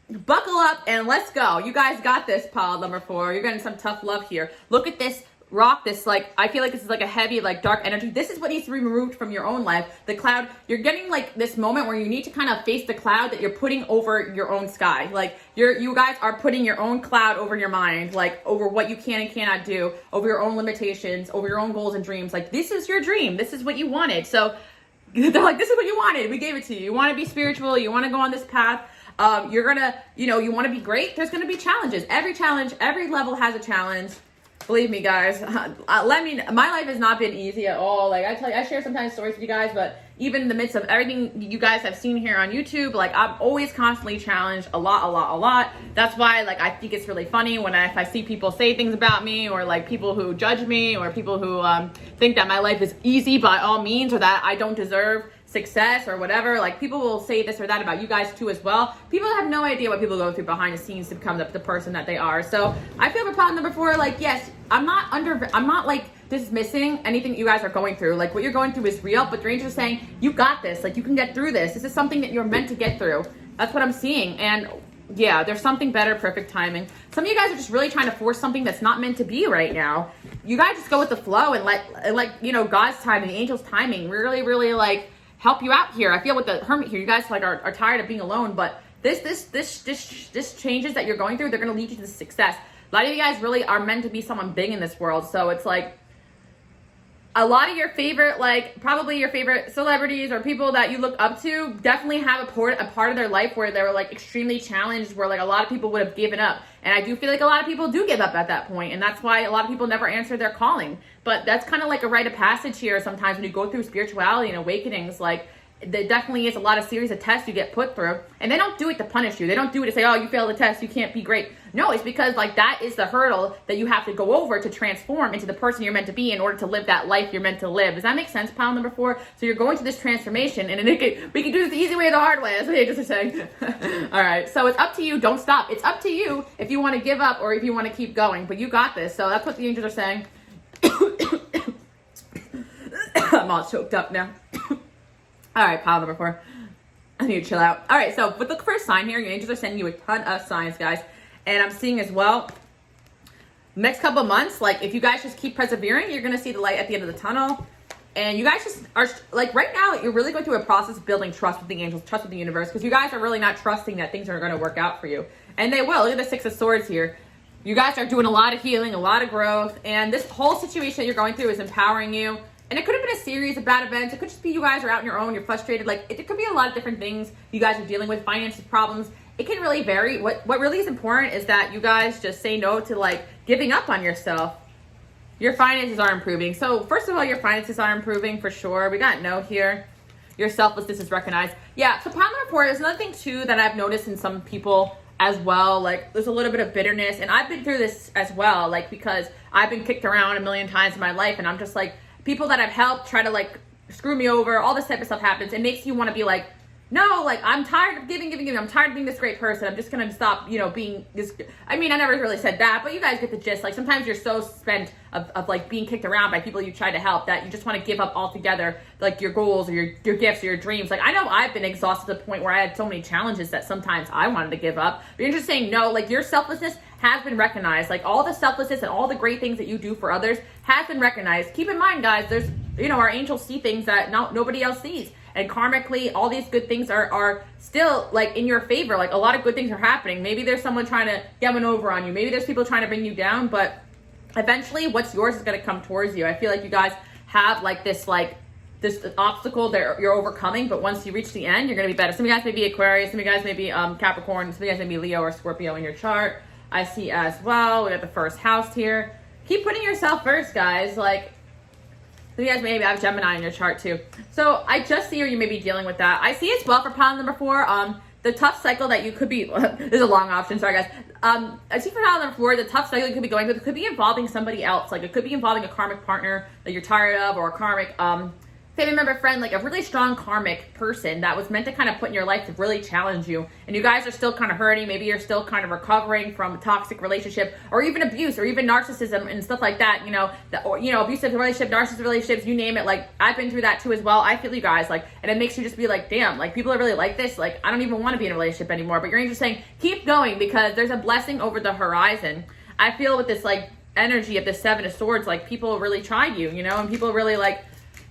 buckle up and let's go. You guys got this, pile number 4. You're getting some tough love here. Look at this rock, this like, I feel like this is like a heavy, like dark energy. This is what needs to be removed from your own life. The cloud, you're getting like this moment where you need to kind of face the cloud that you're putting over your own sky. Like you guys are putting your own cloud over your mind, like over what you can and cannot do, over your own limitations, over your own goals and dreams. Like, this is your dream. This is what you wanted. So they're like, this is what you wanted. We gave it to you. You want to be spiritual. You want to go on this path. You're going to, you want to be great. There's going to be challenges. Every challenge, every level has a challenge. Believe me, guys. My life has not been easy at all. Like, I share sometimes stories with you guys, but even in the midst of everything you guys have seen here on YouTube, like, I'm always constantly challenged a lot. That's why, like, I think it's really funny when if I see people say things about me, or like people who judge me, or people who think that my life is easy by all means, or that I don't deserve success or whatever. Like, people will say this or that about you guys too as well. People have no idea what people go through behind the scenes to become the person that they are. So I feel for problem number 4, like, yes, I'm not like dismissing anything you guys are going through. Like, what you're going through is real, but the angels are saying, you got this. Like, you can get through this. This is something that you're meant to get through. That's what I'm seeing. And yeah, there's something better, perfect timing. Some of you guys are just really trying to force something that's not meant to be right now. You guys just go with the flow and let God's timing, the angels' timing, really like help you out here. I feel with the Hermit here, you guys like are tired of being alone, but this changes that you're going through, they're going to lead you to success. A lot of you guys really are meant to be someone big in this world. So it's like a lot of your favorite, like probably your favorite celebrities or people that you look up to definitely have a part of their life where they were like extremely challenged, where like a lot of people would have given up. And I do feel like a lot of people do give up at that point, and that's why a lot of people never answer their calling. But that's kind of like a rite of passage here sometimes when you go through spirituality and awakenings. Like, there definitely is a lot of series of tests you get put through, and they don't do it to punish you. They don't do it to say, oh, you failed the test, you can't be great. No, it's because like that is the hurdle that you have to go over to transform into the person you're meant to be in order to live that life you're meant to live. Does that make sense, pile number 4? So you're going through this transformation, and we can do this the easy way or the hard way. That's what angels are saying. All right, so it's up to you. Don't stop. It's up to you if you want to give up or if you want to keep going, but you got this. So that's what the angels are saying. I'm all choked up now. All right, pile number 4. I need to chill out. All right, so with the first sign here, your angels are sending you a ton of signs, guys. And I'm seeing as well, next couple of months, like if you guys just keep persevering, you're going to see the light at the end of the tunnel. And you guys just are, like right now, you're really going through a process of building trust with the angels, trust with the universe, because you guys are really not trusting that things are going to work out for you. And they will. Look at the 6 of Swords here. You guys are doing a lot of healing, a lot of growth. And this whole situation that you're going through is empowering you. And it could have been a series of bad events. It could just be you guys are out on your own, you're frustrated. Like, it could be a lot of different things you guys are dealing with, finances, problems. It can really vary. What really is important is that you guys just say no to, like, giving up on yourself. Your finances are improving. So, first of all, your finances are improving for sure. We got no here. Your selflessness is recognized. Yeah, so pile number 4, there's another thing, too, that I've noticed in some people as well. Like, there's a little bit of bitterness. And I've been through this as well, like, because I've been kicked around a million times in my life. And I'm just like, people that I've helped try to like screw me over, all this type of stuff happens. It makes you want to be like, no, like I'm tired of giving. I'm tired of being this great person. I'm just going to stop, being this. I mean, I never really said that, but you guys get the gist. Like sometimes you're so spent of like being kicked around by people you try to help that you just want to give up altogether, like your goals or your gifts or your dreams. Like I know I've been exhausted to the point where I had so many challenges that sometimes I wanted to give up. But you're just saying no, like your selflessness has been recognized. Like all the selflessness and all the great things that you do for others has been recognized. Keep in mind, guys, there's, our angels see things that nobody else sees. And karmically, all these good things are still like in your favor. Like a lot of good things are happening. Maybe there's someone trying to get one over on you. Maybe there's people trying to bring you down, but eventually what's yours is going to come towards you. I feel like you guys have this obstacle that you're overcoming, but once you reach the end, you're going to be better. Some of you guys may be Aquarius, some of you guys may be Capricorn, some of you guys may be Leo or Scorpio in your chart. I see as well. We got the first house here. Keep putting yourself first, guys. Like, you guys maybe have Gemini in your chart too. So I just see where you may be dealing with that. I see as well for pile number 4. the tough cycle that you could be, this is a long option, sorry guys. I see for now number 4, the tough cycle you could be going through, it could be involving somebody else. Like it could be involving a karmic partner that you're tired of, or a karmic family member, friend, like a really strong karmic person that was meant to kind of put in your life to really challenge you. And you guys are still kind of hurting. Maybe you're still kind of recovering from a toxic relationship, or even abuse, or even narcissism and stuff like that. Or abusive relationship, narcissistic relationships, you name it. Like I've been through that too as well. I feel you guys, like, and it makes you just be like, damn, like people are really like this. Like I don't even want to be in a relationship anymore. But your angel's saying, keep going, because there's a blessing over the horizon. I feel with this like energy of the 7 of Swords, like people really tried you, and people really like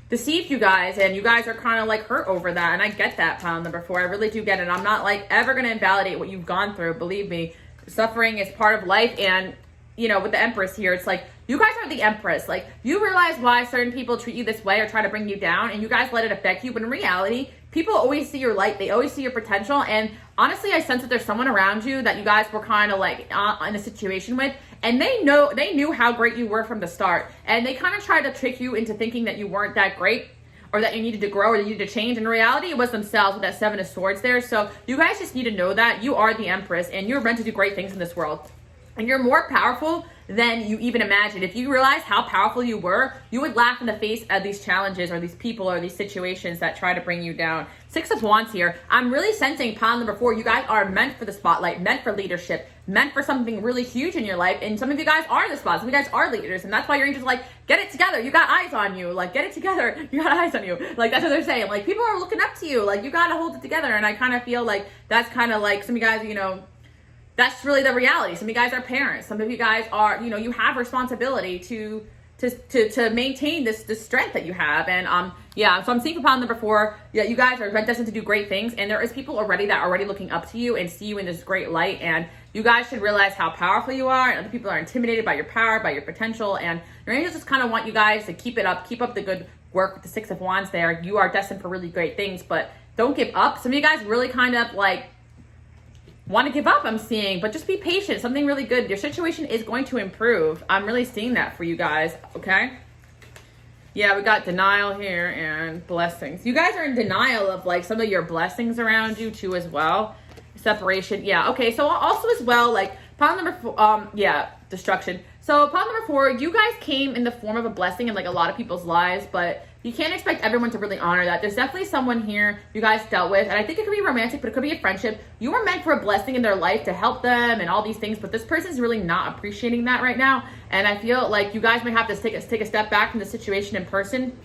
deceived you guys, and you guys are kind of like hurt over that. And I get that, pile number 4. I really do get it. I'm not like ever going to invalidate what you've gone through. Believe me, suffering is part of life. And with the Empress here, it's like you guys are the Empress. Like you realize why certain people treat you this way or try to bring you down, and you guys let it affect you. But in reality, people always see your light. They always see your potential. And honestly, I sense that there's someone around you that you guys were kind of like in a situation with, and they knew how great you were from the start, and they kind of tried to trick you into thinking that you weren't that great, or that you needed to grow, or that you needed to change. In reality, it was themselves with that 7 of Swords there. So you guys just need to know that you are the Empress, and you're meant to do great things in this world. And you're more powerful than you even imagined. If you realize how powerful you were, you would laugh in the face at these challenges, or these people, or these situations that try to bring you down. 6 of Wands here. I'm really sensing, pile number 4, you guys are meant for the spotlight, meant for leadership, meant for something really huge in your life. And some of you guys are the spots. Some of you guys are leaders. And that's why your angels like, get it together. You got eyes on you. Like, get it together. You got eyes on you. Like, that's what they're saying. Like, people are looking up to you. Like, you got to hold it together. And I kind of feel like that's kind of like some of you guys, that's really the reality. Some of you guys are parents. Some of you guys are, you have responsibility to maintain this strength that you have. And so I'm seeing for pile number 4, you guys are destined to do great things, and there is people already that are already looking up to you and see you in this great light. And you guys should realize how powerful you are, and other people are intimidated by your power, by your potential. And your angels just kind of want you guys to keep it up, keep up the good work with the 6 of Wands there. You are destined for really great things, but don't give up. Some of you guys really kind of like want to give up, I'm seeing, but just be patient. Something really good. Your situation is going to improve. I'm really seeing that for you guys, okay? Yeah, we got denial here and blessings. You guys are in denial of like some of your blessings around you too as well. Separation, yeah, okay. So also as well, like pile number 4, destruction. So pile number 4, you guys came in the form of a blessing in like a lot of people's lives, but you can't expect everyone to really honor that. There's definitely someone here you guys dealt with, and I think it could be romantic, but it could be a friendship. You were meant for a blessing in their life to help them and all these things, but this person's really not appreciating that right now. And I feel like you guys might have to take a step back from the situation in person.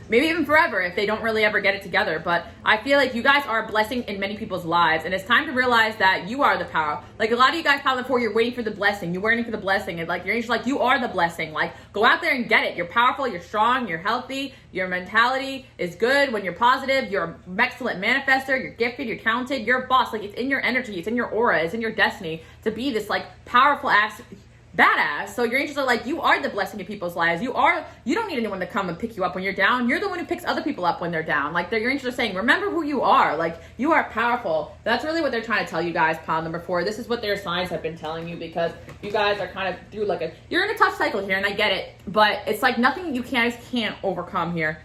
Maybe even forever if they don't really ever get it together. But I feel like you guys are a blessing in many people's lives. And it's time to realize that you are the power. Like a lot of you guys probably before, you're waiting for the blessing. You're waiting for the blessing. And like your angel's like, you are the blessing. Like go out there and get it. You're powerful. You're strong. You're healthy. Your mentality is good. When you're positive, you're an excellent manifester. You're gifted. You're talented. You're a boss. Like it's in your energy. It's in your aura. It's in your destiny to be this like powerful ass badass. So your angels are like, you are the blessing in people's lives. You don't need anyone to come and pick you up when you're down. You're the one who picks other people up when they're down. Like your angels are saying, remember who you are. Like you are powerful. That's really what they're trying to tell you guys, pile number 4. This is what their signs have been telling you, because you guys are kind of through like you're in a tough cycle here, and I get it, but it's like nothing you can't overcome here.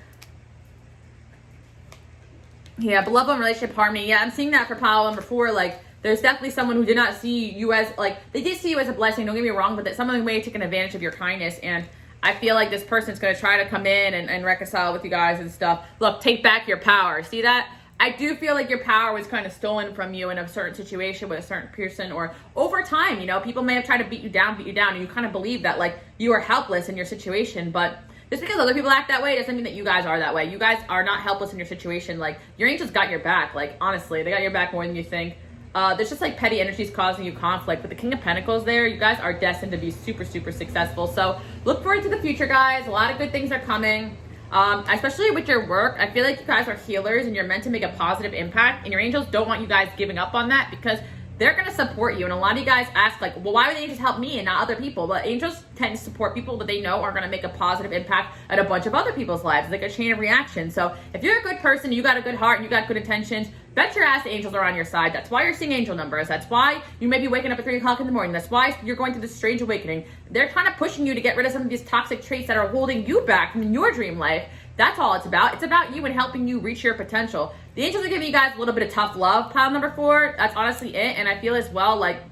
Yeah, but love and relationship harmony. Yeah, I'm seeing that for pile number 4. Like there's definitely someone who did not see you as, like, they did see you as a blessing, don't get me wrong, but that someone may have taken advantage of your kindness. And I feel like this person's going to try to come in and reconcile with you guys and stuff. Look, take back your power. See that? I do feel like your power was kind of stolen from you in a certain situation with a certain person, or over time, people may have tried to beat you down, and you kind of believe that, like, you are helpless in your situation. But just because other people act that way doesn't mean that you guys are that way. You guys are not helpless in your situation. Like, your angels got your back. Like, honestly, they got your back more than you think. There's just like petty energies causing you conflict. With the King of Pentacles there, you guys are destined to be super, super successful. So look forward to the future, guys. A lot of good things are coming, especially with your work. I feel like you guys are healers and you're meant to make a positive impact. And your angels don't want you guys giving up on that, because they're going to support you. And a lot of you guys ask, like, well, why would they just help me and not other people? But angels tend to support people that they know are going to make a positive impact at a bunch of other people's lives. It's like a chain of reaction. So if you're a good person, you got a good heart, and you got good intentions, bet your ass the angels are on your side. That's why you're seeing angel numbers. That's why you may be waking up at 3 o'clock in the morning. That's why you're going through this strange awakening. They're kind of pushing you to get rid of some of these toxic traits that are holding you back from your dream life. That's all it's about. It's about you and helping you reach your potential. The angels are giving you guys a little bit of tough love, pile number 4. That's honestly it. And I feel as well, like,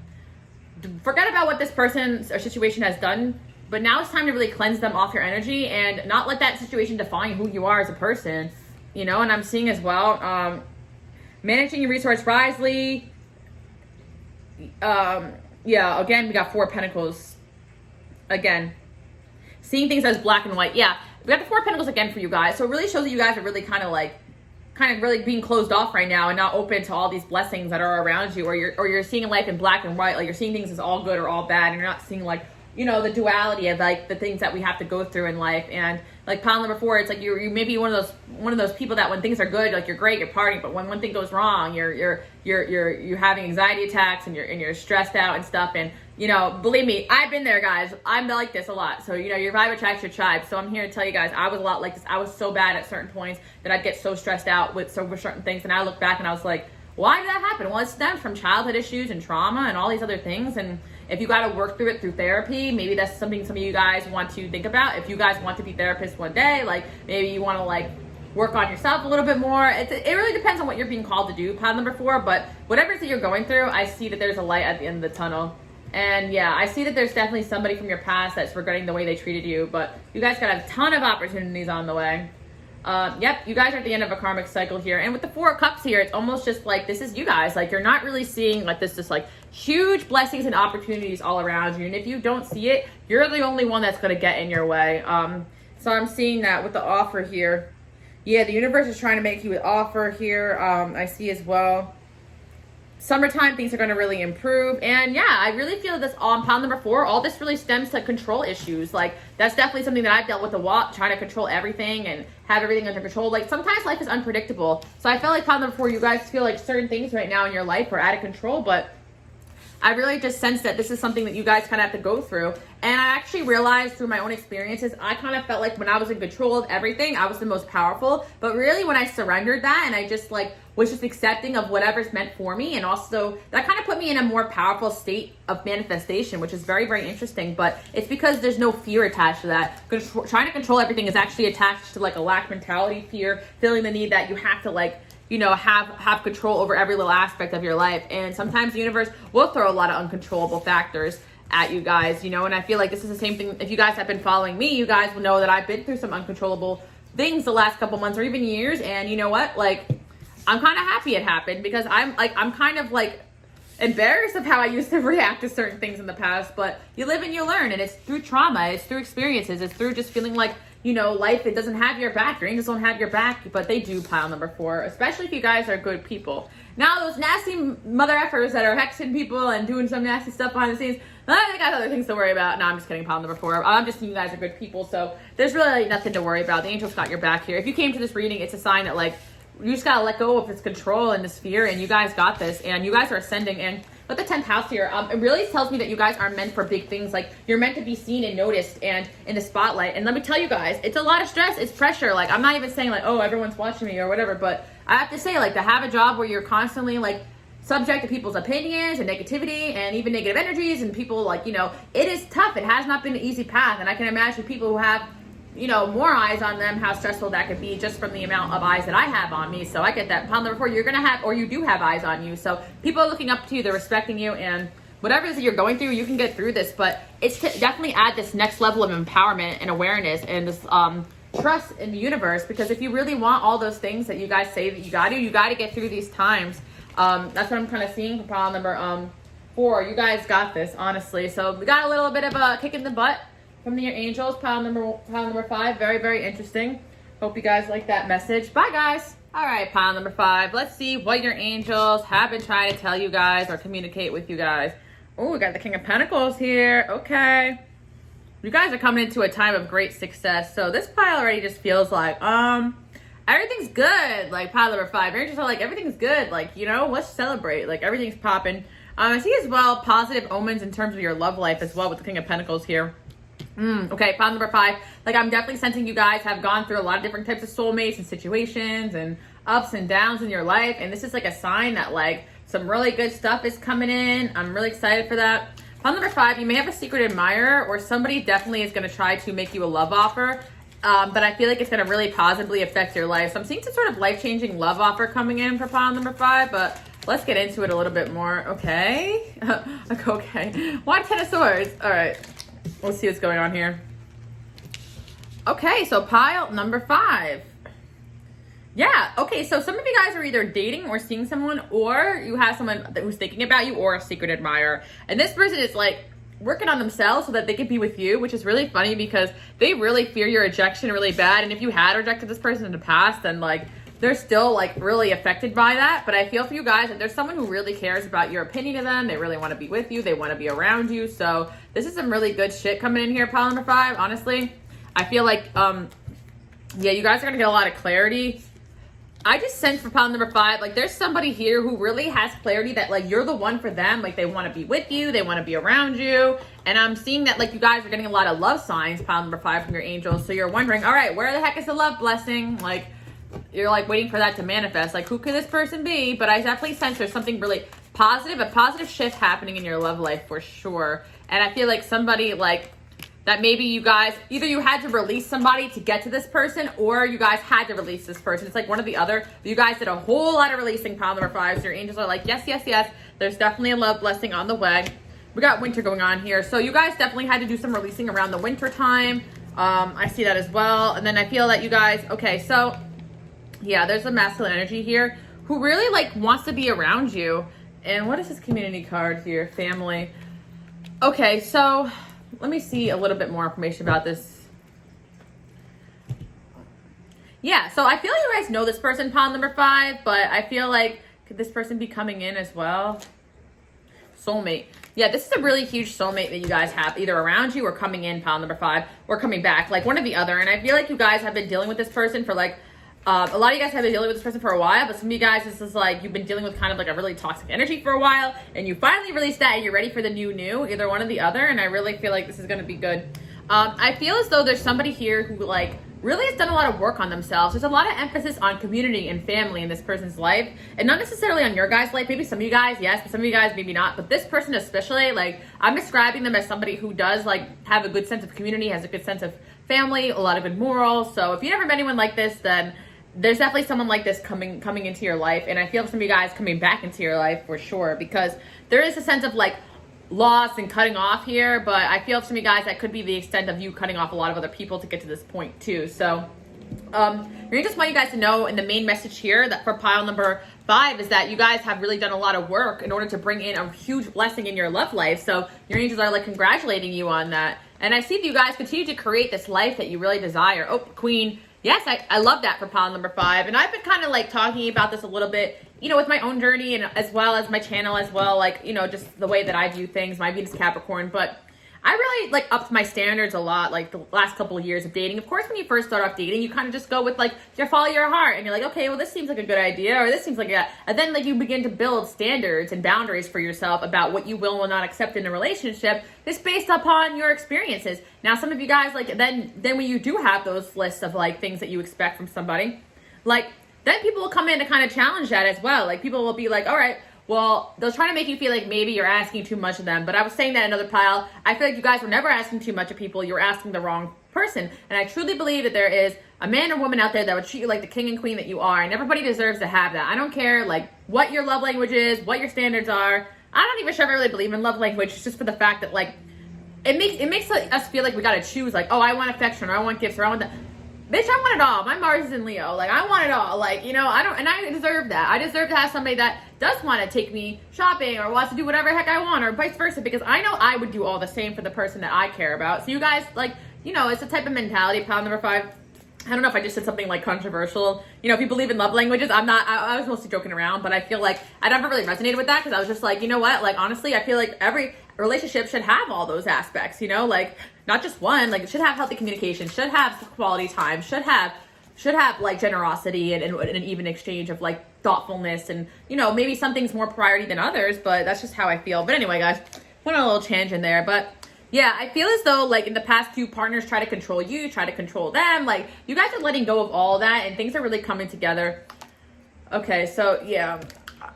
forget about what this person or situation has done, but now it's time to really cleanse them off your energy and not let that situation define who you are as a person, you know. And I'm seeing as well, managing your resource wisely. Yeah, again, we got 4 of Pentacles. Again, seeing things as black and white. Yeah, we got the 4 of Pentacles again for you guys. So it really shows that you guys are really kind of really being closed off right now and not open to all these blessings that are around you, or you're seeing life in black and white, like you're seeing things as all good or all bad, and you're not seeing, like, you know, the duality of, like, the things that we have to go through in life. And like pile number 4, it's like you maybe one of those people that when things are good, like, you're great, you're partying, but when one thing goes wrong, you're having anxiety attacks and you're stressed out and stuff. And, you know, believe me, I've been there, guys. I'm like this a lot. So, you know, your vibe attracts your tribe. So I'm here to tell you guys, I was a lot like this. I was so bad at certain points that I'd get so stressed out with certain things. And I look back and I was like, why did that happen? Well, it stems from childhood issues and trauma and all these other things. And if you got to work through it through therapy, maybe that's something some of you guys want to think about. If you guys want to be therapists one day, like, maybe you want to, like, work on yourself a little bit more. It really depends on what you're being called to do, pile number 4. But whatever it is that you're going through, I see that there's a light at the end of the tunnel. And yeah, I see that there's definitely somebody from your past that's regretting the way they treated you. But you guys got a ton of opportunities on the way. Yep, you guys are at the end of a karmic cycle here. And with the 4 of Cups here, it's almost just like this is you guys. Like, you're not really seeing, like, this just, like, huge blessings and opportunities all around you. And if you don't see it, you're the only one that's going to get in your way. So I'm seeing that with the offer here. Yeah, the universe is trying to make you an offer here. I see as well. Summertime, things are going to really improve. And yeah, I really feel this on pile number 4, all this really stems to control issues. Like, that's definitely something that I've dealt with a lot, trying to control everything and have everything under control. Like, sometimes life is unpredictable. So I feel like pile number 4, you guys feel like certain things right now in your life are out of control, but I really just sense that this is something that you guys kind of have to go through. And I actually realized through my own experiences, I kind of felt like when I was in control of everything, I was the most powerful. But really, when I surrendered that and I just, like, was just accepting of whatever's meant for me, and also that kind of put me in a more powerful state of manifestation, which is very, very interesting. But it's because there's no fear attached to that. Trying to control everything is actually attached to, like, a lack mentality, fear, feeling the need that you have to, like, you know, have control over every little aspect of your life. And sometimes the universe will throw a lot of uncontrollable factors at you guys, you know. And I feel like this is the same thing. If you guys have been following me, you guys will know that I've been through some uncontrollable things the last couple months or even years. And you know what? Like, I'm kind of happy it happened, because I'm kind of, like, embarrassed of how I used to react to certain things in the past. But you live and you learn, and it's through trauma, it's through experiences, it's through just feeling like, you know, life, it doesn't have your back. Your angels don't have your back, but they do, pile number 4, especially if you guys are good people. Now, those nasty mother effers that are hexing people and doing some nasty stuff behind the scenes, they got other things to worry about. No, I'm just kidding, pile number 4. I'm just saying you guys are good people, so there's really nothing to worry about. The angels got your back here. If you came to this reading, it's a sign that, like, you just gotta let go of this control and this fear, and you guys got this, and you guys are ascending. And with the 10th house here, it really tells me that you guys are meant for big things. Like, you're meant to be seen and noticed and in the spotlight. And let me tell you guys, it's a lot of stress, it's pressure. Like, I'm not even saying, like, oh, everyone's watching me or whatever, but I have to say, like, to have a job where you're constantly, like, subject to people's opinions and negativity and even negative energies and people, like, you know, it is tough. It has not been an easy path. And I can imagine people who have, you know, more eyes on them, how stressful that could be just from the amount of eyes that I have on me. So I get that. Pile number 4, you're going to have, or you do have eyes on you. So people are looking up to you, they're respecting you, and whatever it is that you're going through, you can get through this. But it's to definitely add this next level of empowerment and awareness and this trust in the universe. Because if you really want all those things that you guys say that you got to get through these times. That's what I'm kind of seeing for pile number 4. You guys got this, honestly. So we got a little bit of a kick in the butt from your angels. Pile number 5, very, very interesting. Hope you guys like that message. Bye, guys. All right, pile number 5. Let's see what your angels have been trying to tell you guys or communicate with you guys. Oh, we got the King of Pentacles here. Okay. You guys are coming into a time of great success. So this pile already just feels like, everything's good. Like, pile number 5. Your angels are like, everything's good. Like, you know, let's celebrate. Like, everything's popping. I see as well positive omens in terms of your love life as well with the King of Pentacles here. Okay, pile number 5. Like, I'm definitely sensing you guys have gone through a lot of different types of soulmates and situations and ups and downs in your life. And this is like a sign that, like, some really good stuff is coming in. I'm really excited for that. Pile number 5, you may have a secret admirer, or somebody definitely is going to try to make you a love offer. but I feel like it's going to really positively affect your life. So I'm seeing some sort of life-changing love offer coming in for pile number 5, but let's get into it a little bit more. Okay. Okay. Why 10 of Swords? All right. Let's see what's going on here. Okay, so pile number 5. Yeah, okay, so some of you guys are either dating or seeing someone, or you have someone who's thinking about you, or a secret admirer. And this person is like working on themselves so that they can be with you, which is really funny because they really fear your rejection really bad. And if you had rejected this person in the past, then like they're still like really affected by that. But I feel for you guys that there's someone who really cares about your opinion of them. They really want to be with you. They want to be around you. So this is some really good shit coming in here, pile number 5, honestly. I feel like, yeah, you guys are going to get a lot of clarity. I just sense for pile number 5, like there's somebody here who really has clarity that like you're the one for them. Like they want to be with you. They want to be around you. And I'm seeing that like you guys are getting a lot of love signs, pile number 5, from your angels. So you're wondering, all right, where the heck is the love blessing? Like you're like waiting for that to manifest. Like who could this person be? But I definitely sense there's something really positive, a positive shift happening in your love life for sure. And I feel like somebody like that maybe you guys, either you had to release somebody to get to this person, or you guys had to release this person. It's like one or the other. You guys did a whole lot of releasing, pile number 5. So your angels are like, yes, yes, yes. There's definitely a love blessing on the way. We got winter going on here. So you guys definitely had to do some releasing around the winter time. I see that as well. And then I feel that you guys, okay, so yeah, there's a masculine energy here who really like wants to be around you. And what is this community card here? Family. Okay, so let me see a little bit more information about this. Yeah, so I feel like you guys know this person, pile number 5, but I feel like, could this person be coming in as well? Soulmate. Yeah, this is a really huge soulmate that you guys have either around you or coming in, pile number 5, or coming back, like one or the other. And I feel like you guys have been dealing with this person for like, a lot of you guys have been dealing with this person for a while, but some of you guys, this is like, you've been dealing with kind of like a really toxic energy for a while, and you finally released that, and you're ready for the new, either one or the other, and I really feel like this is going to be good. I feel as though there's somebody here who like really has done a lot of work on themselves. There's a lot of emphasis on community and family in this person's life, and not necessarily on your guys' life. Maybe some of you guys, yes, but some of you guys, maybe not. But this person especially, like, I'm describing them as somebody who does like have a good sense of community, has a good sense of family, a lot of good morals. So if you never met anyone like this, then there's definitely someone like this coming into your life. And I feel some of you guys coming back into your life for sure, because there is a sense of like loss and cutting off here. But I feel some of you guys, that could be the extent of you cutting off a lot of other people to get to this point too. So we just want you guys to know, in the main message here, that for pile number 5 is that you guys have really done a lot of work in order to bring in a huge blessing in your love life. So your angels are like congratulating you on that. And I see that you guys continue to create this life that you really desire. Oh, Queen. Yes, I love that for pile number 5. And I've been kind of like talking about this a little bit, you know, with my own journey, and as well as my channel as well, like, you know, just the way that I view things, my Venus Capricorn. But I really like upped my standards a lot, like the last couple of years of dating. Of course, when you first start off dating, you kind of just go with like, you follow your heart, and you're like, okay, well, this seems like a good idea, or this seems like a, and then like you begin to build standards and boundaries for yourself about what you will and will not accept in a relationship. It's based upon your experiences. Now, some of you guys, like, then when you do have those lists of like things that you expect from somebody, like, then people will come in to kind of challenge that as well. Like, people will be like, all right, well, they'll try to make you feel like maybe you're asking too much of them. But I was saying that in another pile, I feel like you guys were never asking too much of people. You're asking the wrong person. And I truly believe that there is a man or woman out there that would treat you like the king and queen that you are. And everybody deserves to have that. I don't care like what your love language is, what your standards are. I don't even sure if I really believe in love language. It's just for the fact that like, it makes us feel like we gotta choose, like, oh, I want affection, or I want gifts, or I want that. Bitch, I want it all. My Mars is in Leo. Like, I want it all. Like, you know, I deserve that. I deserve to have somebody that does want to take me shopping or wants to do whatever heck I want, or vice versa, because I know I would do all the same for the person that I care about. So you guys, like, you know, it's a type of mentality. Pile number 5. I don't know if I just said something like controversial. You know, if you believe in love languages, I was mostly joking around, but I feel like I never really resonated with that, because I was just like, you know what? Like, honestly, I feel like every relationship should have all those aspects, you know, like not just one, like it should have healthy communication, should have quality time, should have like generosity and an even exchange of like thoughtfulness, and, you know, maybe some things more priority than others, but that's just how I feel. But anyway, guys, went on a little tangent there, but yeah, I feel as though like in the past few, partners try to control you, try to control them. Like, you guys are letting go of all that, and things are really coming together. Okay, so yeah,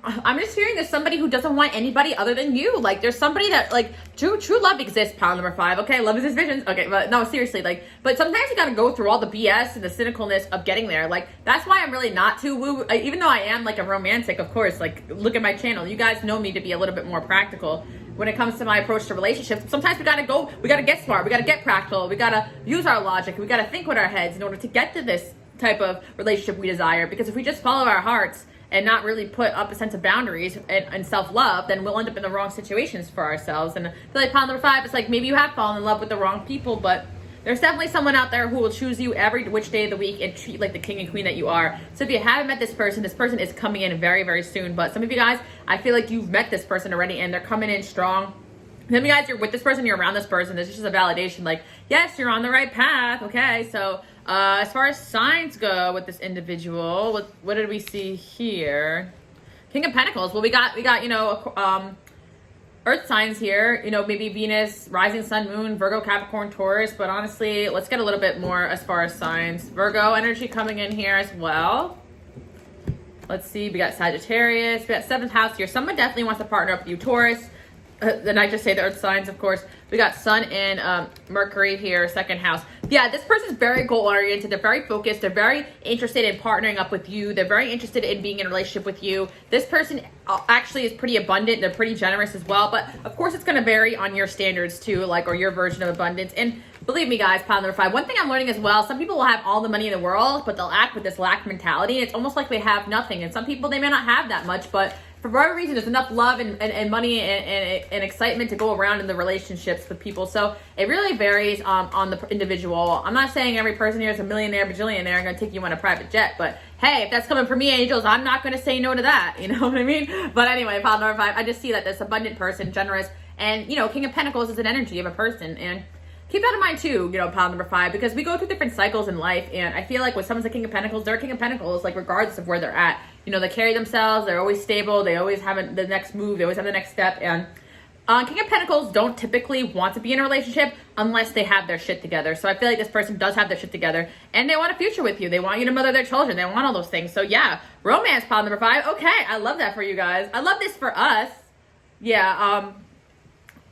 I'm just hearing there's somebody who doesn't want anybody other than you. Like, there's somebody that, like, true love exists, pile number 5. Okay, love is his vision. Okay, but no, seriously, like, but sometimes you gotta go through all the BS and the cynicalness of getting there. Like, that's why I'm really not too woo. Even though I am, like, a romantic, of course. Like, look at my channel. You guys know me to be a little bit more practical when it comes to my approach to relationships. Sometimes we gotta get smart, we gotta get practical, we gotta use our logic, we gotta think with our heads in order to get to this type of relationship we desire. Because if we just follow our hearts and not really put up a sense of boundaries and self-love, then we'll end up in the wrong situations for ourselves. And I feel like pile number 5, it's like maybe you have fallen in love with the wrong people, but there's definitely someone out there who will choose you every which day of the week and treat like the king and queen that you are. So if you haven't met this person is coming in very, very soon. But some of you guys, I feel like you've met this person already and they're coming in strong. Some of you guys, you're with this person, you're around this person. This is just a validation, like, yes, you're on the right path. Okay, so as far as signs go with this individual, what did we see here? King of Pentacles. Well, we got you know, Earth signs here. You know, maybe Venus, rising sun, moon, Virgo, Capricorn, Taurus. But honestly, let's get a little bit more as far as signs. Virgo energy coming in here as well. Let's see. We got Sagittarius. We got 7th house here. Someone definitely wants to partner up with you, Taurus. Then I just say the earth signs, of course. We got Sun and Mercury here, 2nd house. Yeah, this person's very goal-oriented. They're very focused. They're very interested in partnering up with you. They're very interested in being in a relationship with you. This person actually is pretty abundant. They're pretty generous as well. But, of course, it's going to vary on your standards, too, like, or your version of abundance. And believe me, guys, pile number 5, one thing I'm learning as well, some people will have all the money in the world, but they'll act with this lack mentality. It's almost like they have nothing. And some people, they may not have that much, but for whatever reason, there's enough love and money and excitement to go around in the relationships with people. So it really varies on the individual. I'm not saying every person here is a millionaire, bajillionaire, I'm going to take you on a private jet. But hey, if that's coming from me, angels, I'm not going to say no to that. You know what I mean? But anyway, pile number 5, I just see that this abundant person, generous, and, you know, King of Pentacles is an energy of a person. And keep that in mind too, you know, pile number 5, because we go through different cycles in life. And I feel like when someone's a King of Pentacles, they're a King of Pentacles, like regardless of where they're at. You know, they carry themselves, they're always stable, they always have the next move, they always have the next step. And King of Pentacles don't typically want to be in a relationship unless they have their shit together. So I feel like this person does have their shit together and they want a future with you. They want you to mother their children. They want all those things. So yeah, romance, pile number 5. Okay, I love that for you guys. I love this for us. Yeah,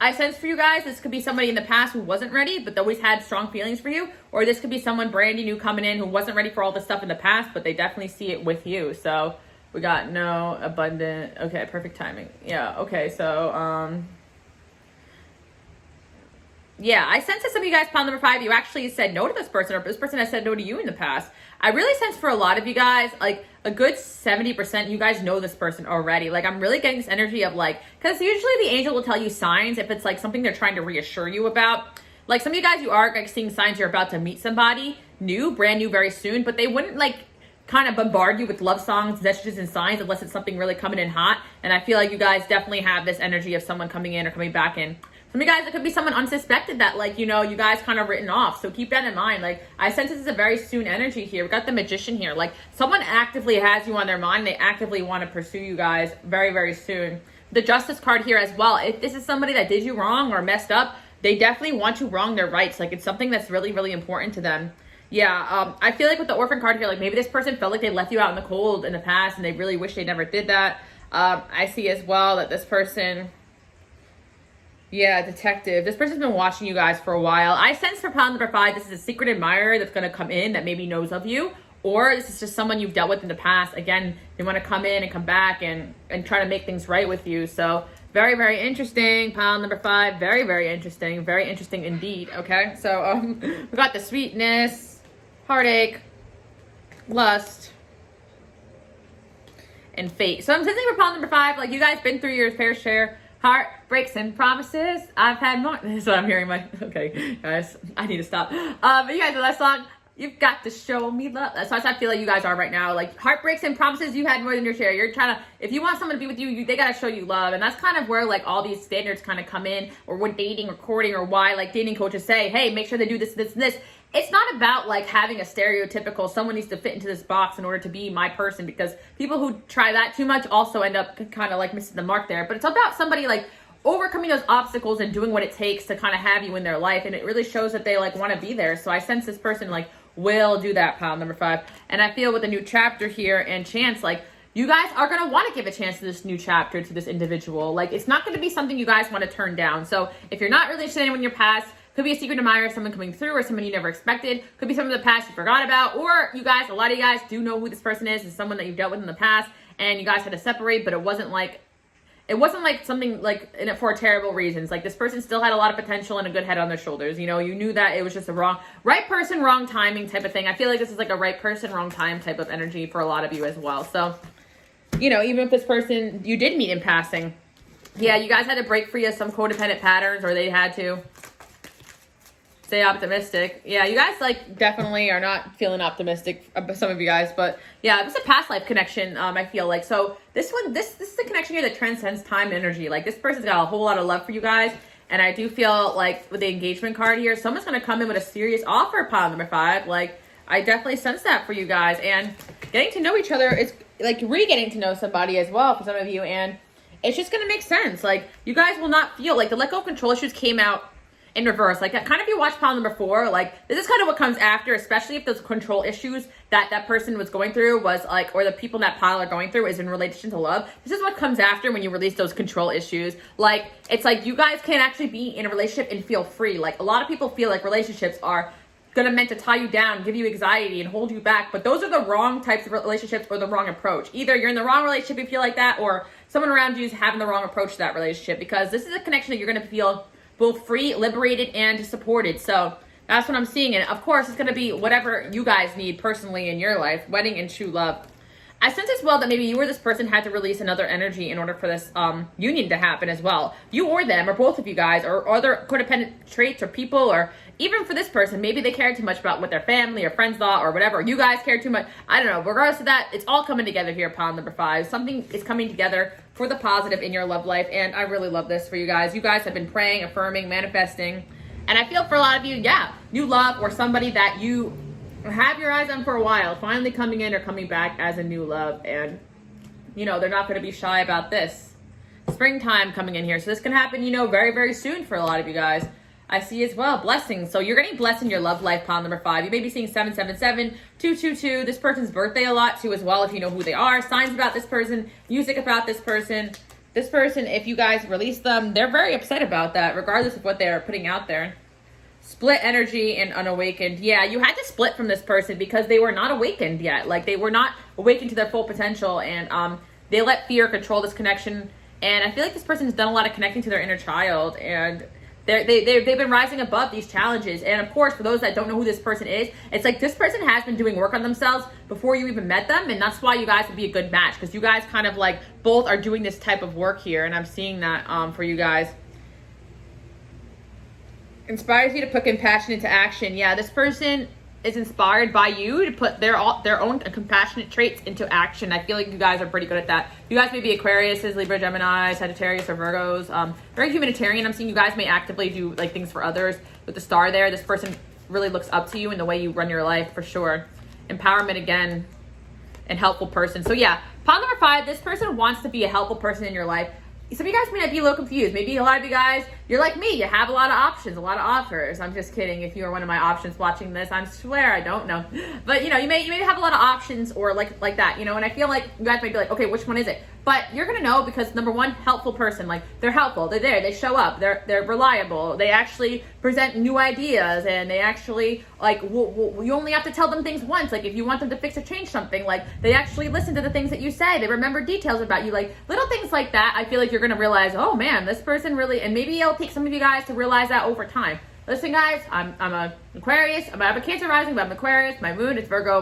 I sense for you guys, this could be somebody in the past who wasn't ready, but they always had strong feelings for you. Or this could be someone brand new coming in who wasn't ready for all this stuff in the past, but they definitely see it with you. So we got no, abundant. Okay, perfect timing. Yeah, okay, so, yeah, I sense that some of you guys, pile number 5, you actually said no to this person, or this person has said no to you in the past. I really sense for a lot of you guys, like a good 70%, you guys know this person already. Like, I'm really getting this energy of like, because usually the angel will tell you signs if it's like something they're trying to reassure you about. Like some of you guys, you are like seeing signs you're about to meet somebody new, brand new, very soon, but they wouldn't like kind of bombard you with love songs, messages, and signs unless it's something really coming in hot. And I feel like you guys definitely have this energy of someone coming in or coming back in. Some of you guys, it could be someone unsuspected that, like, you know, you guys kind of written off. So keep that in mind. Like, I sense this is a very soon energy here. We got the Magician here. Like, someone actively has you on their mind. They actively want to pursue you guys very, very soon. The Justice card here as well. If this is somebody that did you wrong or messed up, they definitely want to wrong their rights. Like, it's something that's really, really important to them. Yeah, I feel like with the Orphan card here, like, maybe this person felt like they left you out in the cold in the past and they really wish they never did that. I see as well that this person... Yeah, detective. This person's been watching you guys for a while. I sense for pile number 5, this is a secret admirer that's going to come in that maybe knows of you. Or this is just someone you've dealt with in the past. Again, they want to come in and come back and try to make things right with you. So very, very interesting. Pile number 5. Very, very interesting. Very interesting indeed. Okay, so we got the sweetness, heartache, lust, and fate. So I'm sensing for pile number 5, like you guys been through your fair share. Heartbreaks and promises. I've had more. That's what I'm hearing. Okay, guys, I need to stop. But you guys know that song. You've got to show me love. That's what I feel like you guys are right now. Like heartbreaks and promises, you had more than your share. You're trying to, if you want someone to be with you, they gotta show you love, and that's kind of where like all these standards kind of come in, or when dating or courting, or why like dating coaches say, hey, make sure they do this, this, and this. It's not about like having a stereotypical, someone needs to fit into this box in order to be my person, because people who try that too much also end up kind of like missing the mark there. But it's about somebody like overcoming those obstacles and doing what it takes to kind of have you in their life. And it really shows that they like want to be there. So I sense this person like will do that, pile number 5. And I feel with a new chapter here and chance, like you guys are going to want to give a chance to this new chapter, to this individual. Like, it's not going to be something you guys want to turn down. So if you're not really interested in anyone in your past, could be a secret admirer, someone coming through, or someone you never expected. Could be someone in the past you forgot about, or you guys, a lot of you guys do know who this person is. It's someone that you've dealt with in the past, and you guys had to separate, but it wasn't like something like in it for terrible reasons. Like, this person still had a lot of potential and a good head on their shoulders. You know, you knew that it was just a right person, wrong timing type of thing. I feel like this is like a right person, wrong time type of energy for a lot of you as well. So, you know, even if this person you did meet in passing, yeah, you guys had to break free of some codependent patterns, or they had to stay optimistic. Yeah, you guys like definitely are not feeling optimistic, some of you guys, but yeah, it was a past life connection. I feel like, so this is the connection here that transcends time and energy. Like, this person's got a whole lot of love for you guys, and I do feel like with the engagement card here, someone's going to come in with a serious offer, pile number 5. Like, I definitely sense that for you guys, and getting to know each other, it's like re-getting to know somebody as well for some of you, and it's just going to make sense. Like, you guys will not feel like the let go of control issues came out in reverse. Like, kind of, if you watch pile number 4, like, this is kind of what comes after, especially if those control issues that person was going through was like, or the people in that pile are going through is in relation to love. This is what comes after when you release those control issues. Like, it's like you guys can actually be in a relationship and feel free. Like, a lot of people feel like relationships are meant to tie you down, give you anxiety, and hold you back. But those are the wrong types of relationships, or the wrong approach. Either you're in the wrong relationship if you feel like that, or someone around you is having the wrong approach to that relationship, because this is a connection that you're going to feel both free, liberated, and supported. So that's what I'm seeing. And of course, it's going to be whatever you guys need personally in your life, wedding and true love. I sense as well that maybe you or this person had to release another energy in order for this union to happen as well. You or them, or both of you guys, or other codependent traits or people, or even for this person, maybe they cared too much about what their family or friends thought, or whatever. You guys cared too much. I don't know. Regardless of that, it's all coming together here, pile number 5. Something is coming together for the positive in your love life, and I really love this for you guys. You guys have been praying, affirming, manifesting, and I feel for a lot of you, yeah, new love, or somebody that you have your eyes on for a while, finally coming in or coming back as a new love. And, you know, they're not going to be shy about this. Springtime coming in here. So this can happen, you know, very, very soon for a lot of you guys. I see as well, blessings. So you're getting blessed in your love life, pile number 5. You may be seeing 777, 222, this person's birthday a lot too as well, if you know who they are. Signs about this person, music about this person. This person, if you guys release them, they're very upset about that, regardless of what they're putting out there. Split energy and unawakened. Yeah, you had to split from this person because they were not awakened yet. Like, they were not awakened to their full potential, and they let fear control this connection. And I feel like this person has done a lot of connecting to their inner child, and they've been rising above these challenges. And of course, for those that don't know who this person is, it's like this person has been doing work on themselves before you even met them, and that's why you guys would be a good match, because you guys kind of like both are doing this type of work here, and I'm seeing that for you guys. Inspires you to put compassion into action. Yeah, this person is inspired by you to put their own compassionate traits into action. I feel like you guys are pretty good at that. You guys may be Aquariuses, Libra, Gemini, Sagittarius, or Virgos. Very humanitarian. I'm seeing you guys may actively do like things for others. With the star there, this person really looks up to you in the way you run your life, for sure. Empowerment again, and helpful person. So yeah, pile number 5, this person wants to be a helpful person in your life. Some of you guys may not be a little confused. Maybe a lot of you guys, you're like me. You have a lot of options, a lot of offers. I'm just kidding. If you are one of my options watching this, I swear I don't know. But, you know, you may have a lot of options, or like that, you know, and I feel like you guys may be like, okay, which one is it? But you're going to know because, number 1, helpful person. Like, they're helpful. They're there. They show up. They're reliable. They actually present new ideas, and they actually, like, you only have to tell them things once. Like, if you want them to fix or change something, like, they actually listen to the things that you say. They remember details about you. Like, little things like that, I feel like you're going to realize, oh, man, this person really, and maybe it'll take some of you guys to realize that over time. Listen, guys, I'm a Aquarius. I have a Cancer rising, but I'm Aquarius. My moon is Virgo.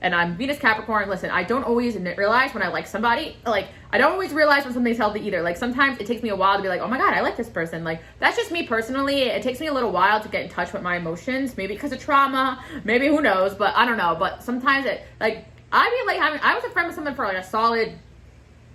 And I'm Venus Capricorn. Listen, I don't always realize when I like somebody. Like, I don't always realize when something's healthy either. Like, sometimes it takes me a while to be like, oh my God, I like this person. Like, that's just me personally. It takes me a little while to get in touch with my emotions. Maybe because of trauma. Maybe, who knows? But I don't know. But sometimes I was a friend with someone for like a solid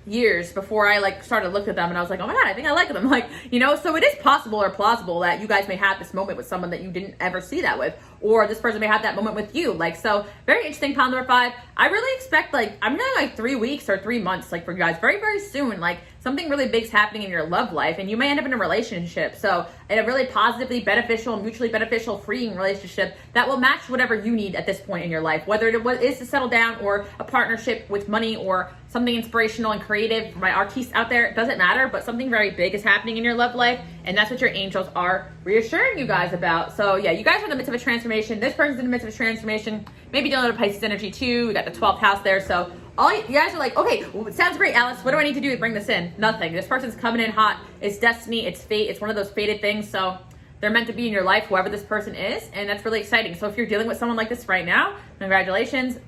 years before I like started looking at them, and I was like, oh my God, I think I like them. Like, you know, so it is possible or plausible that you guys may have this moment with someone that you didn't ever see that with, or this person may have that moment with you. Like, so very interesting. Pile number 5, I really expect, like, I'm gonna like 3 weeks or 3 months, like, for you guys very, very soon. Like, something really big's happening in your love life, and you may end up in a relationship. So in a really positively beneficial, mutually beneficial, freeing relationship that will match whatever you need at this point in your life, whether it is to settle down or a partnership with money or something inspirational and creative. For my artists out there, it doesn't matter, but something very big is happening in your love life, and that's what your angels are reassuring you guys about. So yeah, you guys are in the midst of a transformation. This person's in the midst of a transformation. Maybe dealing with Pisces energy too. We got the 12th house there. So all you guys are like, okay, well, it sounds great, Alice. What do I need to do to bring this in? Nothing. This person's coming in hot. It's destiny. It's fate. It's one of those fated things. So they're meant to be in your life, whoever this person is, and that's really exciting. So if you're dealing with someone like this right now, congratulations.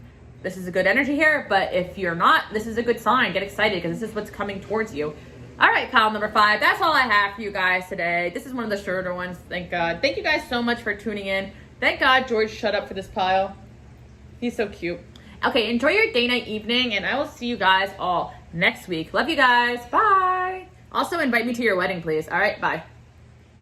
This is a good energy here, but if you're not, this is a good sign. Get excited because this is what's coming towards you. All right, pile number 5. That's all I have for you guys today. This is one of the shorter ones, thank God. Thank you guys so much for tuning in. Thank God George shut up for this pile. He's so cute. Okay, enjoy your day, night, evening, and I will see you guys all next week. Love you guys. Bye. Also, invite me to your wedding, please. All right, bye.